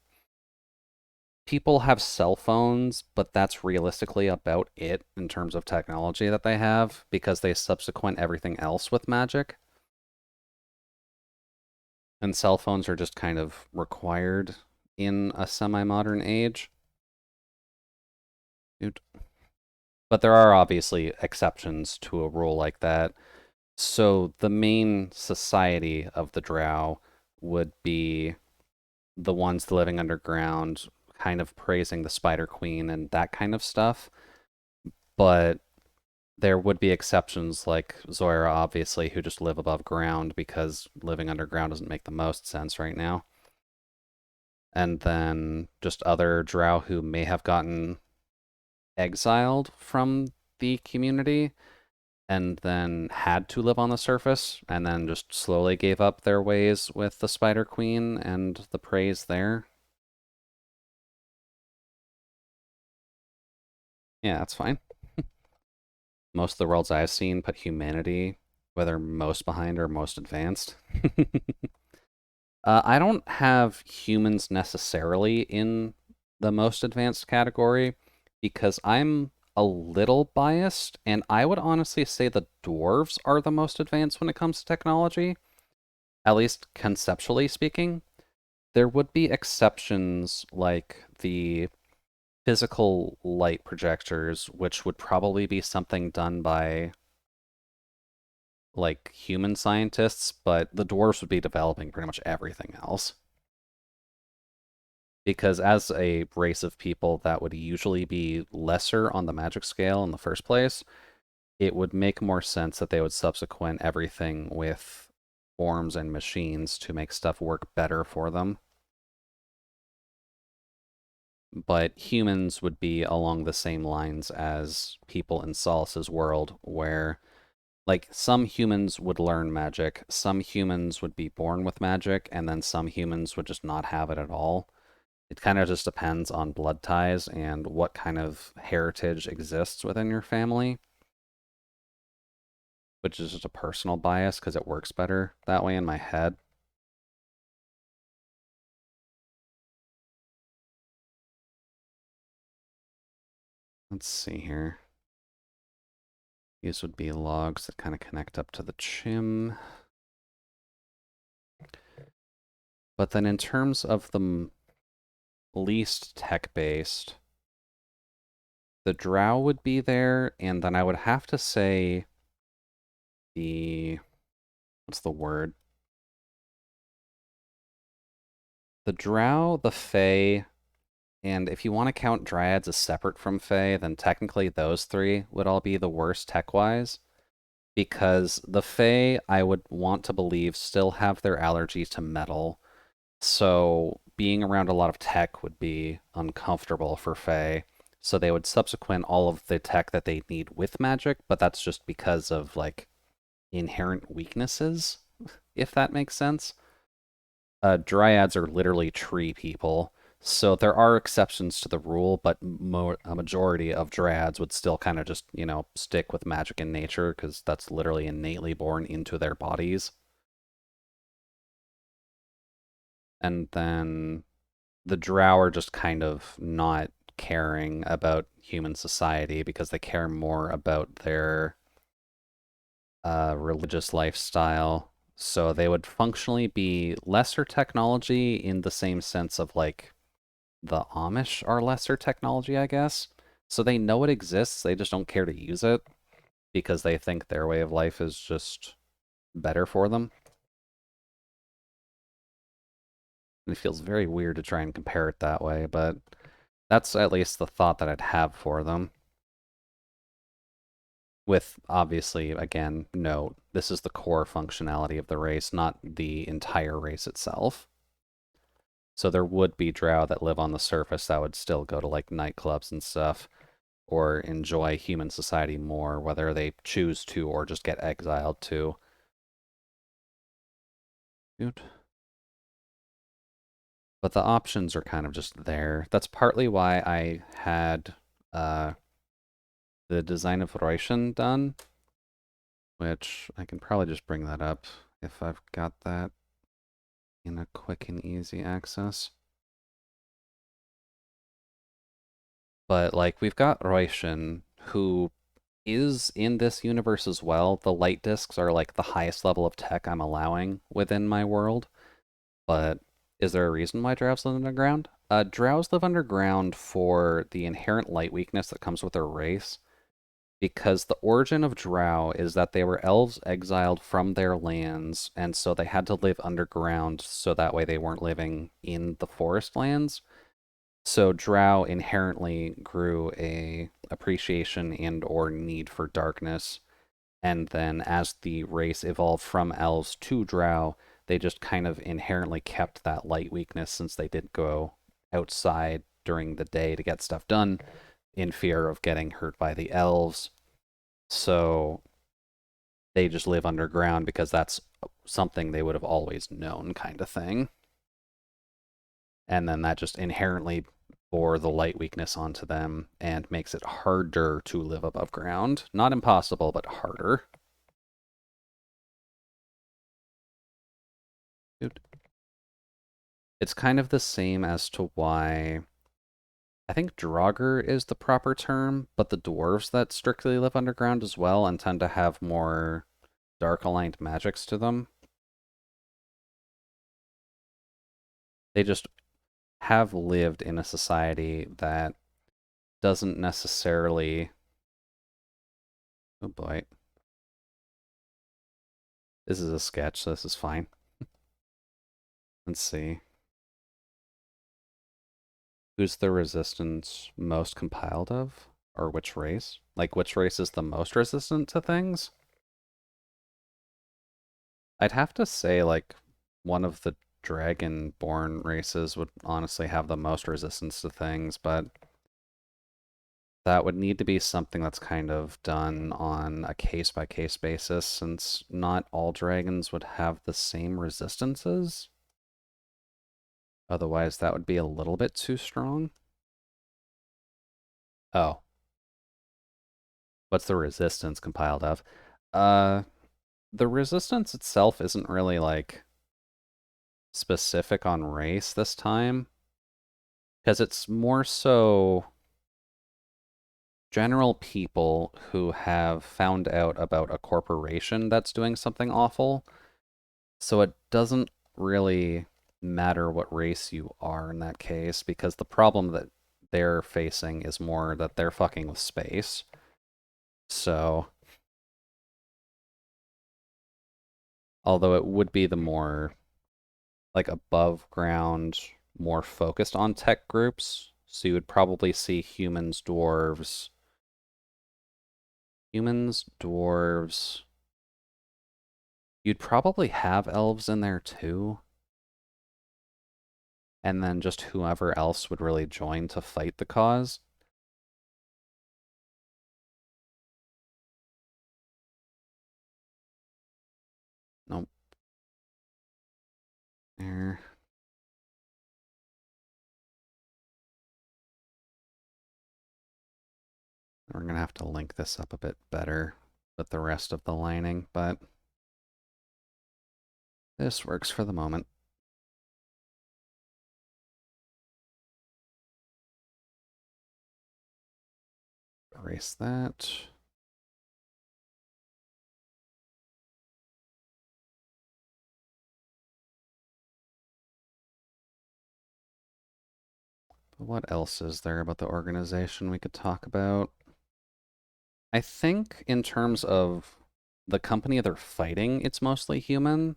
People have cell phones, but that's realistically about it in terms of technology that they have, because they subsequent everything else with magic. And cell phones are just kind of required in a semi-modern age. But there are obviously exceptions to a rule like that. So the main society of the Drow would be the ones living underground, kind of praising the Spider Queen and that kind of stuff. But there would be exceptions like Zoira, obviously, who just live above ground because living underground doesn't make the most sense right now. And then just other Drow who may have gotten exiled from the community and then had to live on the surface and then just slowly gave up their ways with the Spider Queen and the praise there. Yeah, that's fine. Most of the worlds I've seen put humanity, whether most behind or most advanced. I don't have humans necessarily in the most advanced category because I'm a little biased, and I would honestly say the dwarves are the most advanced when it comes to technology, at least conceptually speaking. There would be exceptions like the physical light projectors, which would probably be something done by like human scientists, but the dwarves would be developing pretty much everything else. Because as a race of people that would usually be lesser on the magic scale in the first place, it would make more sense that they would subsequent everything with forms and machines to make stuff work better for them. But humans would be along the same lines as people in Solace's world, where like some humans would learn magic, some humans would be born with magic, and then some humans would just not have it at all. It kind of just depends on blood ties and what kind of heritage exists within your family, which is just a personal bias because it works better that way in my head. Let's see here. These would be logs that kind of connect up to the chim. But then in terms of the least tech-based, the Drow would be there, and then I would have to say the... what's the word? The Drow, the Fae, and if you want to count Dryads as separate from Fae, then technically those three would all be the worst tech-wise. Because the Fae, I would want to believe, still have their allergy to metal. So being around a lot of tech would be uncomfortable for Fae. So they would subsequent all of the tech that they need with magic, but that's just because of, like, inherent weaknesses, if that makes sense. Dryads are literally tree people, So there are exceptions to the rule, but a majority of dryads would still kind of just, stick with magic in nature because that's literally innately born into their bodies. And then the drow are just kind of not caring about human society because they care more about their religious lifestyle. So they would functionally be lesser technology in the same sense of like the Amish are lesser technology, I guess. So they know it exists, they just don't care to use it because they think their way of life is just better for them. And it feels very weird to try and compare it that way, but that's at least the thought that I'd have for them. With obviously, again, note, this is the core functionality of the race, not the entire race itself. So there would be drow that live on the surface that would still go to like nightclubs and stuff, or enjoy human society more, whether they choose to or just get exiled to. Dude. But the options are kind of just there. That's partly why I had the design of Reuschen done, which I can probably just bring that up if I've got that in a quick and easy access. But like we've got Reuschen, who is in this universe as well. The light discs are like the highest level of tech I'm allowing within my world. But is there a reason why drows live underground? Drows live underground for the inherent light weakness that comes with their race, because the origin of drow is that they were elves exiled from their lands, and so they had to live underground so that way they weren't living in the forest lands. So drow inherently grew a appreciation and or need for darkness, and then as the race evolved from elves to drow, they just kind of inherently kept that light weakness since they did go outside during the day to get stuff done in fear of getting hurt by the elves. So they just live underground because that's something they would have always known, kind of thing. And then that just inherently bore the light weakness onto them and makes it harder to live above ground. Not impossible, but harder. It's kind of the same as to why I think Draugr is the proper term, but the dwarves that strictly live underground as well and tend to have more dark aligned magics to them. They just have lived in a society that doesn't necessarily. Oh boy. This is a sketch, so this is fine. Let's see. Who's the resistance most compiled of? Or which race? Like, which race is the most resistant to things? I'd have to say, like, one of the dragon-born races would honestly have the most resistance to things, but that would need to be something that's kind of done on a case-by-case basis, since not all dragons would have the same resistances. Otherwise, that would be a little bit too strong. Oh, what's the resistance compiled of? Uh, the resistance itself isn't really, like, specific on race this time, because it's more so general people who have found out about a corporation that's doing something awful. So it doesn't really matter what race you are in that case, because the problem that they're facing is more that they're fucking with space. So, although it would be the more like above ground, more focused on tech groups, so you would probably see humans, dwarves. You'd probably have elves in there too, and then just whoever else would really join to fight the cause. Nope. There. We're going to have to link this up a bit better with the rest of the lining, but this works for the moment. Erase that. But what else is there about the organization we could talk about? I think in terms of the company they're fighting, it's mostly human.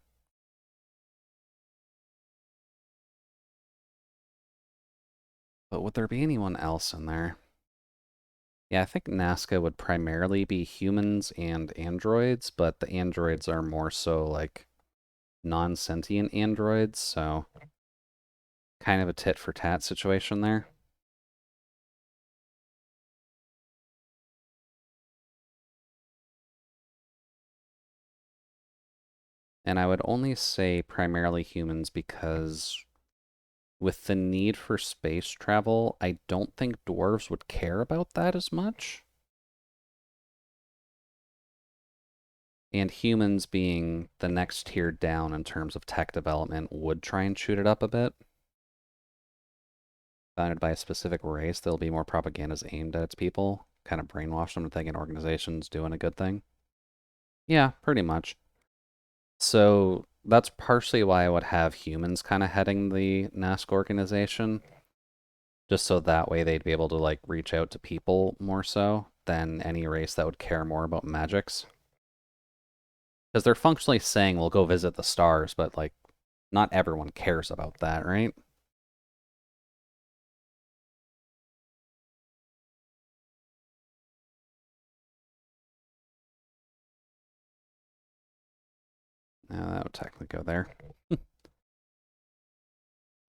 But would there be anyone else in there? Yeah, I think Nazca would primarily be humans and androids, but the androids are more so like non-sentient androids, so kind of a tit for tat situation there. And I would only say primarily humans because with the need for space travel, I don't think dwarves would care about that as much. And humans being the next tier down in terms of tech development would try and shoot it up a bit. Founded by a specific race, there'll be more propagandas aimed at its people, kind of brainwash them to think an organization's doing a good thing. Yeah, pretty much. So that's partially why I would have humans kind of heading the NASC organization, just so that way they'd be able to like reach out to people more so than any race that would care more about magics. Because they're functionally saying we'll go visit the stars, but like not everyone cares about that, right? Now that would technically go there.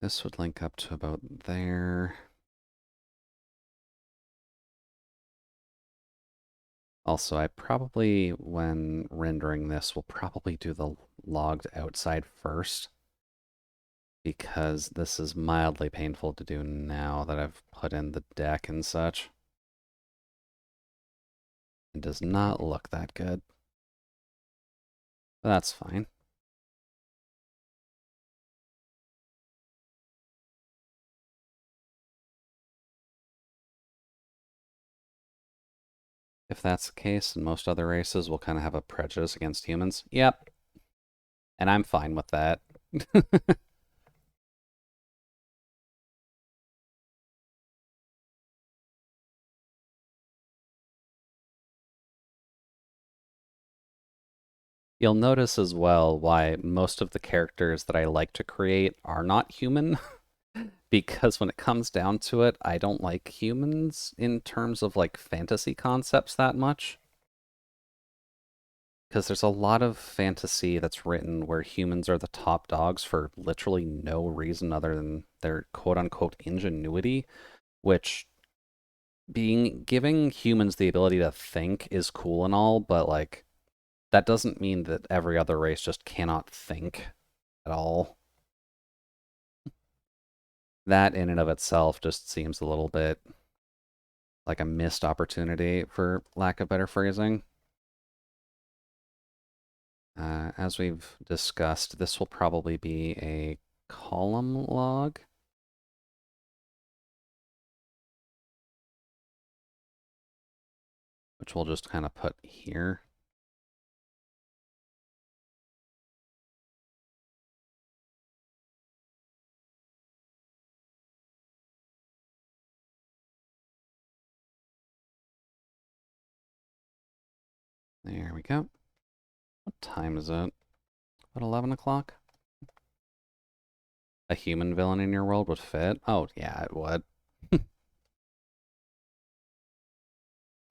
This would link up to about there. Also, I probably, when rendering this, will probably do the logged outside first, because this is mildly painful to do now that I've put in the deck and such. It does not look that good. But that's fine. If that's the case, and most other races will kind of have a prejudice against humans. Yep. And I'm fine with that. You'll notice as well why most of the characters that I like to create are not human. Because when it comes down to it, I don't like humans in terms of like fantasy concepts that much. Because there's a lot of fantasy that's written where humans are the top dogs for literally no reason other than their quote unquote ingenuity, which being giving humans the ability to think is cool and all, but like that doesn't mean that every other race just cannot think at all. That in and of itself just seems a little bit like a missed opportunity, for lack of better phrasing. As we've discussed, this will probably be a column log. Which we'll just kind of put here. There we go. What time is it? About 11 o'clock? A human villain in your world would fit? Oh, yeah, it would.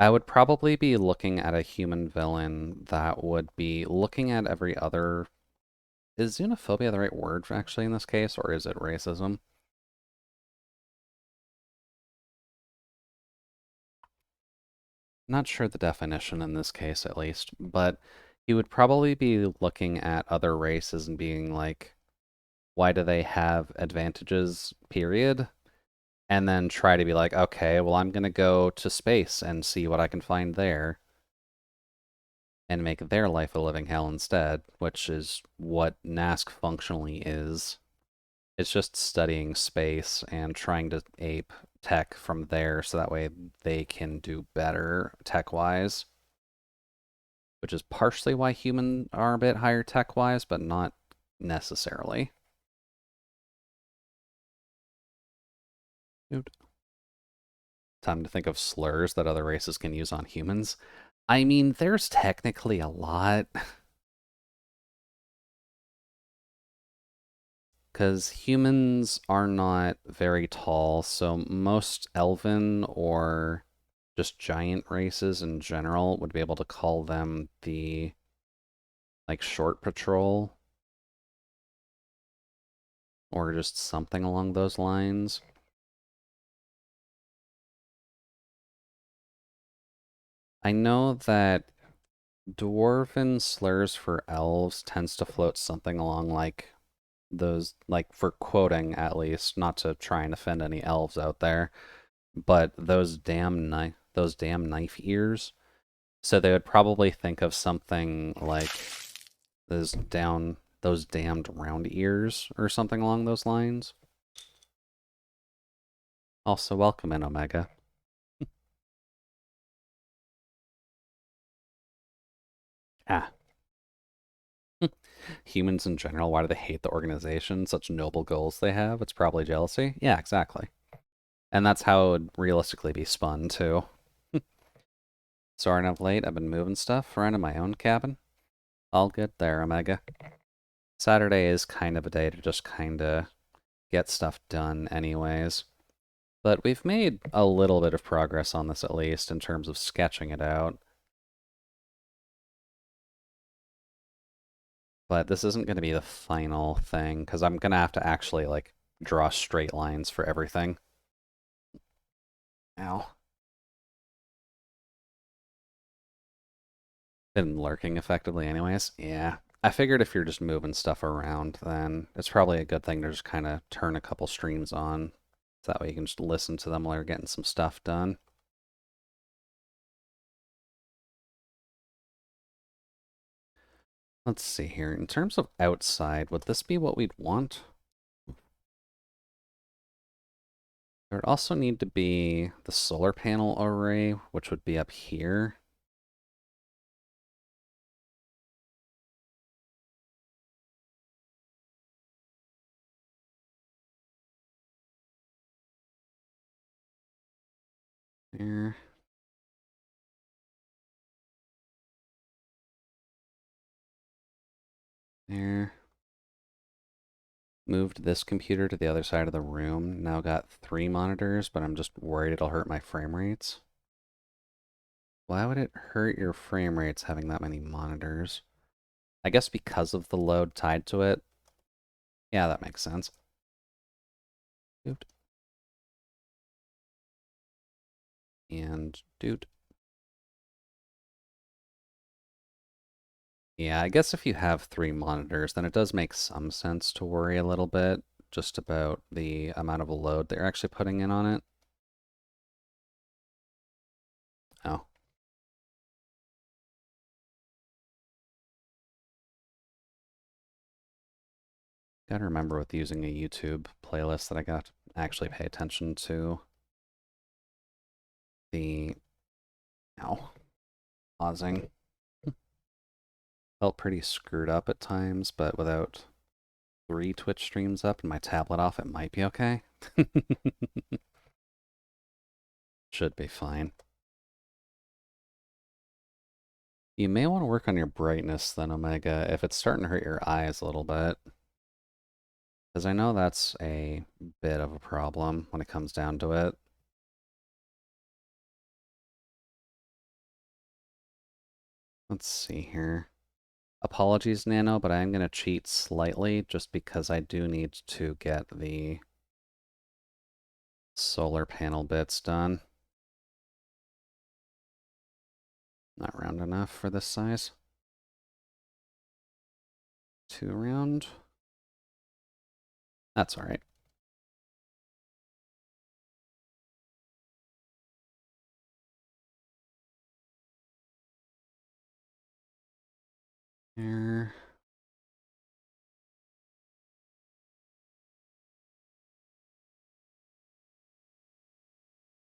I would probably be looking at a human villain that would be looking at every other... Is xenophobia the right word actually in this case, or is it racism? Not sure the definition in this case, at least, but he would probably be looking at other races and being like, why do they have advantages, period? and then try to be like, okay, well, I'm gonna go to space and see what I can find there and make their life a living hell instead, which is what NASC functionally is. It's just studying space and trying to ape tech from there so that way they can do better tech-wise, which is partially why humans are a bit higher tech-wise, but not necessarily. Time to think of slurs that other races can use on humans. I mean, there's technically a lot. Because humans are not very tall, so most elven or just giant races in general would be able to call them the, like, short patrol, or just something along those lines. I know that dwarven slurs for elves tends to float something along like those, like for quoting at least, not to try and offend any elves out there, but those damn knife ears. So they would probably think of something like those damned round ears or something along those lines. Also, welcome in Omega. Ah. Humans in general, why do they hate the organization? Such noble goals they have. It's probably jealousy. Yeah, exactly. And that's how it would realistically be spun, too. Sorry I'm late. I've been moving stuff around in my own cabin. All good there, Omega. Saturday is kind of a day to just kind of get stuff done anyways. But we've made a little bit of progress on this at least in terms of sketching it out. But this isn't going to be the final thing because I'm going to have to actually like draw straight lines for everything. Ow. Been lurking effectively anyways. Yeah. I figured if you're just moving stuff around, then it's probably a good thing to just kind of turn a couple streams on. So that way you can just listen to them while you're getting some stuff done. Let's see here. In terms of outside, would this be what we'd want? There would also need to be the solar panel array, which would be up here. There. There. Moved this computer to the other side of the room. Now got 3 monitors, but I'm just worried it'll hurt my frame rates. Why would it hurt your frame rates having that many monitors? I guess because of the load tied to it. Yeah, that makes sense. Doot. And doot. Yeah, I guess if you have 3 monitors, then it does make some sense to worry a little bit just about the amount of load they're actually putting in on it. Oh. Gotta remember with using a YouTube playlist that I got to actually pay attention to the... Ow. Pausing. Felt pretty screwed up at times, but without 3 Twitch streams up and my tablet off, it might be okay. Should be fine. You may want to work on your brightness then, Omega, if it's starting to hurt your eyes a little bit. Because I know that's a bit of a problem when it comes down to it. Let's see here. Apologies, Nano, but I am going to cheat slightly just because I do need to get the solar panel bits done. Not round enough for this size. Too round. That's alright. There.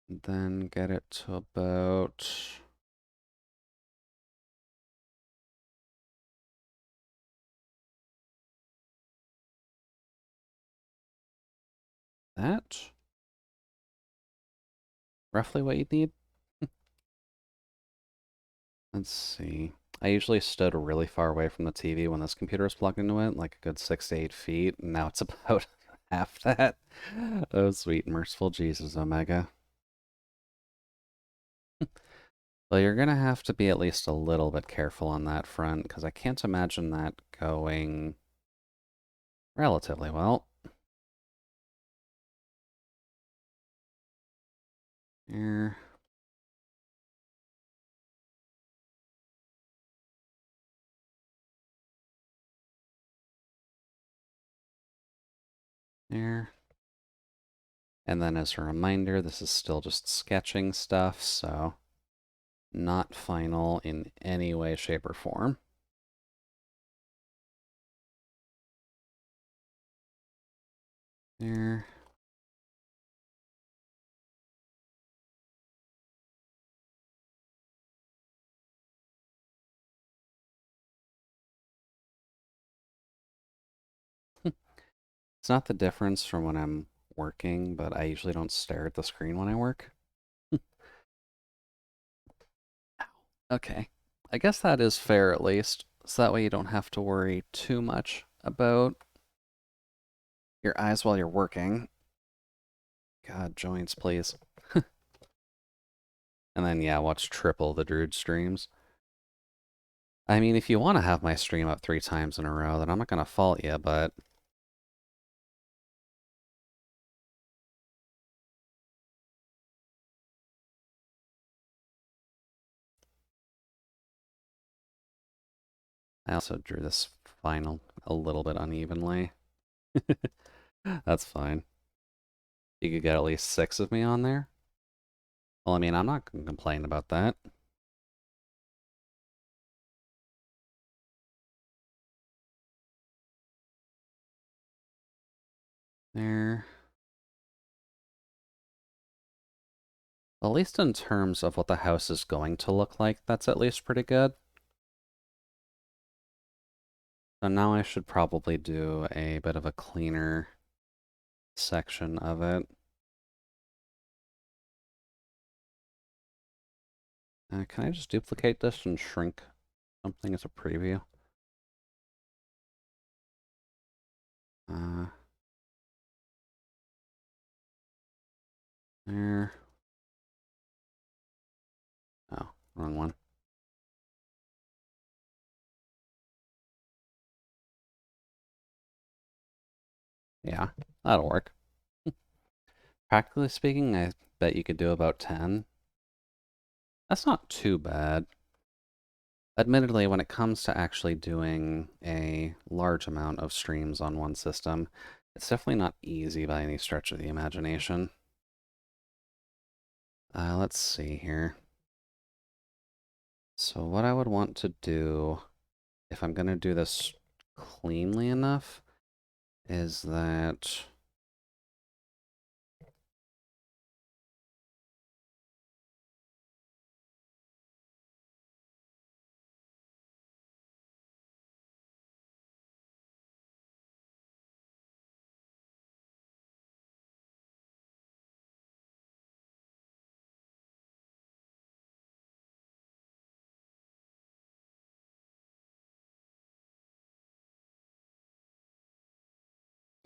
Then get it to about that. Roughly what you'd need. Let's see. I usually stood really far away from the TV when this computer was plugged into it, like a good 6 to 8 feet, and now it's about half that. Oh, sweet merciful Jesus, Omega. Well, you're gonna have to be at least a little bit careful on that front, because I can't imagine that going relatively well. Here. There. And then as a reminder, this is still just sketching stuff, so not final in any way, shape, or form. There. It's not the difference from when I'm working, but I usually don't stare at the screen when I work. Okay. I guess that is fair at least. So that way you don't have to worry too much about your eyes while you're working. God, joints, please. And then, yeah, watch triple the Druid streams. I mean, if you want to have my stream up 3 times in a row, then I'm not going to fault you, but I also drew this final a little bit unevenly. That's fine. You could get at least 6 of me on there. Well, I mean, I'm not going to complain about that. There. At least in terms of what the house is going to look like, that's at least pretty good. So now I should probably do a bit of a cleaner section of it. Can I just duplicate this and shrink something as a preview? Uh, there. Oh, wrong one. Yeah, that'll work. Practically speaking, I bet you could do about 10. That's not too bad. Admittedly, when it comes to actually doing a large amount of streams on one system, it's definitely not easy by any stretch of the imagination. Let's see here. So what I would want to do, if I'm going to do this cleanly enough, is that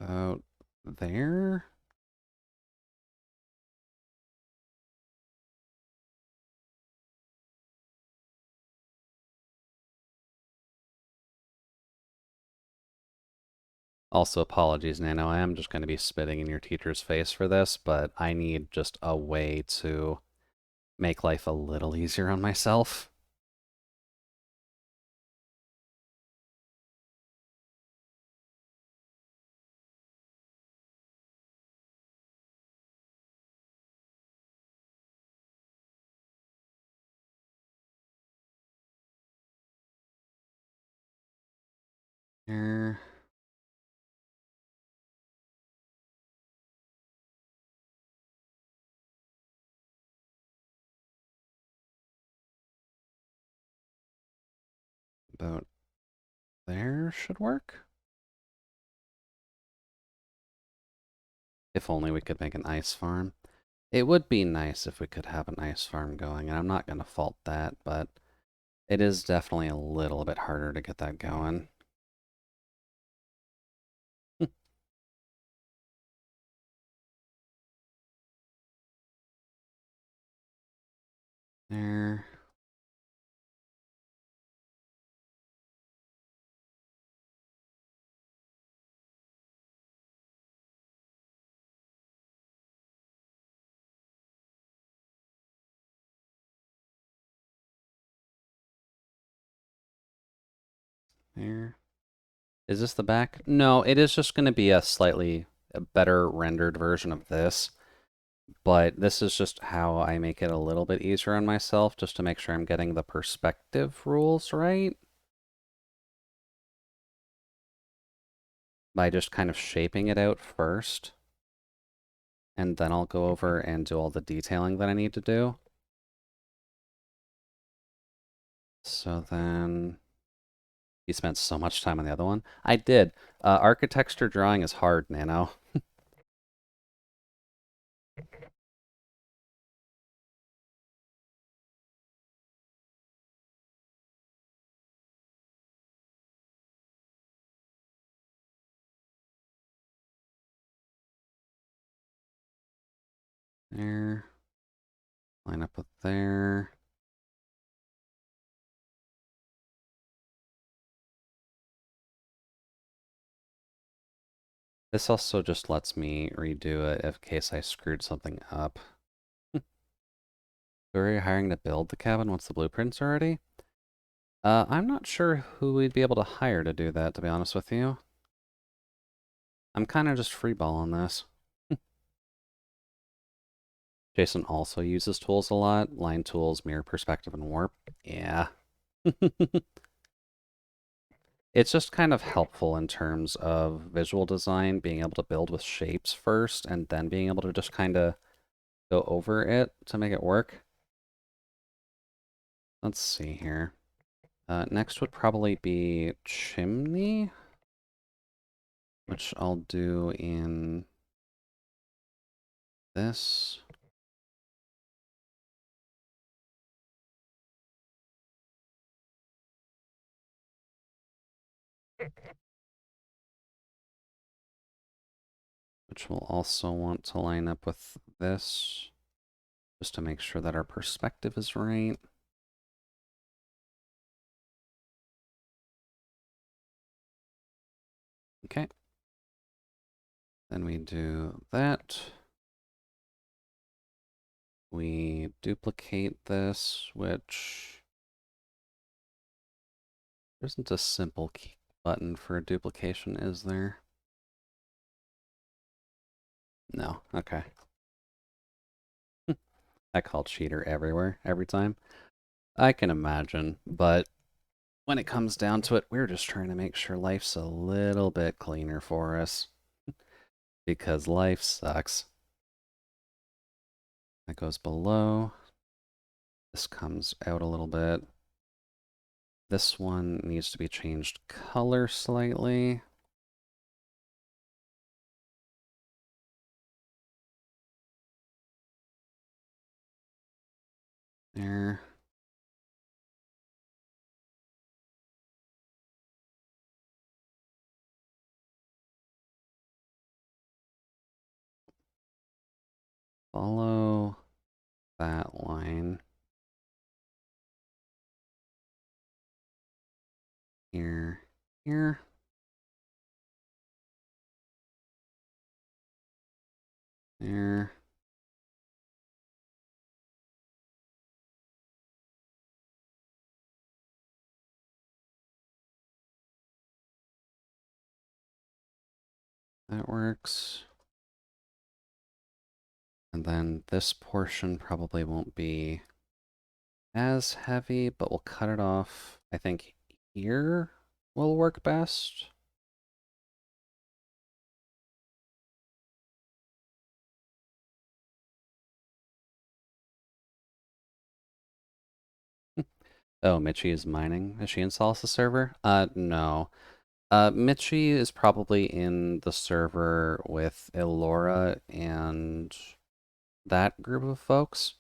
about there. Also, apologies, Nano. I am just going to be spitting in your teacher's face for this, but I need just a way to make life a little easier on myself. There. About there should work. If only we could make an ice farm. It would be nice if we could have an ice farm going, and I'm not going to fault that, but it is definitely a little bit harder to get that going. There. There. Is this the back? No, it is just going to be a slightly better rendered version of this. But this is just how I make it a little bit easier on myself, just to make sure I'm getting the perspective rules right. By just kind of shaping it out first. And then I'll go over and do all the detailing that I need to do. So then... You spent so much time on the other one. I did. Architecture drawing is hard, Nano. There. Line up with there. This also just lets me redo it in case I screwed something up. Who are you hiring to build the cabin once the blueprints are ready? I'm not sure who we'd be able to hire to do that, to be honest with you. I'm kind of just freeballing this. Jason also uses tools a lot. Line tools, mirror perspective, and warp. Yeah. It's just kind of helpful in terms of visual design, being able to build with shapes first, and then being able to just kind of go over it to make it work. Let's see here. Next would probably be chimney, which I'll do in this. Which we'll also want to line up with this, just to make sure that our perspective is right. Okay. Then we do that. We duplicate this, which there isn't a simple key button for a duplication, is there? No, okay. I call cheater everywhere, every time. I can imagine, but when it comes down to it, we're just trying to make sure life's a little bit cleaner for us. Because life sucks. That goes below. This comes out a little bit. This one needs to be changed color slightly. There. Follow that line. Here. Here. There. That works. And then this portion probably won't be as heavy, but we'll cut it off. I think here will work best. Oh, Mitchie is mining. Is she in Solace's server? No. Mitchie is probably in the server with Elora and that group of folks.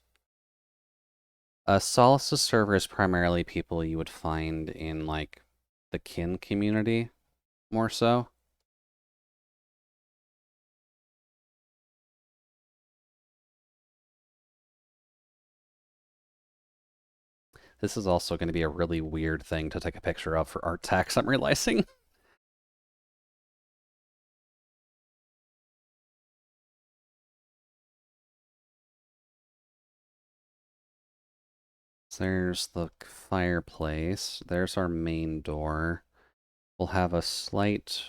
Solace's server is primarily people you would find in, like, the kin community, more so. This is also going to be a really weird thing to take a picture of for art tax, I'm realizing. There's the fireplace. There's our main door. We'll have a slight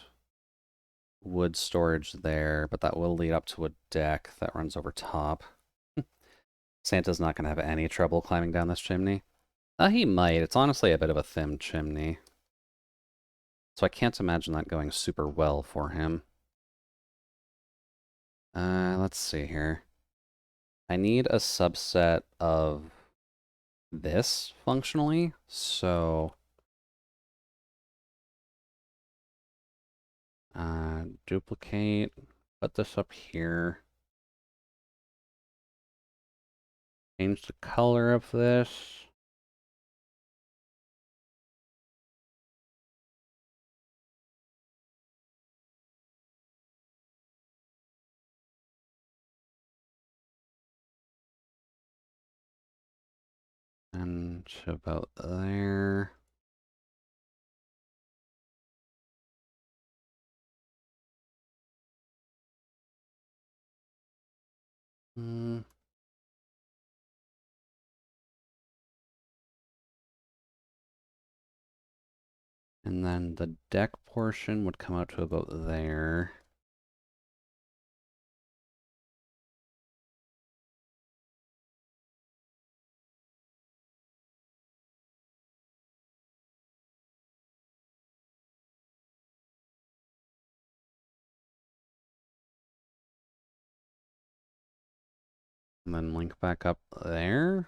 wood storage there, but that will lead up to a deck that runs over top. Santa's not going to have any trouble climbing down this chimney. He might. It's honestly a bit of a thin chimney. So I can't imagine that going super well for him. Let's see here. I need a subset of this functionally, so duplicate, put this up here. Change the color of this. And to about there. Hmm. And then the deck portion would come out to about there. And then link back up there.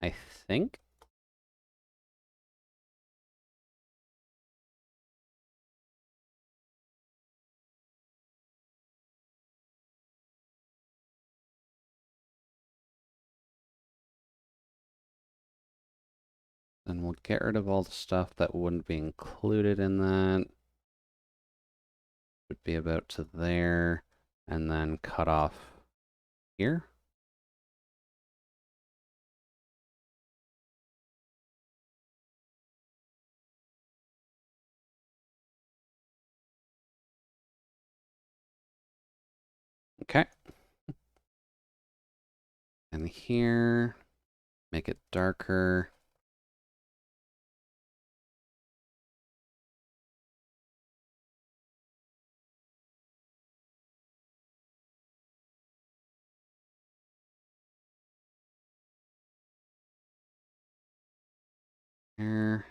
I think. Then we'll get rid of all the stuff that wouldn't be included in that. Would be about to there. And then cut off here. Okay. And here, make it darker. Here.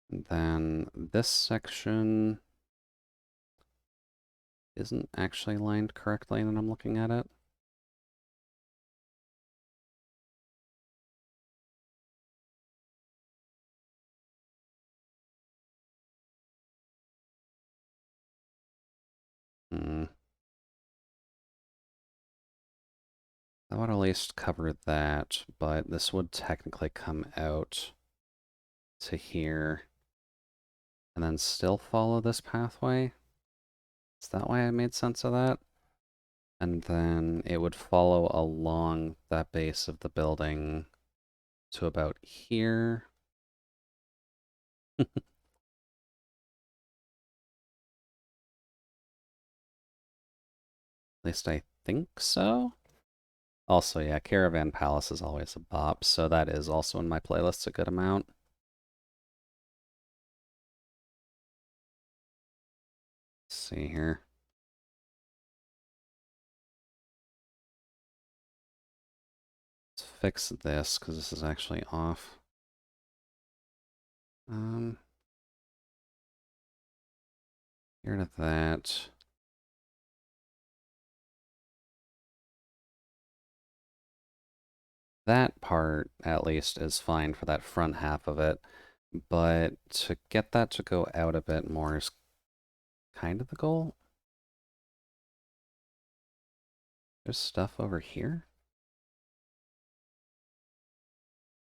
And then this section isn't actually lined correctly when I'm looking at it. Hmm. That would at least cover that, but this would technically come out to here and then still follow this pathway. Is that why I made sense of that? And then it would follow along that base of the building to about here. At least I think so. Also, yeah, Caravan Palace is always a bop, so that is also in my playlist a good amount. Let's see here. Let's fix this, because this is actually off. Get rid of that. that part, at least, is fine for that front half of it. But to get that to go out a bit more is kind of the goal. There's stuff over here.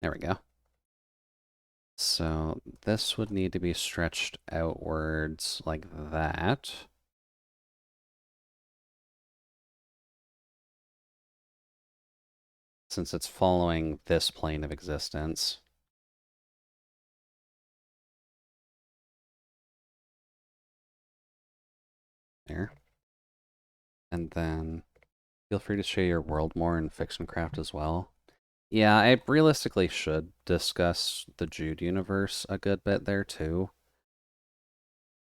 There we go. So this would need to be stretched outwards like that. Since it's following this plane of existence. There. And then feel free to share your world more in Fiction Craft as well. Yeah, I realistically should discuss the Jude universe a good bit there too.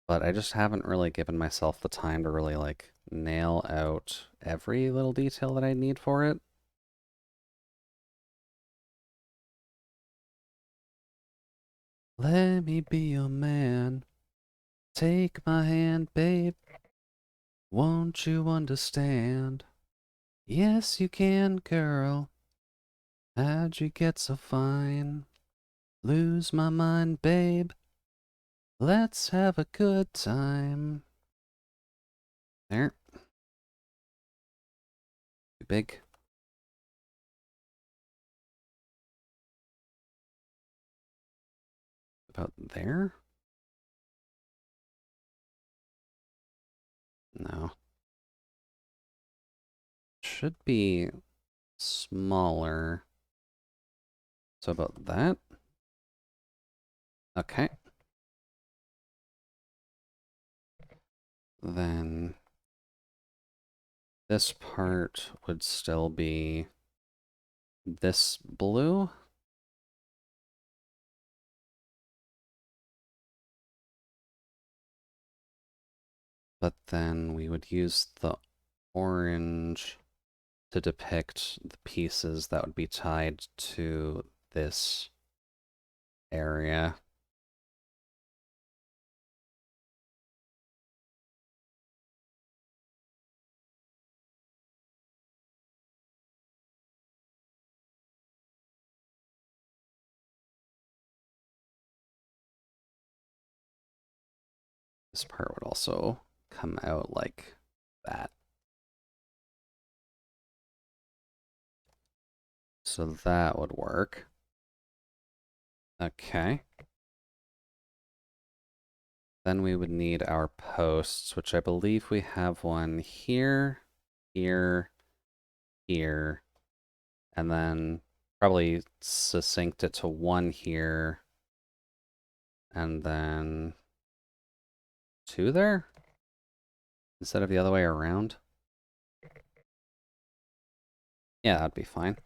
But I just haven't really given myself the time to really, like, nail out every little detail that I need for it. Let me be your man. Take my hand, babe. Won't you understand? Yes, you can, girl. How'd you get so fine? Lose my mind, babe. Let's have a good time. There. Too big. About there? No. Should be smaller. So about that? Okay. Then this part would still be this blue. But then we would use the orange to depict the pieces that would be tied to this area. This part would also come out like that. So that would work. Okay. Then we would need our posts, which I believe we have one here, here, here, and then probably succinct it to one here, and then two there, instead of the other way around. Yeah, that'd be fine.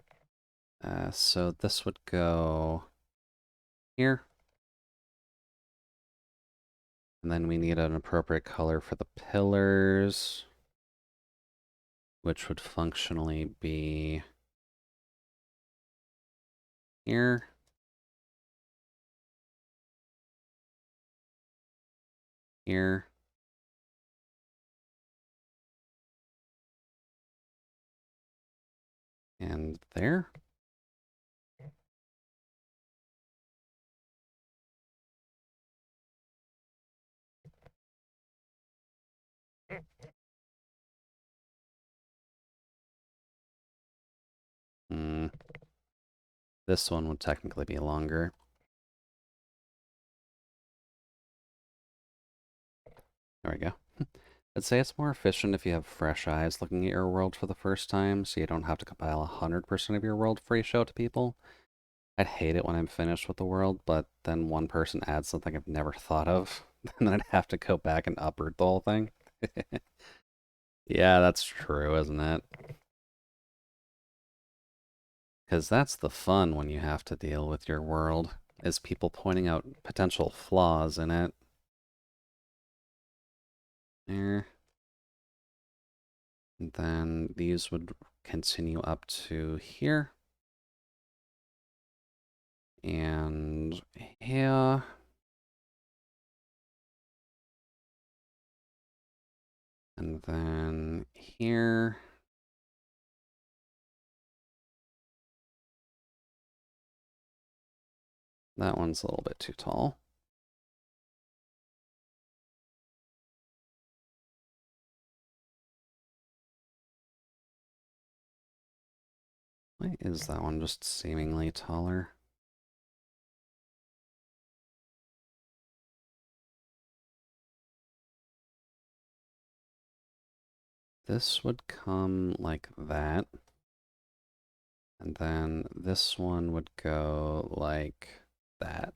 So this would go here. And then we need an appropriate color for the pillars, which would functionally be here. Here. And there. This one would technically be longer. There we go. I'd say it's more efficient if you have fresh eyes looking at your world for the first time, so you don't have to compile 100% of your world before you show it to people. I'd hate it when I'm finished with the world, but then one person adds something I've never thought of, and then I'd have to go back and uproot the whole thing. Yeah, that's true, isn't it? Because that's the fun when you have to deal with your world, is people pointing out potential flaws in it. There. And then these would continue up to here. And here. And then here. That one's a little bit too tall. Why is that one just seemingly taller? This would come like that. And then this one would go like that.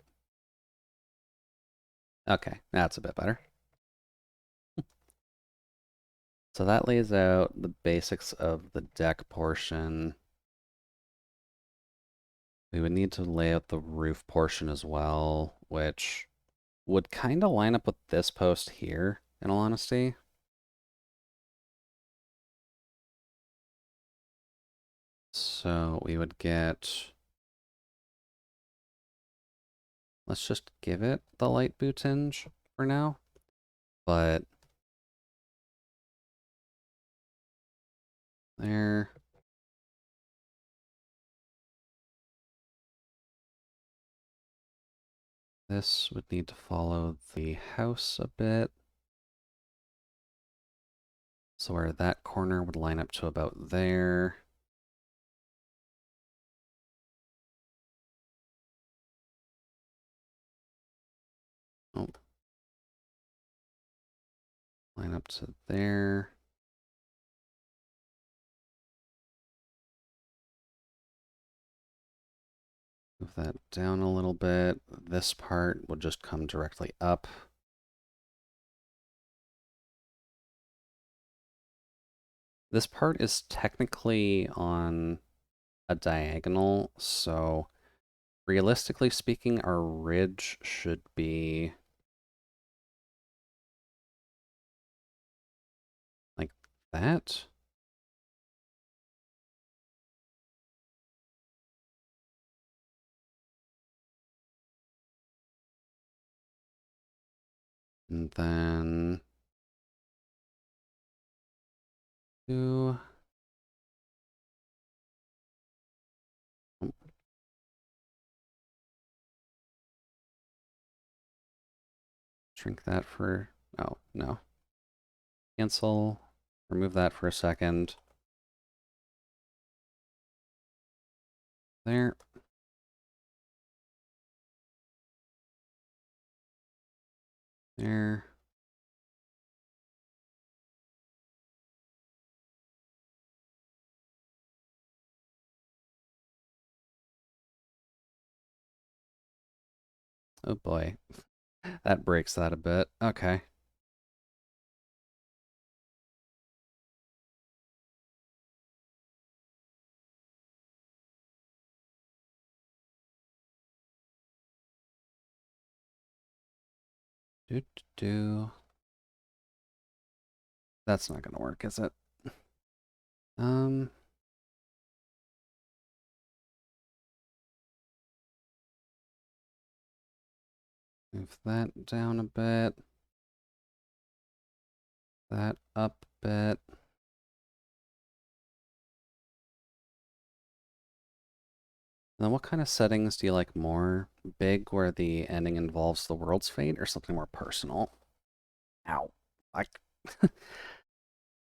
Okay, that's a bit better. So that lays out the basics of the deck portion. We would need to lay out the roof portion as well, which would kind of line up with this post here, in all honesty. So we would get... Let's just give it the light blue tinge for now. But... There. This would need to follow the house a bit. So where that corner would line up to about there. Oh. Line up to there. Move that down a little bit. This part would just come directly up. This part is technically on a diagonal, so realistically speaking, our ridge should be like that. And then do shrink that for, oh, no. Cancel, remove that for a second. There. There. Oh boy. That breaks that a bit. Okay. Do, do, do. That's not gonna work, is it? Um, Move that down a bit. That up a bit. And then what kind of settings do you like more? Big, where the ending involves the world's fate, or something more personal? Ow. I,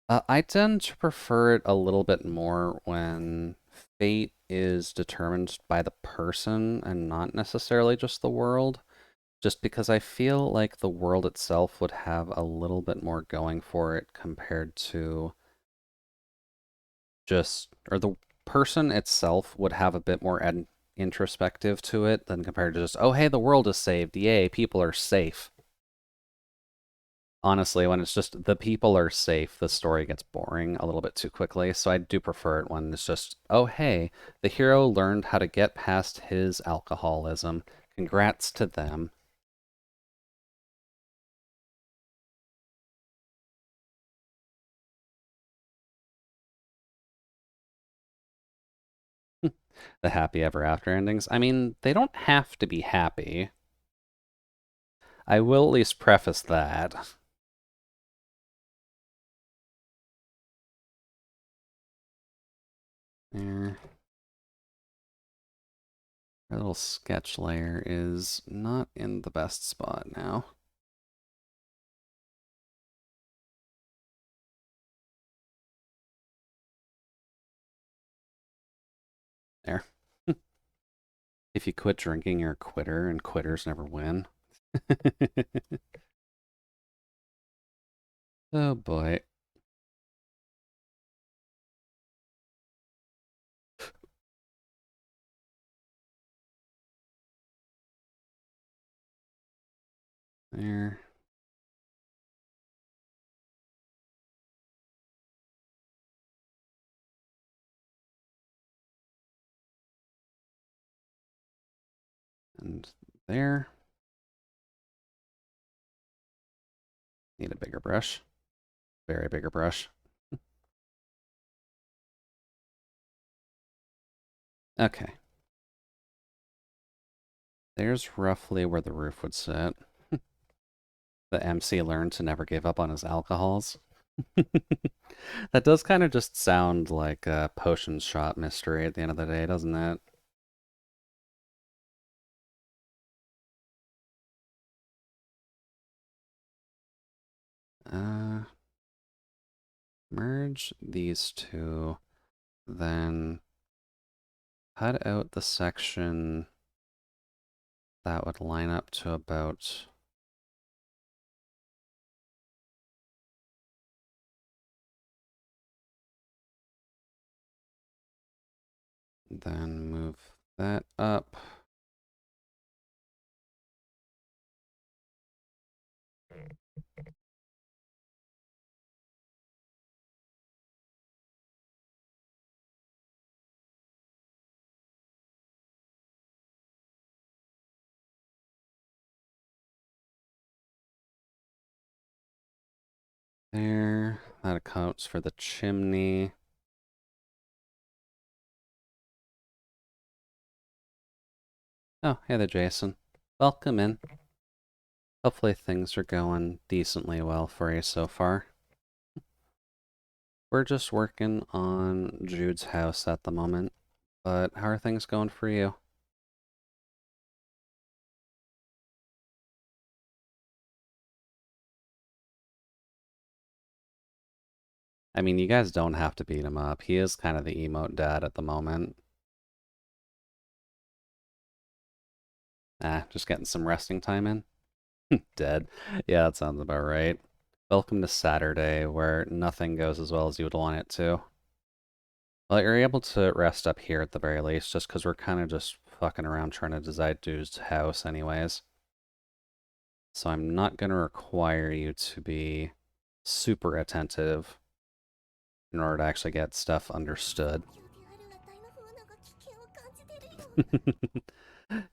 I tend to prefer it a little bit more when fate is determined by the person and not necessarily just the world. Just because I feel like the world itself would have a little bit more going for it compared to or the person itself would have a bit more introspective to it than compared to just, oh, hey, the world is saved. Yay, people are safe. Honestly, when it's just the people are safe, the story gets boring a little bit too quickly. So I do prefer it when it's just, oh, hey, the hero learned how to get past his alcoholism. Congrats to them. The happy ever after endings. I mean, they don't have to be happy. I will at least preface that. There. Our little sketch layer is not in the best spot now. There. If you quit drinking, you're a quitter, and quitters never win. Oh boy. There. And there. Need a bigger brush. Very bigger brush. Okay. There's roughly where the roof would sit. The MC learned to never give up on his alcohols. That does kind of just sound like a potion shop mystery at the end of the day, doesn't it? Merge these two, then cut out the section that would line up to about then move that up. There, that accounts for the chimney. Oh, hey there, Jason. Welcome in. Hopefully things are going decently well for you so far. We're just working on Jude's house at the moment, but how are things going for you? I mean, you guys don't have to beat him up. He is kind of the emote dad at the moment. Just getting some resting time in. Dead. Yeah, that sounds about right. Welcome to Saturday, where nothing goes as well as you would want it to. Well, you're able to rest up here at the very least, just because we're kind of just fucking around trying to design Dude's house anyways. So I'm not going to require you to be super attentive in order to actually get stuff understood.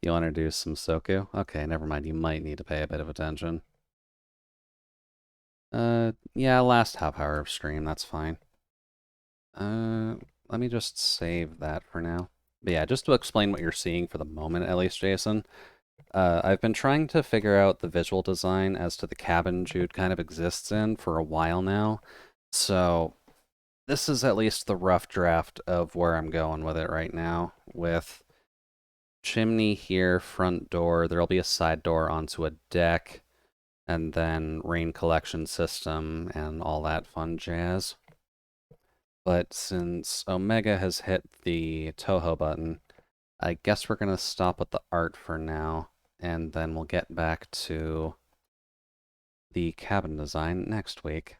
You want to do some Soku? Okay, never mind. You might need to pay a bit of attention. Yeah, last half hour of stream, that's fine. Let me just save that for now. But yeah, just to explain what you're seeing for the moment, at least, Jason. I've been trying to figure out the visual design as to the cabin Jude kind of exists in for a while now. So this is at least the rough draft of where I'm going with it right now. With chimney here, front door, there'll be a side door onto a deck, and then rain collection system and all that fun jazz. But since Omega has hit the Toho button, I guess we're going to stop with the art for now, and then we'll get back to the cabin design next week.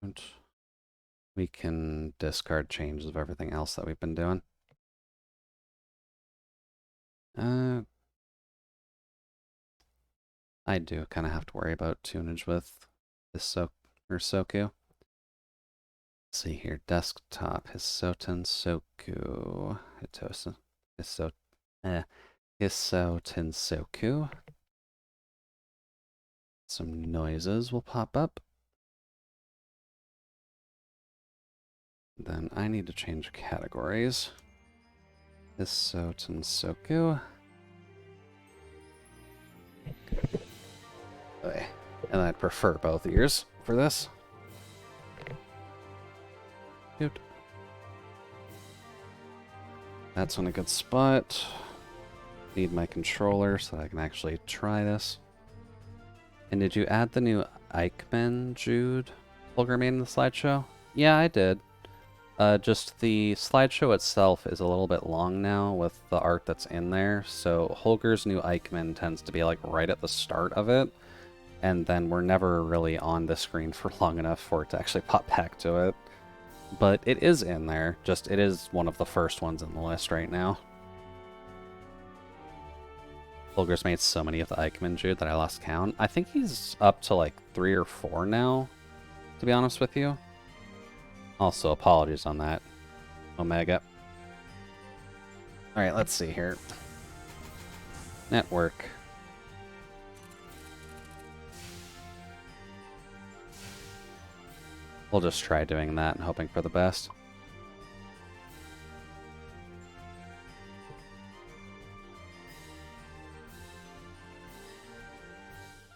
And we can discard changes of everything else that we've been doing. I do kind of have to worry about tunage with this Soku. Let's see here, desktop, Hisoten Soku, Hisoten Soku. Some noises will pop up. Then I need to change categories. Hisoten Soku. Okay. And I'd prefer both ears for this. Good. That's in a good spot. Need my controller so I can actually try this. And did you add the new Eichmann Jude Holger made in the slideshow? Yeah, I did. Just the slideshow itself is a little bit long now with the art that's in there, so Holger's new Eichmann tends to be like right at the start of it, and then we're never really on the screen for long enough for it to actually pop back to it. But it is in there, just it is one of the first ones in the list right now. Holger's made so many of the Eichmann Jude that I lost count. I think he's up to like 3 or 4 now, to be honest with you. Also, apologies on that, Omega. Alright, let's see here. Network. We'll just try doing that and hoping for the best.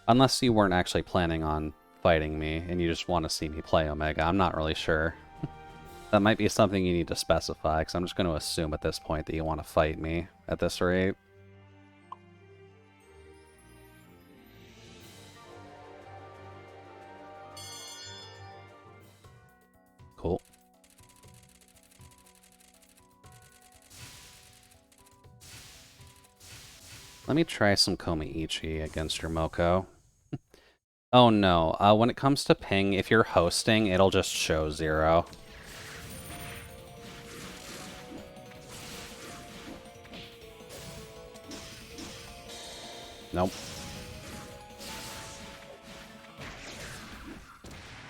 Unless you weren't actually planning on fighting me and you just want to see me play Omega, I'm not really sure. That might be something you need to specify, because I'm just going to assume at this point that you want to fight me at this rate. Cool. Let me try some Komiichi against your Moko. Oh no, when it comes to ping, if you're hosting, it'll just show 0. Nope.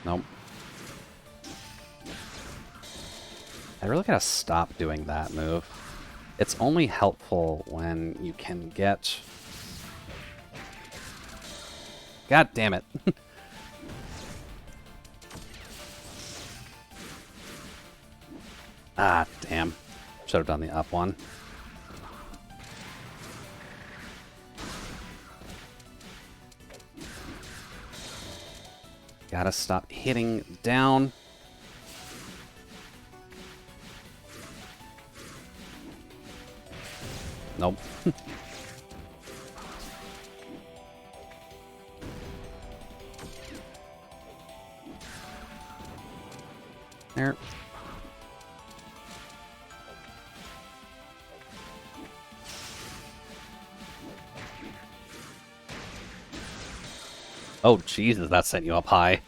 Nope. I really gotta stop doing that move. It's only helpful when you can get... God damn it. Ah, damn. Should have done the up one. Gotta stop hitting down. Nope. There. Oh, Jesus, that sent you up high.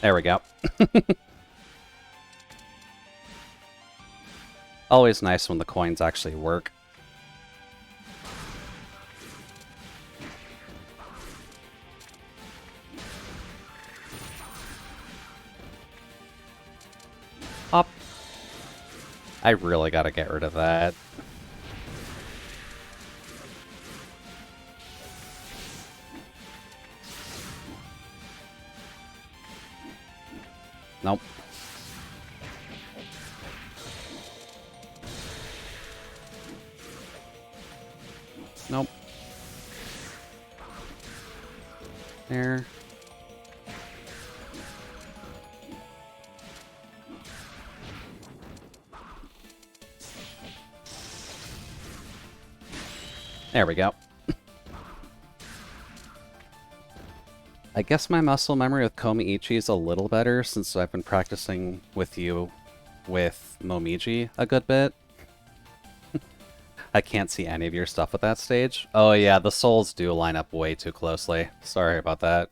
There we go. Always nice when the coins actually work. Up. I really gotta get rid of that. Nope. Nope. There. There we go. I guess my muscle memory with Komiichi is a little better since I've been practicing with you with Momiji a good bit. I can't see any of your stuff with that stage. Oh yeah, the souls do line up way too closely. Sorry about that.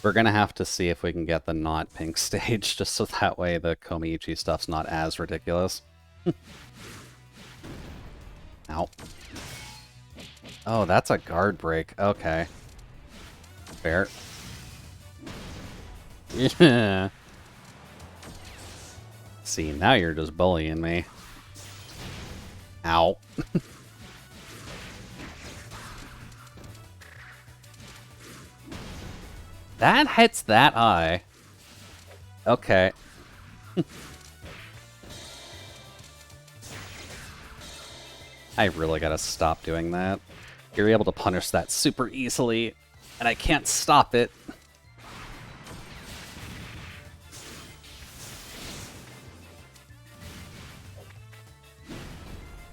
We're gonna have to see if we can get the not pink stage, just so that way the Komiichi stuff's not as ridiculous. Ow. Oh, that's a guard break. Okay. Fair. Yeah. See, now you're just bullying me. Ow. That hits that high. Okay. I really gotta stop doing that. You're able to punish that super easily, and I can't stop it.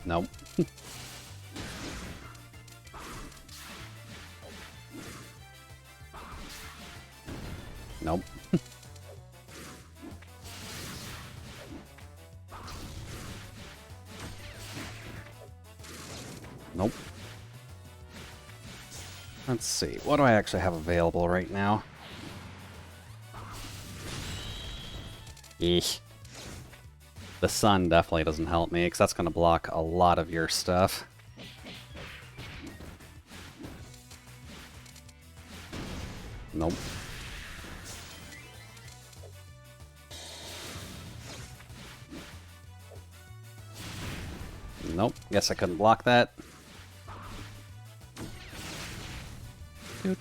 Nope. Nope. Nope. Let's see. What do I actually have available right now? Eesh. The sun definitely doesn't help me, because that's going to block a lot of your stuff. Nope. Nope. Guess I couldn't block that. Dude.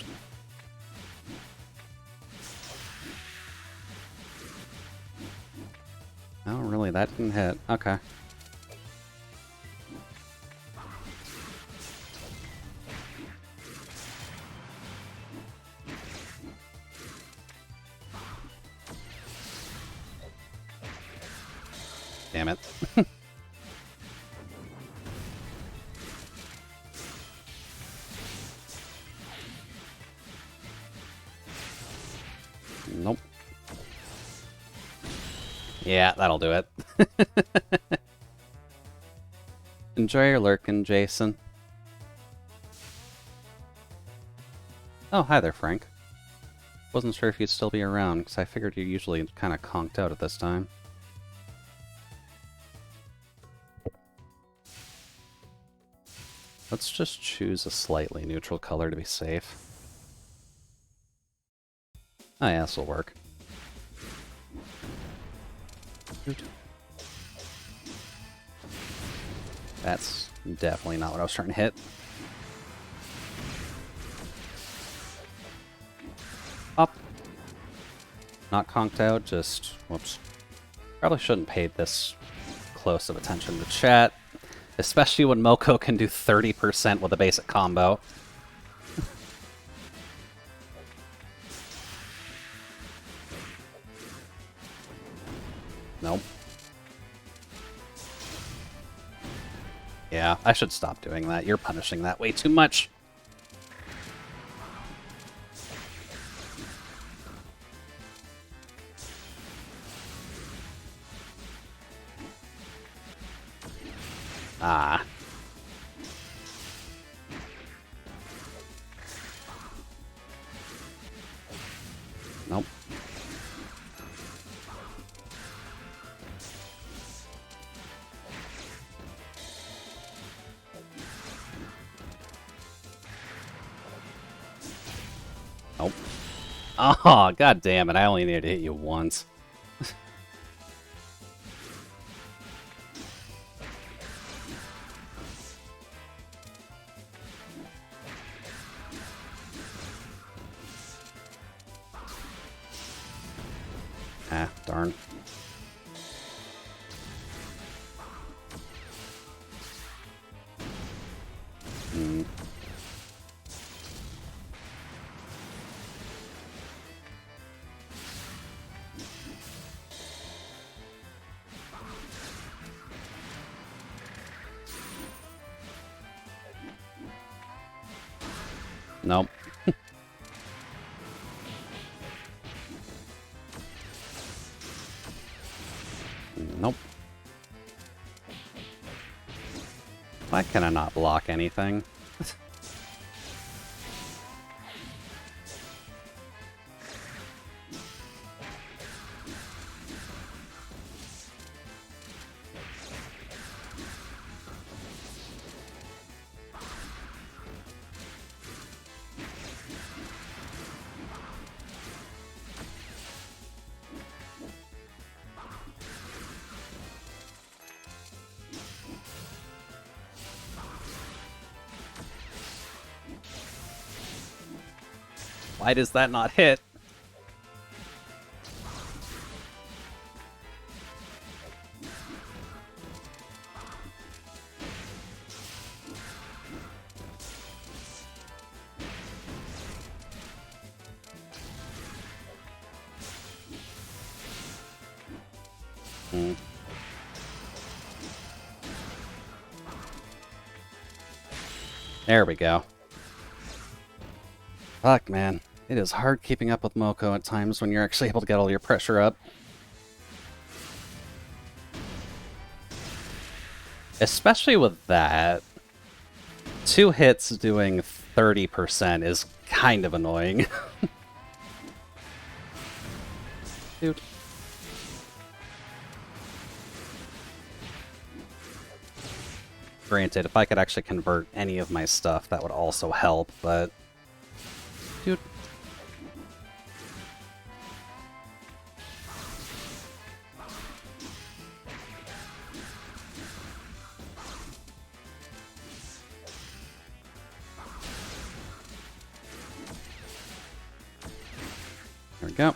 Oh, really? That didn't hit. Okay. Damn it. Nope. Yeah, that'll do it. Enjoy your lurkin', Jason. Oh, hi there, Frank. Wasn't sure if you'd still be around, because I figured you usually kind of conked out at this time. Let's just choose a slightly neutral color to be safe. Oh yeah, this'll work. That's definitely not what I was trying to hit. Up. Not conked out, just... whoops. Probably shouldn't pay this close of attention to chat. Especially when Moko can do 30% with a basic combo. Nope. Yeah, I should stop doing that. You're punishing that way too much. Ah. Nope. Nope. Oh, god damn it. I only needed to hit you once. Ah, darn. Hmm. Nope. Nope. Why can I not block anything? Why does that not hit? Mm. There we go. Fuck, man. It is hard keeping up with Moko at times when you're actually able to get all your pressure up. Especially with that. 2 hits doing 30% is kind of annoying. Dude. Granted, if I could actually convert any of my stuff, that would also help, but... Dude. There we go.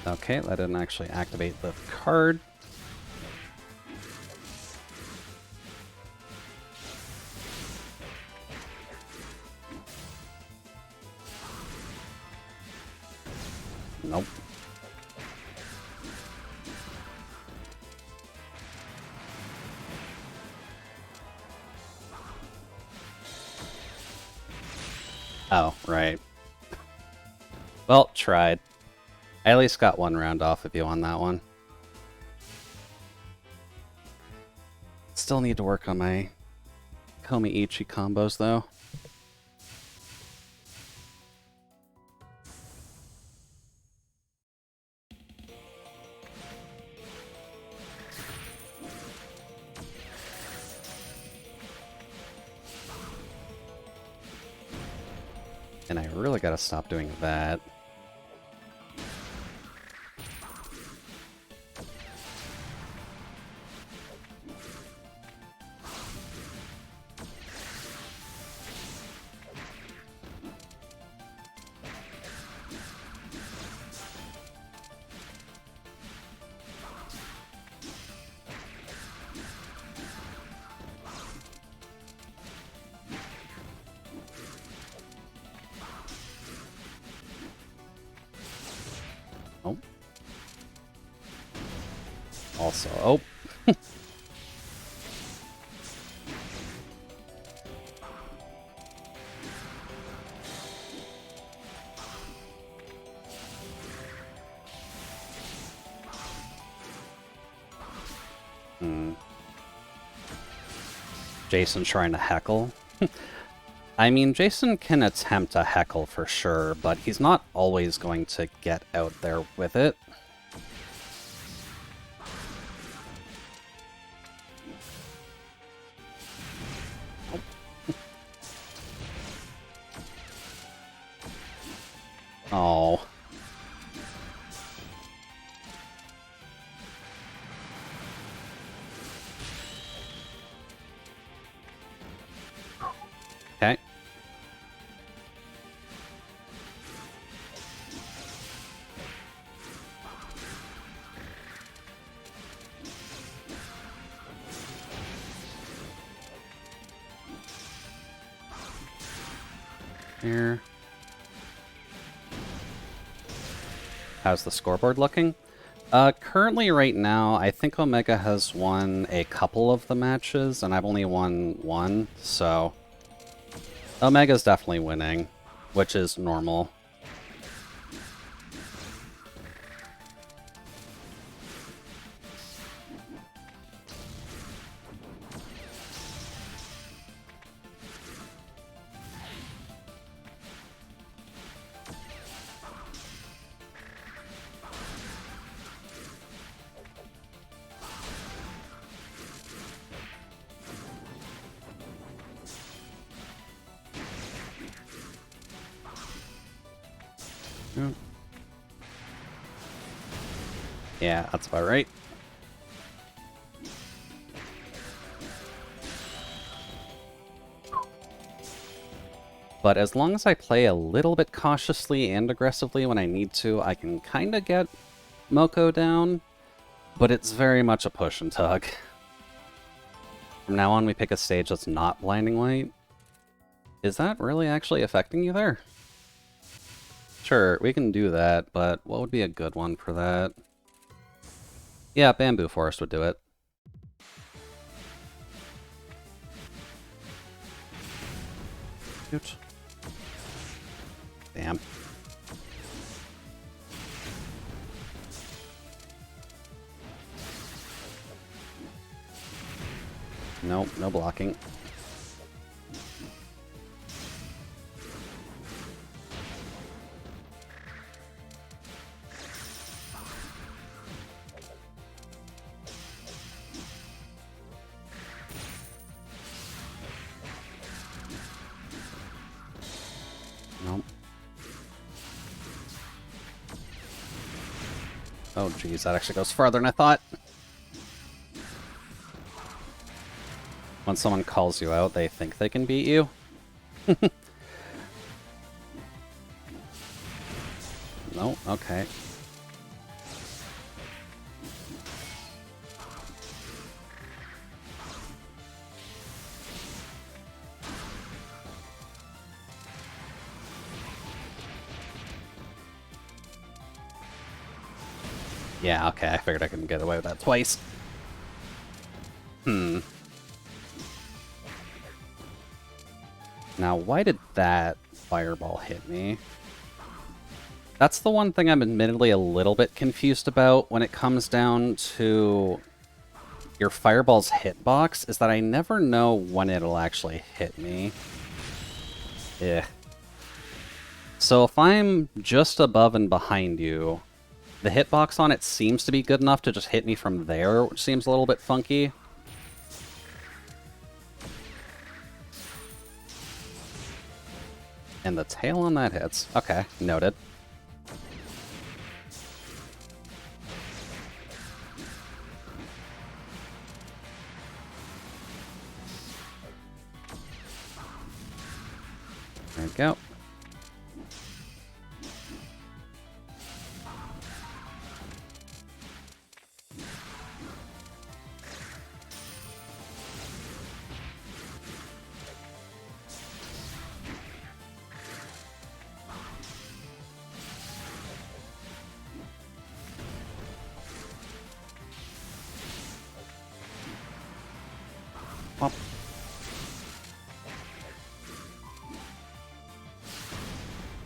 Okay, that didn't actually activate the card. Nope. Oh, right. Well, tried. I at least got 1 round off of you on that one. Still need to work on my Komi-Ichi combos, though. And I really gotta stop doing that. Oh. Also, oh. Jason trying to heckle. I mean, Jason can attempt a heckle for sure, but he's not always going to get out there with it. Oh. Okay. Here. How's the scoreboard looking? Currently right now, I think Omega has won a couple of the matches, and I've only won 1, so... Omega's definitely winning, which is normal. Yeah, that's about right. But as long as I play a little bit cautiously and aggressively when I need to, I can kind of get Moko down, but it's very much a push and tug. From now on, we pick a stage that's not Blinding Light. Is that really actually affecting you there? Sure, we can do that, but what would be a good one for that? Yeah, Bamboo Forest would do it. Shoot. Damn. Nope, no blocking. Nope. Oh geez, that actually goes farther than I thought. When someone calls you out, they think they can beat you. No, okay. Yeah, okay, I figured I couldn't get away with that twice. Now, why did that fireball hit me? That's the one thing I'm admittedly a little bit confused about when it comes down to your fireball's hitbox, is that I never know when it'll actually hit me. Yeah. So if I'm just above and behind you, the hitbox on it seems to be good enough to just hit me from there, which seems a little bit funky. And the tail on that hits. Okay, noted. There we go. Well,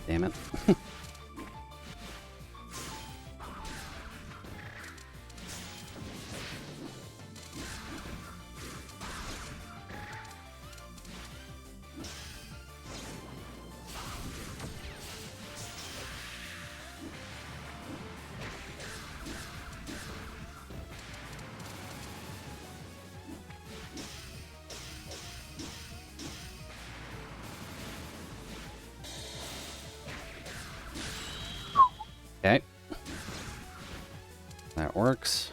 damn it. Okay. That works.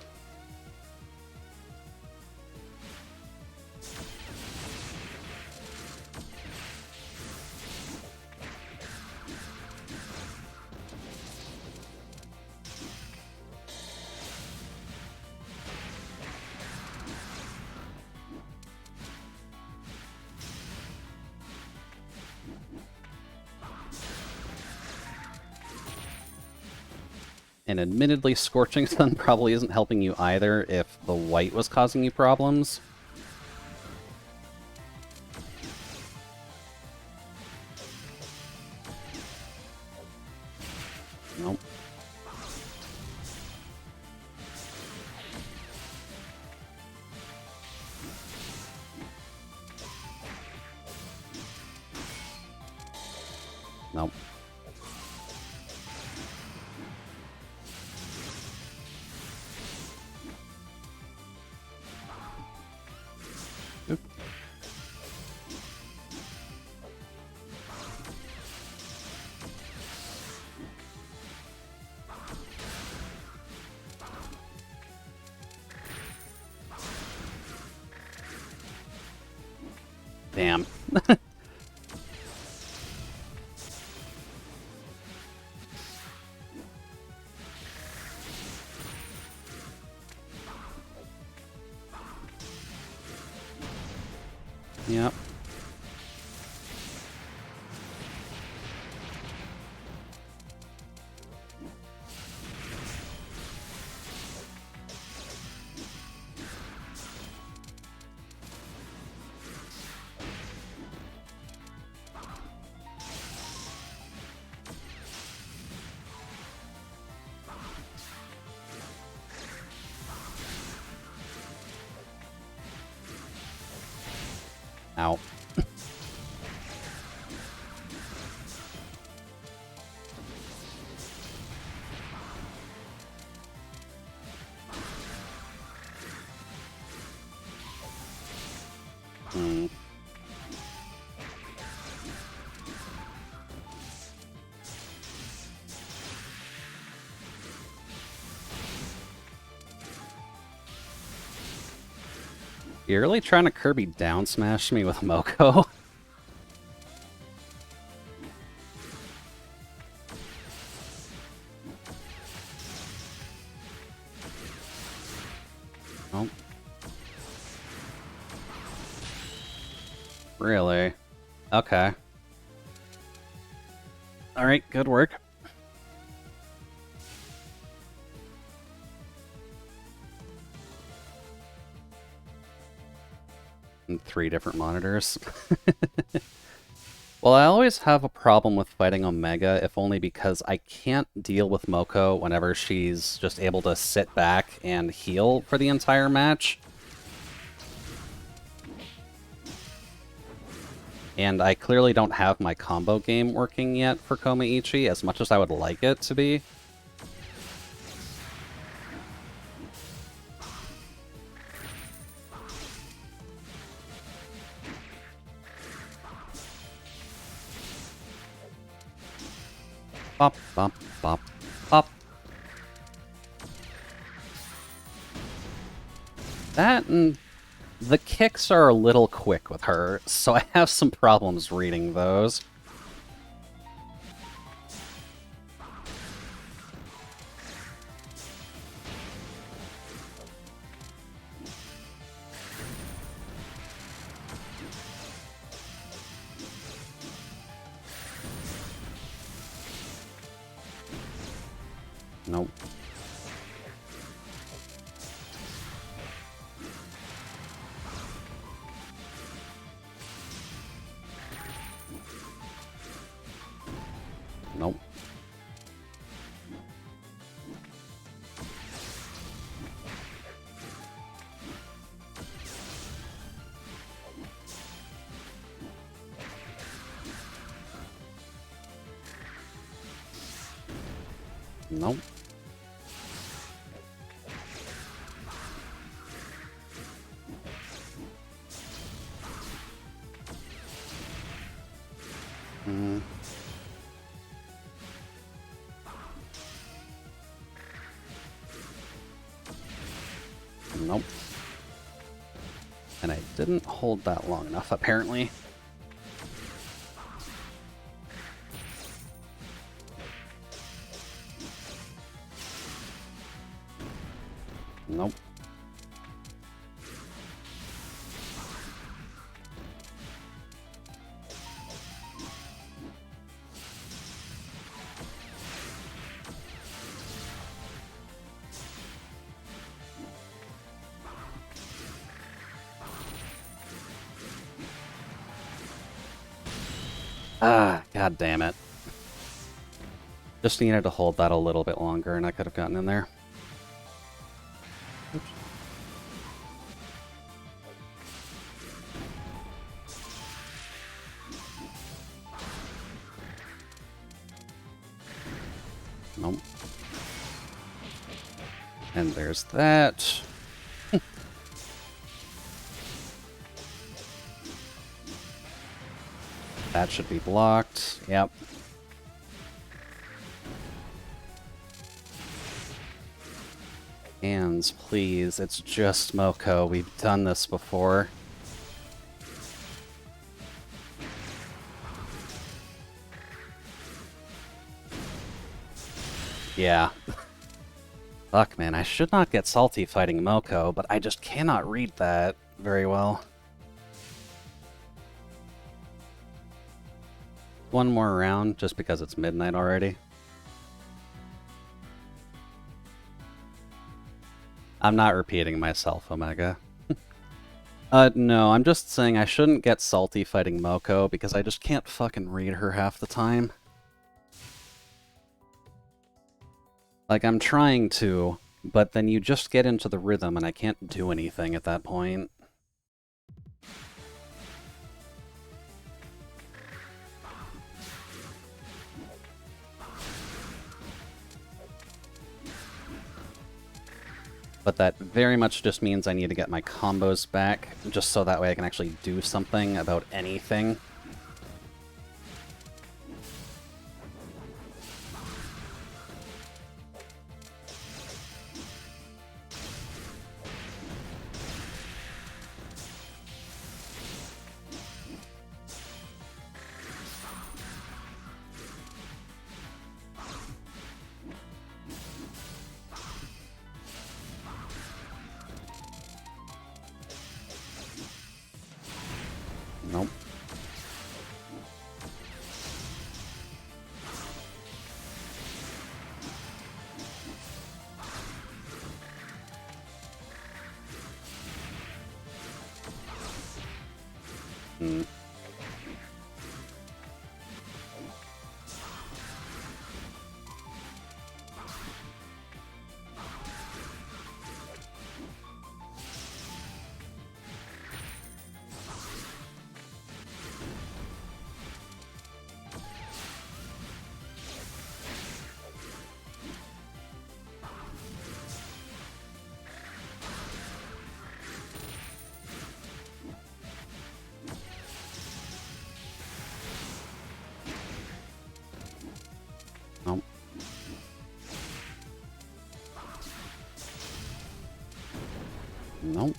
And admittedly, Scorching Sun probably isn't helping you either if the white was causing you problems. Nope. Nope. Oop. Damn. Yep. Ow. Hmm. You're really trying to Kirby down smash me with Moko? Oh. Really? Okay. Alright, good work. And 3 different monitors. Well, I always have a problem with fighting Omega, if only because I can't deal with Moko whenever she's just able to sit back and heal for the entire match. And I clearly don't have my combo game working yet for Komaichi, as much as I would like it to be. Bop, bop, bop, bop. That and the kicks are a little quick with her, so I have some problems reading those. Nope. Nope. Nope. Mm. Nope. And I didn't hold that long enough, apparently. Nope. Ah, god damn it. Just needed to hold that a little bit longer and I could have gotten in there. Oops. Nope. And there's that. That should be blocked. Yep. Hands, please. It's just Moko. We've done this before. Yeah. Fuck, man. I should not get salty fighting Moko, but I just cannot read that very well. One more round, just because it's midnight already. I'm not repeating myself, Omega. No, I'm just saying I shouldn't get salty fighting Moko, because I just can't fucking read her half the time. Like, I'm trying to, but then you just get into the rhythm and I can't do anything at that point. But that very much just means I need to get my combos back, just so that way I can actually do something about anything. Nope. Hmm. Nope. Nope.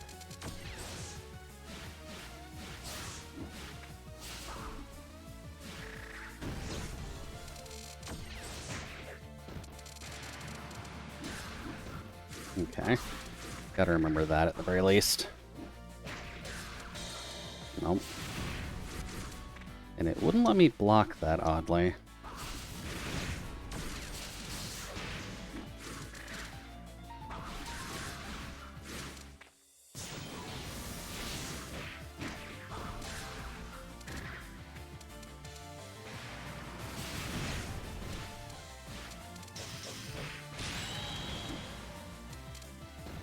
Okay. Gotta remember that at the very least. Nope. And it wouldn't let me block that, oddly.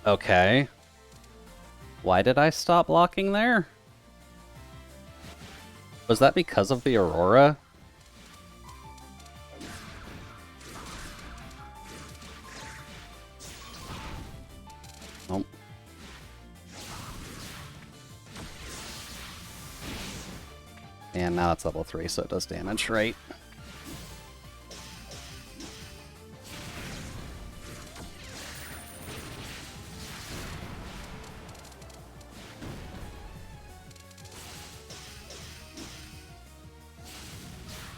Okay. Why did I stop blocking there? Was that because of the Aurora? Nope. And now it's level 3, so it does damage, right?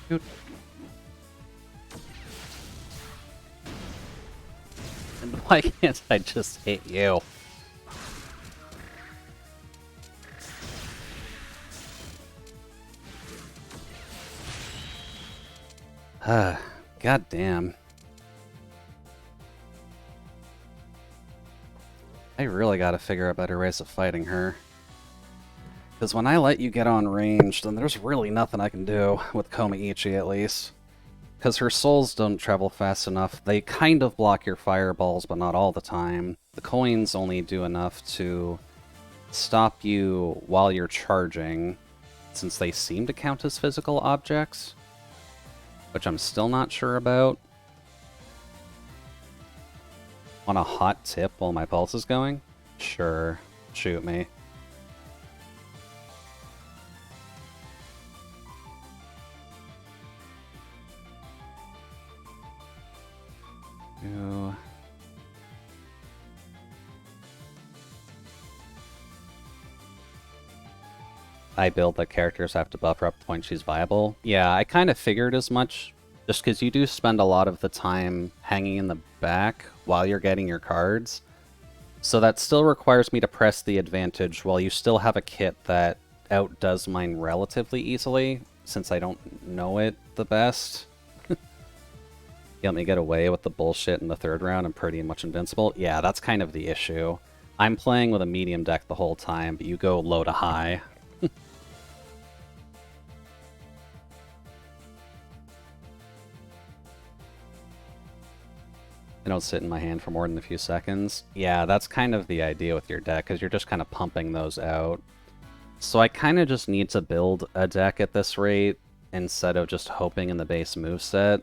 Shoot. And why can't I just hit you? God damn. I really gotta figure out better ways of fighting her. Because when I let you get on range, then there's really nothing I can do, with Komiichi at least. Because her souls don't travel fast enough. They kind of block your fireballs, but not all the time. The coins only do enough to stop you while you're charging, since they seem to count as physical objects, which I'm still not sure about. Want a hot tip while my pulse is going? Sure. Shoot me. Ew. I build that characters have to buffer up the point she's viable. Yeah, I kind of figured as much, just because you do spend a lot of the time hanging in the back while you're getting your cards. So that still requires me to press the advantage while you still have a kit that outdoes mine relatively easily. since I don't know it the best. You let me get away with the bullshit in the third round. I'm pretty much invincible. Yeah, that's kind of the issue. I'm playing with a medium deck the whole time, but you go low to high. They don't sit in my hand for more than a few seconds. Yeah, that's kind of the idea with your deck, because you're just kind of pumping those out. So I kind of just need to build a deck at this rate instead of just hoping in the base moveset.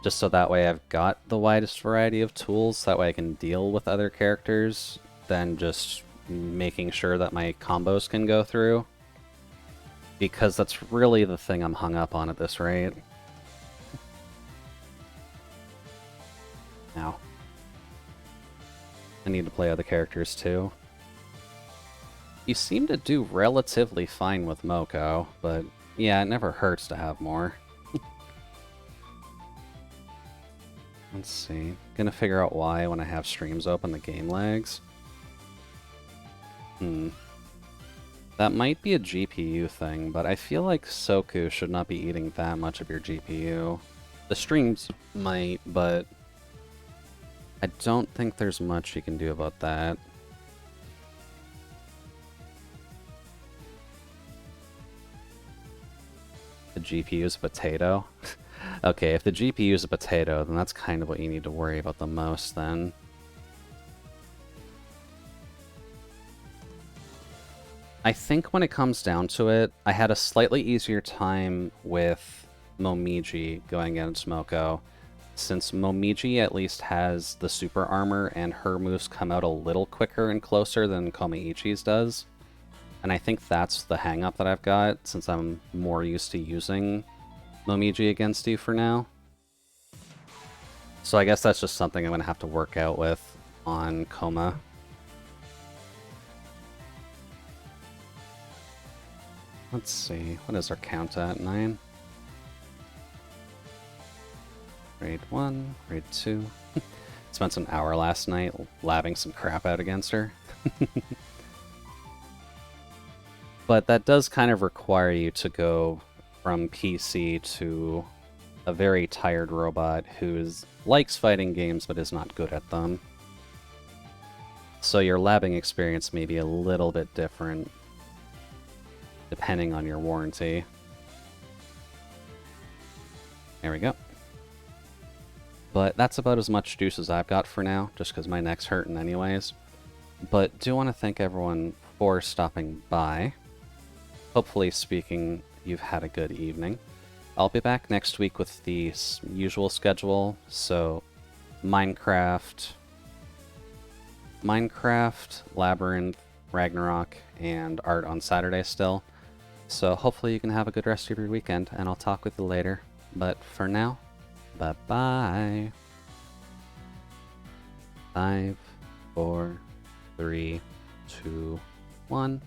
Just so that way I've got the widest variety of tools, that way I can deal with other characters than just making sure that my combos can go through. Because that's really the thing I'm hung up on at this rate. Now, I need to play other characters too. You seem to do relatively fine with Moko, but yeah, it never hurts to have more. Let's see. Gonna figure out why when I have streams open the game lags. That might be a GPU thing, but I feel like Soku should not be eating that much of your GPU. The streams might, but I don't think there's much you can do about that. The GPU is a potato? Okay, if the GPU is a potato, then that's kind of what you need to worry about the most, then. I think when it comes down to it, I had a slightly easier time with Momiji going against Moko, since Momiji at least has the super armor and her moves come out a little quicker and closer than Komaichi's does. And I think that's the hang-up that I've got, since I'm more used to using Momiji against you for now. So I guess that's just something I'm going to have to work out with on Koma. Let's see, what is our count at? 9? Grade 1, grade 2. Spent an hour last night labbing some crap out against her. But that does kind of require you to go from PC to a very tired robot who likes fighting games but is not good at them. So your labbing experience may be a little bit different depending on your warranty. There we go. But that's about as much juice as I've got for now, just because my neck's hurting anyways. But do want to thank everyone for stopping by. Hopefully speaking, you've had a good evening. I'll be back next week with the usual schedule, so Minecraft, Labyrinth, Ragnarok, and art on Saturday still. So hopefully you can have a good rest of your weekend, and I'll talk with you later. But for now, bye-bye. 5, 4, 3, 2, 1.